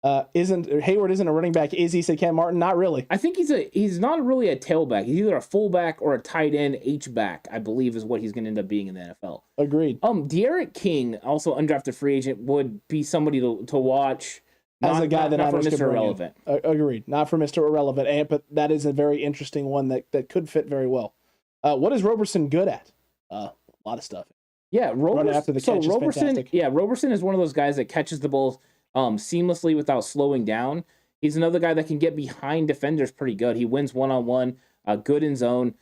S3: Hayward isn't a running back, is he? Said Ken Martin. Not really.
S2: I think he's not really a tailback. He's either a fullback or a tight end H-back, I believe is what he's going to end up being in the NFL.
S3: Agreed.
S2: De'Aaron King, also undrafted free agent, would be somebody to watch.
S3: As a guy that
S2: not for
S3: Mr.
S2: Irrelevant.
S3: Agreed. Not for Mr. Irrelevant, but that is a very interesting one that could fit very well. What is Roberson good at? A lot of stuff.
S2: Yeah,
S3: Run after the catch is fantastic.
S2: Roberson is one of those guys that catches the ball seamlessly without slowing down. He's another guy that can get behind defenders pretty good. He wins one-on-one, good in zone.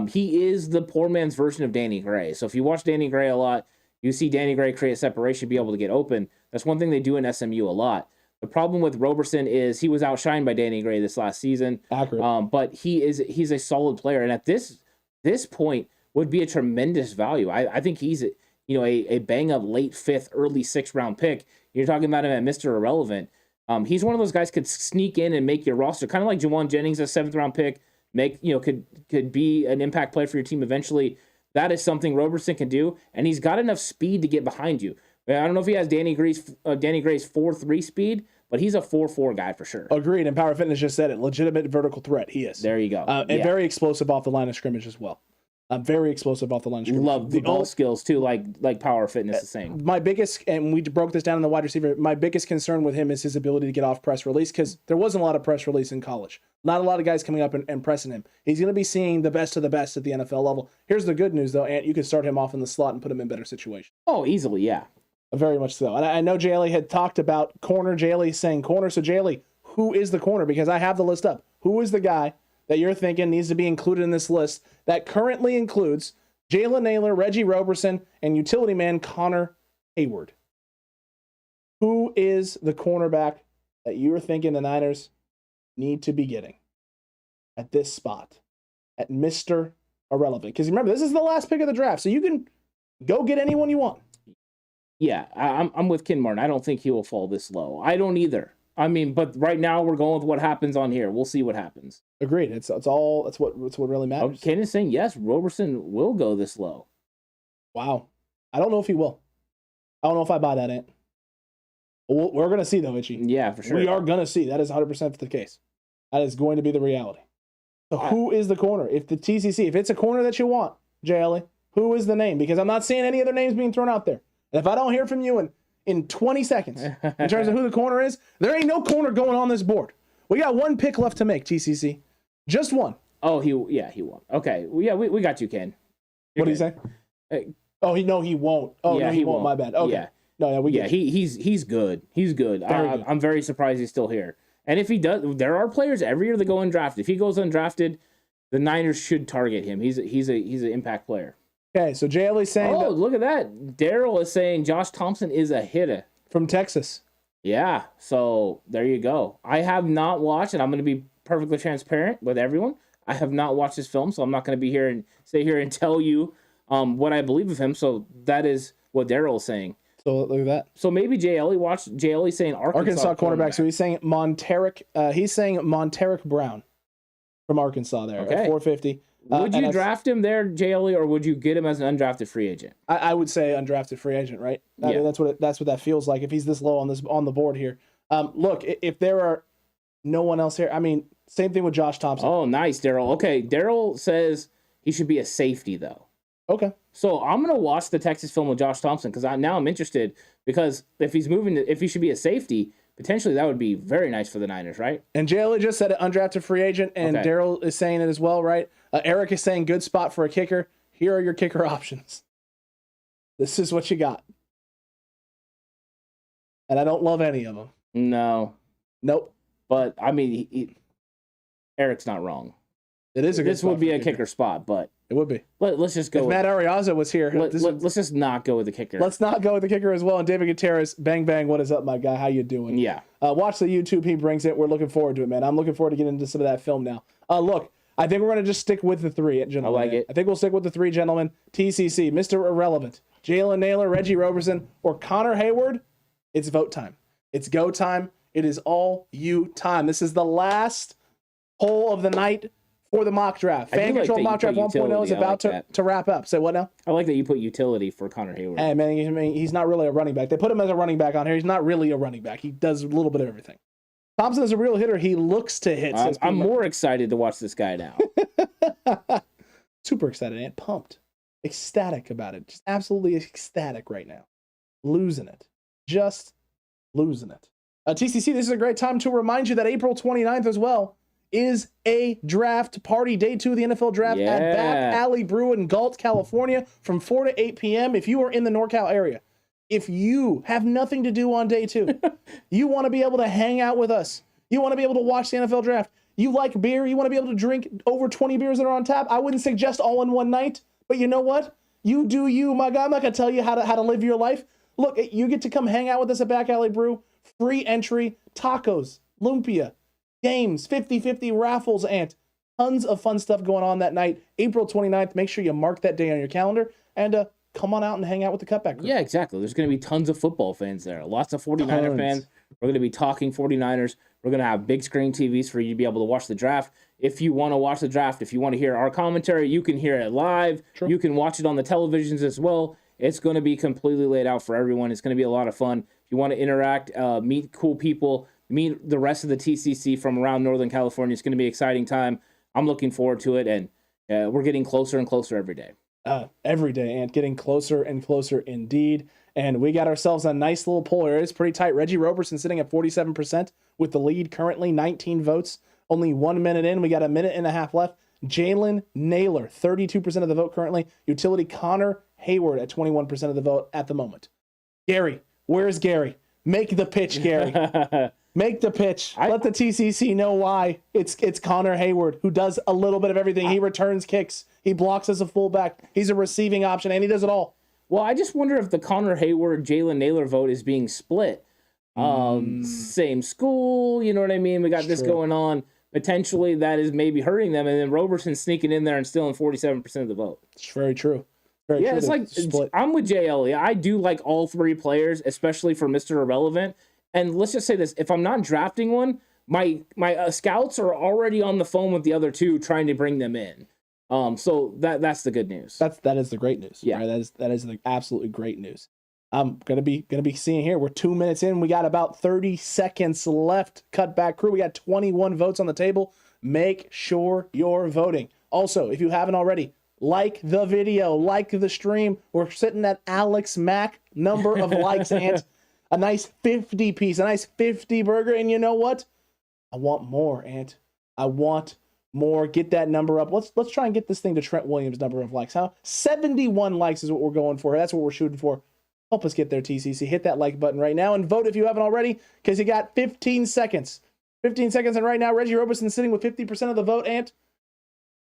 S2: He is the poor man's version of Danny Gray. So if you watch Danny Gray a lot, you see Danny Gray create separation, be able to get open. That's one thing they do in SMU a lot. The problem with Roberson is he was outshined by Danny Gray this last season.
S3: Accurate.
S2: But he's a solid player, and at this point would be a tremendous value. I think he's a bang up late 5th, early 6th round pick. You're talking about him at Mr. Irrelevant. He's one of those guys could sneak in and make your roster, kind of like Jawan Jennings, a 7th round pick. Could be an impact player for your team eventually. That is something Roberson can do, and he's got enough speed to get behind you. I don't know if he has Danny Gray's 4.3 speed, but he's a 4.4 guy for sure.
S3: Agreed. And Power Fitness just said it. Legitimate vertical threat. He is.
S2: There you go.
S3: And very explosive off the line of scrimmage as well. Very explosive off the line of scrimmage.
S2: Love the ball skills too, like Power Fitness is saying.
S3: My biggest, and we broke this down in the wide receiver, my biggest concern with him is his ability to get off press release, because there wasn't a lot of press release in college. Not a lot of guys coming up and pressing him. He's going to be seeing the best of the best at the NFL level. Here's the good news, though, Ant. You can start him off in the slot and put him in better situations.
S2: Oh, easily, yeah.
S3: Very much so. And I know Jaley had talked about corner. Jaley saying corner. So, Jaley, who is the corner? Because I have the list up. Who is the guy that you're thinking needs to be included in this list that currently includes Jalen Naylor, Reggie Roberson, and utility man Connor Hayward? Who is the cornerback that you're thinking the Niners need to be getting at this spot, at Mr. Irrelevant? Because remember, this is the last pick of the draft, so you can go get anyone you want.
S2: Yeah, I'm with Ken Martin. I don't think he will fall this low. I don't either. I mean, but right now we're going with what happens on here. We'll see what happens.
S3: Agreed. That's what really matters.
S2: Ken is saying yes, Roberson will go this low.
S3: Wow. I don't know if he will. I don't know if I buy that, Ant. We're going to see, though, Itchy.
S2: Yeah, for sure.
S3: We are going to see. That is 100% the case. That is going to be the reality. So who is the corner? If the TCC, if it's a corner that you want, JLE, who is the name? Because I'm not seeing any other names being thrown out there. And if I don't hear from you in 20 seconds in terms of who the corner is, there ain't no corner going on this board. We got one pick left to make, TCC. Just one.
S2: Oh, he won't. Okay. Well, yeah, we got you, Ken.
S3: What do you say? He won't. Oh, yeah, no, he won't. My bad. Okay.
S2: Yeah.
S3: No, we get
S2: he's good. He's good. I'm very surprised he's still here. And if he does, there are players every year that go undrafted. If he goes undrafted, the Niners should target him. He's an impact player.
S3: Okay, so JL is saying...
S2: Oh, look at that. Daryl is saying Josh Thompson is a hitter.
S3: From Texas.
S2: Yeah, so there you go. I have not watched, and I'm going to be perfectly transparent with everyone. I have not watched this film, so I'm not going to be here and sit here and tell you what I believe of him. So that is what Daryl is saying.
S3: So look at that.
S2: So maybe JLE saying Arkansas
S3: cornerback. So he's saying Monteric Brown from Arkansas there at 450.
S2: Would you draft him there, JLE, or would you get him as an undrafted free agent?
S3: I would say undrafted free agent, right? I mean, that's what that feels like if he's this low on the board here. Look, if there are no one else here, I mean, same thing with Josh Thompson.
S2: Oh, nice, Daryl. Okay, Daryl says he should be a safety though.
S3: Okay.
S2: So I'm gonna watch the Texas film with Josh Thompson because I'm interested, because if he should be a safety, potentially that would be very nice for the Niners, right?
S3: And JLE just said it, undrafted free agent, and okay. Daryl is saying it as well, right? Eric is saying good spot for a kicker. Here are your kicker options. This is what you got. And I don't love any of them.
S2: No.
S3: Nope.
S2: But I mean, Eric's not wrong.
S3: It is a good.
S2: This would be a kicker spot, but
S3: it would be.
S2: Let's just go.
S3: If Matt Ariaza was here,
S2: let's just not go with the kicker.
S3: Let's not go with the kicker as well. And David Gutierrez, bang bang, what is up, my guy? How you doing?
S2: Yeah.
S3: Watch the YouTube. He brings it. We're looking forward to it, man. I'm looking forward to getting into some of that film now. Look, I think we're gonna just stick with the three, gentlemen.
S2: I like it.
S3: I think we'll stick with the three, gentlemen. TCC, Mr. Irrelevant, Jalen Naylor, Reggie Roberson, or Connor Hayward. It's vote time. It's go time. It is all you time. This is the last poll of the night for the mock draft. Fan Control Mock Draft 1.0 is about to wrap up. Say what now?
S2: I like that you put utility for Connor Hayward.
S3: Hey, man, he's not really a running back. They put him as a running back on here. He's not really a running back. He does a little bit of everything. Thompson is a real hitter. He looks to hit.
S2: I'm more excited to watch this guy now.
S3: Super excited and pumped. Ecstatic about it. Just absolutely ecstatic right now. Losing it. Just losing it. TCC, this is a great time to remind you that April 29th as well is a draft party. Day 2 of the NFL draft at Back Alley Brew in Galt, California from 4 to 8 p.m. If you are in the NorCal area, if you have nothing to do on day 2, you want to be able to hang out with us, you want to be able to watch the NFL draft, you like beer, you want to be able to drink over 20 beers that are on tap. I wouldn't suggest all in one night, but you know what? You do you, my guy. I'm not going to tell you how to live your life. Look, you get to come hang out with us at Back Alley Brew. Free entry, tacos, lumpia, games, 50-50 raffles, and tons of fun stuff going on that night, April 29th. Make sure you mark that day on your calendar and come on out and hang out with the Cutback crew.
S2: Yeah, exactly. There's going to be tons of football fans there. Lots of 49er fans. We're going to be talking 49ers. We're going to have big screen TVs for you to be able to watch the draft. If you want to watch the draft, if you want to hear our commentary, you can hear it live. True. You can watch it on the televisions as well. It's going to be completely laid out for everyone. It's going to be a lot of fun. If you want to interact, meet cool people, meet the rest of the TCC from around Northern California, it's going to be an exciting time. I'm looking forward to it, and we're getting closer and closer every day.
S3: Every day, and getting closer and closer indeed. And we got ourselves a nice little poll here. It's pretty tight. Reggie Roberson sitting at 47% with the lead currently, 19 votes. Only 1 minute in. We got a minute and a half left. Jalen Naylor, 32% of the vote currently. Utility Connor Hayward at 21% of the vote at the moment. Gary, where's Gary? Make the pitch, Gary. Make the pitch. Let the TCC know why. It's Connor Hayward, who does a little bit of everything. He returns kicks. He blocks as a fullback. He's a receiving option, and he does it all.
S2: Well, I just wonder if the Connor Hayward, Jalen Naylor vote is being split. Same school, you know what I mean? We got this going on. Potentially that is maybe hurting them, and then Roberson sneaking in there and stealing 47% of the vote.
S3: It's very true.
S2: It's like I'm with JL. I do like all three players, especially for Mr. Irrelevant. And let's just say this: if I'm not drafting one, my scouts are already on the phone with the other two, trying to bring them in. So that's the good news.
S3: That is the great news. Yeah, right? that is the absolutely great news. I'm gonna be seeing here. We're 2 minutes in. We got about 30 seconds left. Cutback crew. We got 21 votes on the table. Make sure you're voting. Also, if you haven't already, like the video, like the stream. We're sitting at Alex Mack number of likes and a nice 50 piece, a nice 50 burger. And you know what? I want more, Ant. I want more. Get that number up. Let's try and get this thing to Trent Williams' number of likes. Huh? 71 likes is what we're going for. That's what we're shooting for. Help us get there, TCC. Hit that like button right now and vote if you haven't already, because you got 15 seconds. 15 seconds, and right now, Reggie Roberson sitting with 50% of the vote, Ant.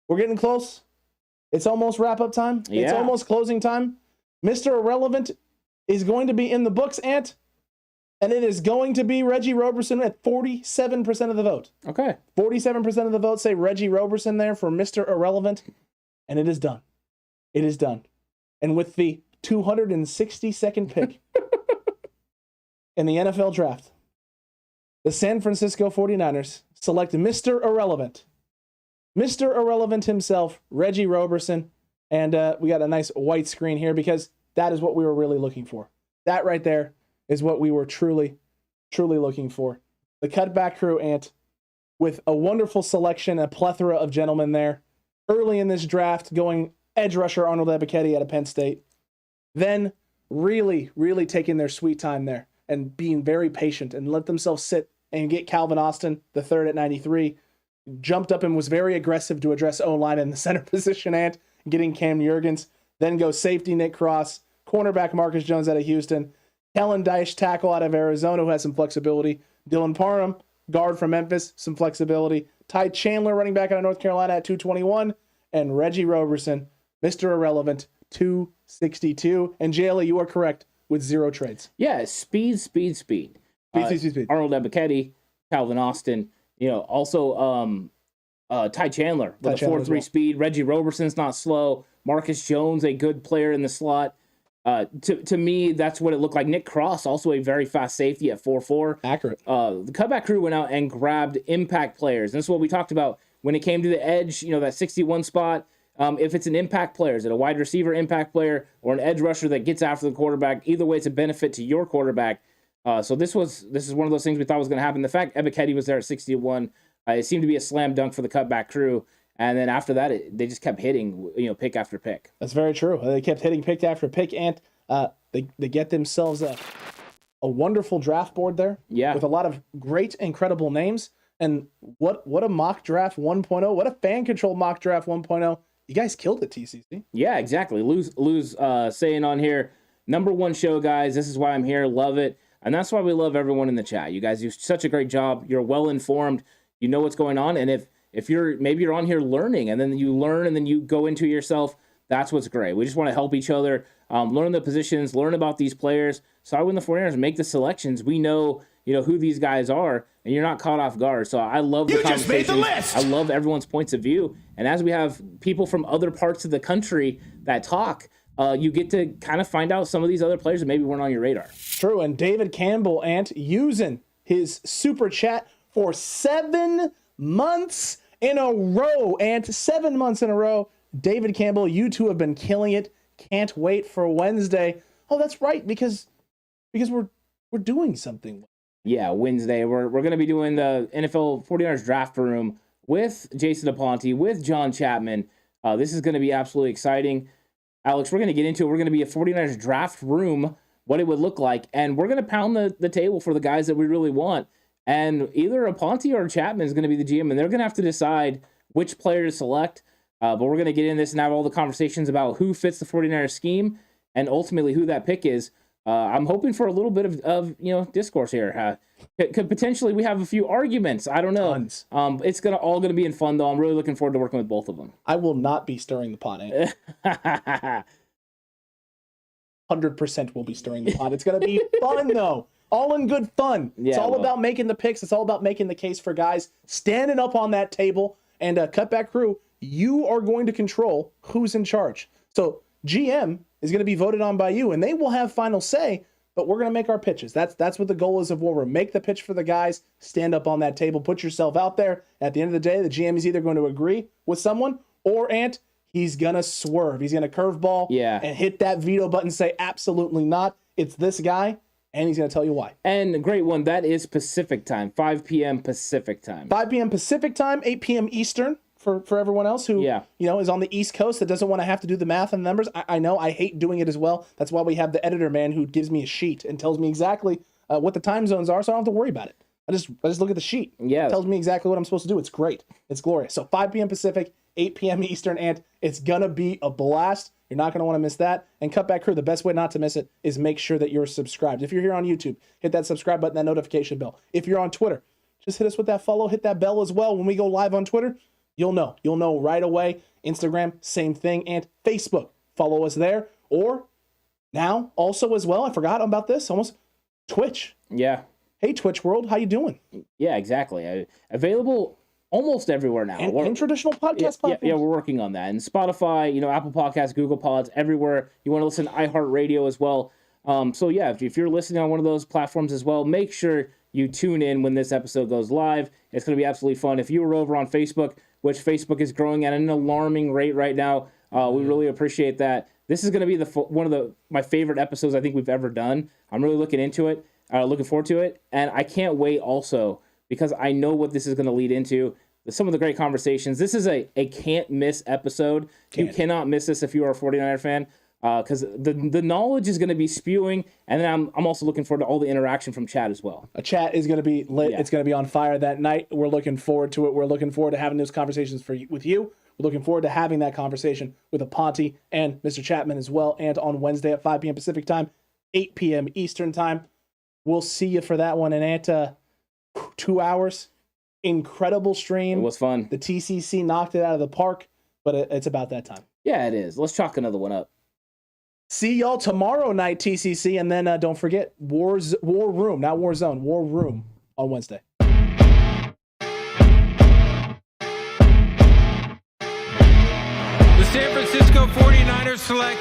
S3: We're getting close. It's almost wrap-up time. Yeah. It's almost closing time. Mr. Irrelevant is going to be in the books, Ant, and it is going to be Reggie Roberson at 47% of the vote.
S2: Okay.
S3: 47% of the vote say Reggie Roberson there for Mr. Irrelevant, and it is done. It is done. And with the 262nd pick in the NFL draft, the San Francisco 49ers select Mr. Irrelevant. Mr. Irrelevant himself, Reggie Roberson. And we got a nice white screen here because that is what we were really looking for. That right there is what we were truly, truly looking for. The Cutback crew, Ant, with a wonderful selection, a plethora of gentlemen there. Early in this draft, going edge rusher Arnold Ebiketie out of Penn State. Then really, really taking their sweet time there and being very patient and let themselves sit and get Calvin Austin, the third at 93. Jumped up and was very aggressive to address O-line in the center position, and getting Cam Jurgens. Then go safety Nick Cross, cornerback Marcus Jones out of Houston, Kellen Dyche tackle out of Arizona who has some flexibility, Dylan Parham guard from Memphis, some flexibility. Ty Chandler, running back out of North Carolina at 221. And Reggie Roberson, Mr. Irrelevant, 262. And Jayla, you are correct with 0 trades.
S2: Yeah, speed.
S3: Speed.
S2: Arnold Ebiketie, Calvin Austin, also Ty Chandler with a 4.3 speed. Reggie Roberson's not slow. Marcus Jones, a good player in the slot. To me, that's what it looked like. Nick Cross, also a very fast safety at 4.4.
S3: Accurate.
S2: The Cutback crew went out and grabbed impact players. And this is what we talked about when it came to the edge, that 61 spot. If it's an impact player, is it a wide receiver impact player or an edge rusher that gets after the quarterback? Either way, it's a benefit to your quarterback. So this is one of those things we thought was going to happen. The fact Ebiketie was there at 61, it seemed to be a slam dunk for the Cutback crew. And then after that, they just kept hitting, pick after pick.
S3: That's very true. They kept hitting pick after pick, and they get themselves a wonderful draft board there.
S2: Yeah.
S3: With a lot of great, incredible names. And what a mock draft 1.0. What a fan-controlled mock draft 1.0. You guys killed it, TCC.
S2: Yeah, exactly. Lou's saying on here, ¡1 show, guys. This is why I'm here. Love it. And that's why we love everyone in the chat. You guys do such a great job. You're well-informed. You know what's going on. And if you're on here learning, and then you learn and then you go into yourself, that's what's great. We just want to help each other, learn the positions, learn about these players. So when the 49ers make the selections, we know who these guys are, and you're not caught off guard. So I love the conversation. You just made the list. I love everyone's points of view. And as we have people from other parts of the country that talk, you get to kind of find out some of these other players that maybe weren't on your radar.
S3: True. And David Campbell, using his super chat for 7 months in a row. 7 months in a row. David Campbell, you two have been killing it. Can't wait for Wednesday. Oh, that's right, because we're doing something.
S2: Yeah, Wednesday. We're going to be doing the NFL 49ers draft room with Jason Aponte, with John Chapman. This is going to be absolutely exciting. Alex, we're going to get into it. We're going to be a 49ers draft room, what it would look like, and we're going to pound the table for the guys that we really want. And either Aponte or Chapman is going to be the GM, and they're going to have to decide which player to select. But we're going to get in this and have all the conversations about who fits the 49ers scheme and ultimately who that pick is. I'm hoping for a little bit of discourse here. Could potentially we have a few arguments. I don't know.
S3: Tons.
S2: It's all gonna be in fun though. I'm really looking forward to working with both of them.
S3: I will not be stirring the pot. 100% will be stirring the pot. It's gonna be fun though. All in good fun.
S2: Yeah,
S3: it's all about making the picks. It's all about making the case for guys standing up on that table. And Cutback crew, you are going to control who's in charge. So GM is going to be voted on by you, and they will have final say, but we're going to make our pitches. That's what the goal is of War. Make the pitch for the guys, stand up on that table, put yourself out there. At the end of the day, the GM is either going to agree with someone or, he's going to swerve. He's going to curveball and hit that veto button, say absolutely not. It's this guy, and he's going to tell you why.
S2: And a great one, that is Pacific time, 5 p.m. Pacific time.
S3: 5 p.m. Pacific time, 8 p.m. Eastern. For everyone else who is on the East Coast that doesn't want to have to do the math and the numbers. I know I hate doing it as well. That's why we have the editor man who gives me a sheet and tells me exactly what the time zones are, so I don't have to worry about it. I just look at the sheet.
S2: Yeah,
S3: it tells me exactly what I'm supposed to do. It's great. It's glorious. So 5 p.m. Pacific, 8 p.m. Eastern, and it's gonna be a blast. You're not gonna want to miss that. And Cutback crew, the best way not to miss it is make sure that you're subscribed. If you're here on YouTube, hit that subscribe button, that notification bell. If you're on Twitter, just hit us with that follow, hit that bell as well. When we go live on Twitter, you'll know right away. Instagram, same thing, and Facebook. Follow us there. Or now, also as well, I forgot about this, almost Twitch.
S2: Yeah.
S3: Hey, Twitch world, how you doing?
S2: Yeah, exactly. Available almost everywhere now.
S3: And in traditional podcast platforms.
S2: Yeah, we're working on that. And Spotify, Apple Podcasts, Google Pods, everywhere. You want to listen to iHeartRadio as well. So yeah, if you're listening on one of those platforms as well, make sure you tune in when this episode goes live. It's going to be absolutely fun. If you were over on Facebook, which Facebook is growing at an alarming rate right now, we really appreciate that. This is going to be one of my favorite episodes I think we've ever done. I'm really looking forward to it, and I can't wait also because I know what this is going to lead into. Some of the great conversations. This is a can't miss episode. You cannot miss this if you are a 49er fan. Because the knowledge is going to be spewing, and then I'm also looking forward to all the interaction from chat as well.
S3: A chat is going to be lit. Yeah. It's going to be on fire that night. We're looking forward to it. We're looking forward to having those conversations with you. We're looking forward to having that conversation with Aponte and Mr. Chapman as well. And on Wednesday at 5 p.m. Pacific time, 8 p.m. Eastern time. We'll see you for that one. And 2 hours. Incredible stream.
S2: It was fun.
S3: The TCC knocked it out of the park, but it's about that time.
S2: Yeah, it is. Let's chalk another one up.
S3: See y'all tomorrow night, TCC, and then don't forget War Room, not War Zone, War Room on Wednesday.
S4: The San Francisco 49ers select